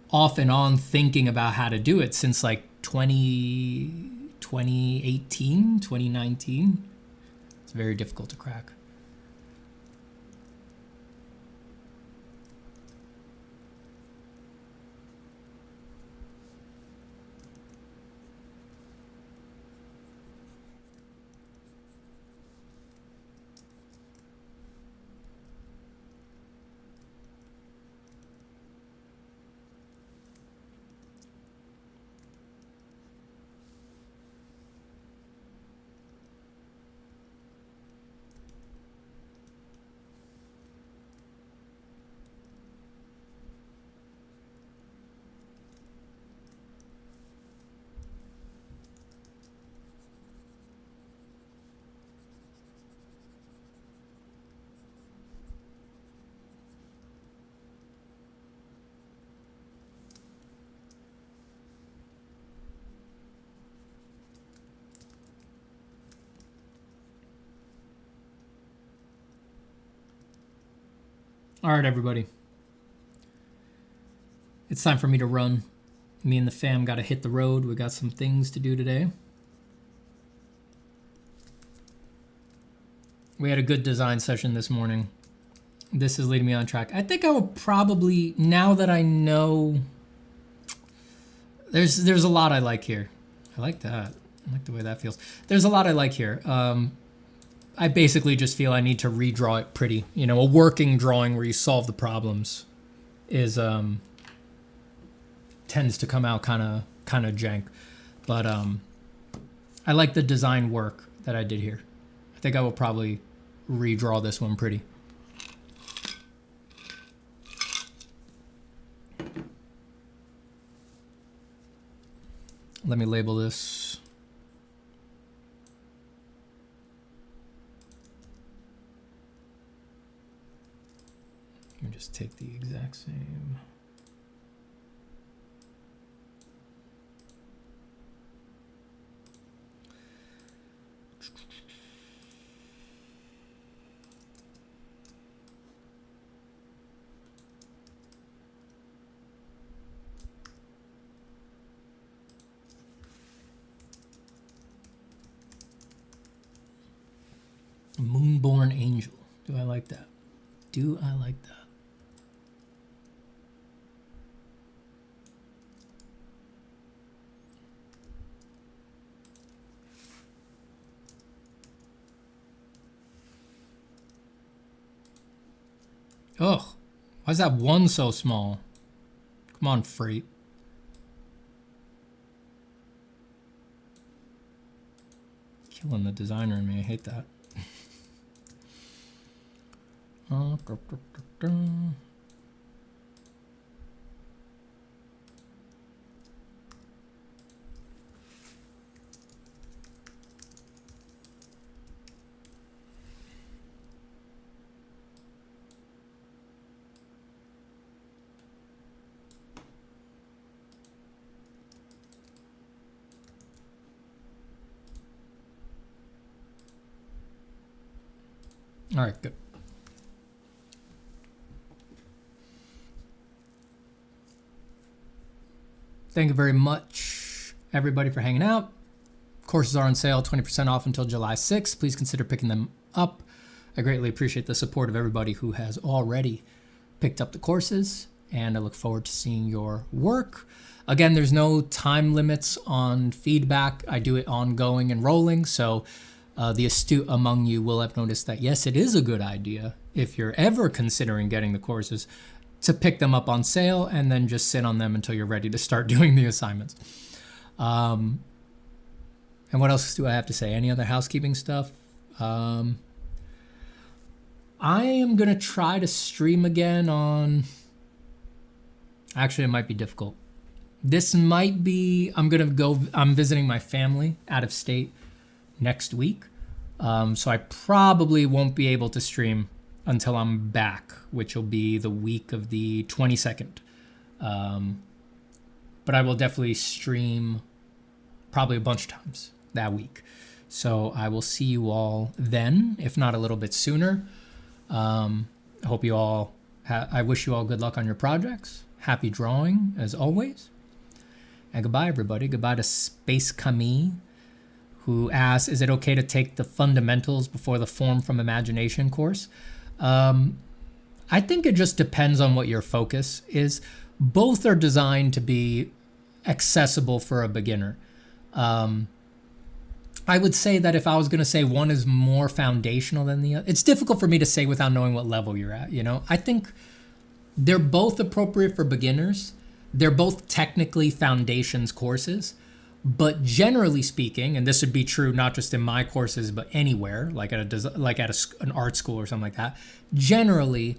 off and on thinking about how to do it since like 2018, 2019. It's very difficult to crack. All right, everybody. It's time for me to run. Me and the fam got to hit the road. We got some things to do today. We had a good design session this morning. This is leading me on track. I think I will probably, now that I know, there's a lot I like here. I like that. I like the way that feels. There's a lot I like here. I basically just feel I need to redraw it pretty. You know, a working drawing where you solve the problems is tends to come out kind of jank. But I like the design work that I did here. I think I will probably redraw this one pretty. Let me label this. Let me just take the exact same. Moonborn Angel. Do I like that? Do I like that? Ugh, why is that one so small? Come on, Freight. Killing the designer in me, I hate that. All right, good. Thank you very much. everybody for hanging out. Courses are on sale, 20% off until July 6th. Please consider picking them up. I greatly appreciate the support of everybody who has already picked up the courses, and I look forward to seeing your work. Again, there's no time limits on feedback. I do it ongoing and rolling, so the astute among you will have noticed that, yes, it is a good idea, if you're ever considering getting the courses, to pick them up on sale and then just sit on them until you're ready to start doing the assignments. And what else do I have to say? Any other housekeeping stuff? I am going to try to stream again on... Actually, it might be difficult. This might be... I'm visiting my family out of state next week. So I probably won't be able to stream until I'm back, which will be the week of the 22nd. But I will definitely stream probably a bunch of times that week. So I will see you all then, if not a little bit sooner. I hope you all, I wish you all good luck on your projects. Happy drawing, as always. And goodbye, everybody. Goodbye to Space Camille, who asks, is it okay to take the fundamentals before the Form from Imagination course? I think it just depends on what your focus is. Both are designed to be accessible for a beginner. I would say that if I was going to say one is more foundational than the other, it's difficult for me to say without knowing what level you're at, you know? I think they're both appropriate for beginners. They're both technically foundations courses, but generally speaking, and this would be true not just in my courses, but anywhere, like at an art school or something like that, generally,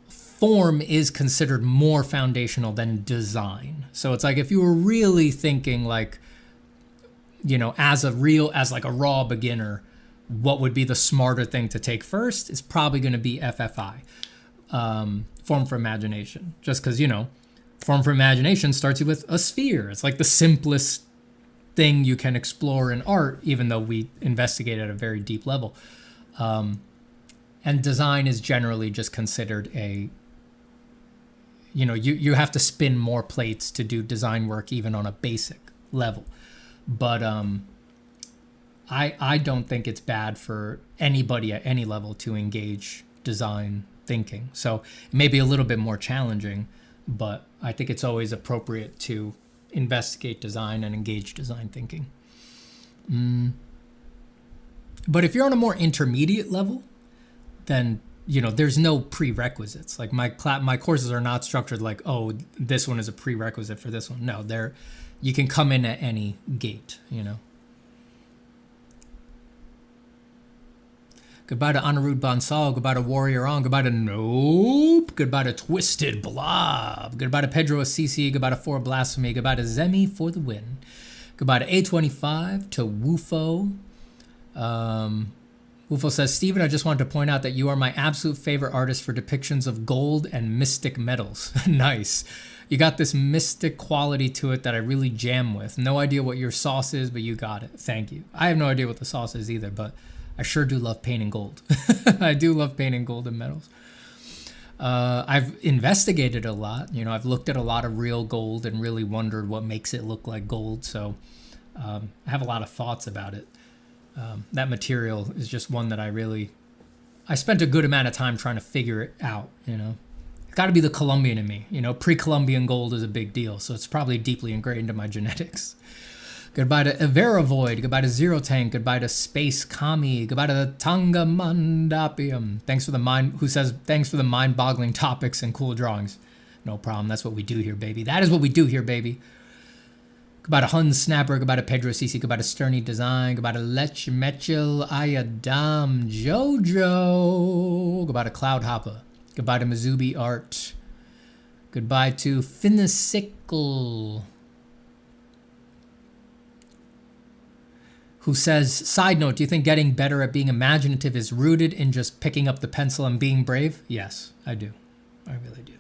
form is considered more foundational than design. So it's like if you were really thinking like, you know, as like a raw beginner, what would be the smarter thing to take first is probably going to be FFI, Form for Imagination, just because, you know, Form for Imagination starts you with a sphere. It's like the simplest thing you can explore in art, even though we investigate at a very deep level. And design is generally just considered a, you know, you have to spin more plates to do design work even on a basic level. But I don't think it's bad for anybody at any level to engage design thinking. So it may be a little bit more challenging, but I think it's always appropriate to investigate design and engage design thinking. But if you're on a more intermediate level, then, you know, there's no prerequisites. Like my courses are not structured like, oh, this one is a prerequisite for this one. No, you can come in at any gate, you know. Goodbye to Anirudh Bansal. Goodbye to Warrior On. Goodbye to Nope. Goodbye to Twisted Blob. Goodbye to Pedro Assisi. Goodbye to For Blasphemy. Goodbye to Zemi for the win. Goodbye to A25. To Woofo. Woofo says, Steven, I just wanted to point out that you are my absolute favorite artist for depictions of gold and mystic metals. Nice. You got this mystic quality to it that I really jam with. No idea what your sauce is, but you got it. Thank you. I have no idea what the sauce is either, but I sure do love painting gold. I do love painting gold and metals. I've investigated a lot. You know, I've looked at a lot of real gold and really wondered what makes it look like gold. So I have a lot of thoughts about it. That material is just one that I spent a good amount of time trying to figure it out, you know. It's got to be the Colombian in me. You know, pre-Columbian gold is a big deal, so it's probably deeply ingrained into my genetics. Goodbye to Evera Void. Goodbye to Zero Tank. Goodbye to Space Kami. Goodbye to Tanga Mandapium. Thanks for the mind-boggling topics and cool drawings. No problem. That's what we do here, baby. That is what we do here, baby. Goodbye to Hun Snapper. Goodbye to Pedro Sisi. Goodbye to Sterny Design. Goodbye to Lech Mechel Ayadam Jojo. Goodbye to Cloud Hopper. Goodbye to Mizubi Art. Goodbye to Finisicle, who says, side note, do you think getting better at being imaginative is rooted in just picking up the pencil and being brave? Yes, I do. I really do.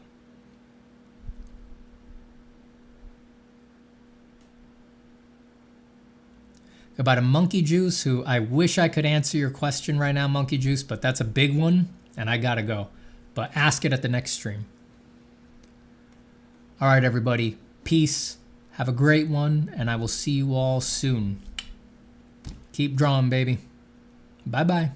Goodbye to Monkey Juice, who I wish I could answer your question right now, Monkey Juice, but that's a big one, and I gotta go. But ask it at the next stream. All right, everybody. Peace. Have a great one, and I will see you all soon. Keep drawing, baby. Bye-bye.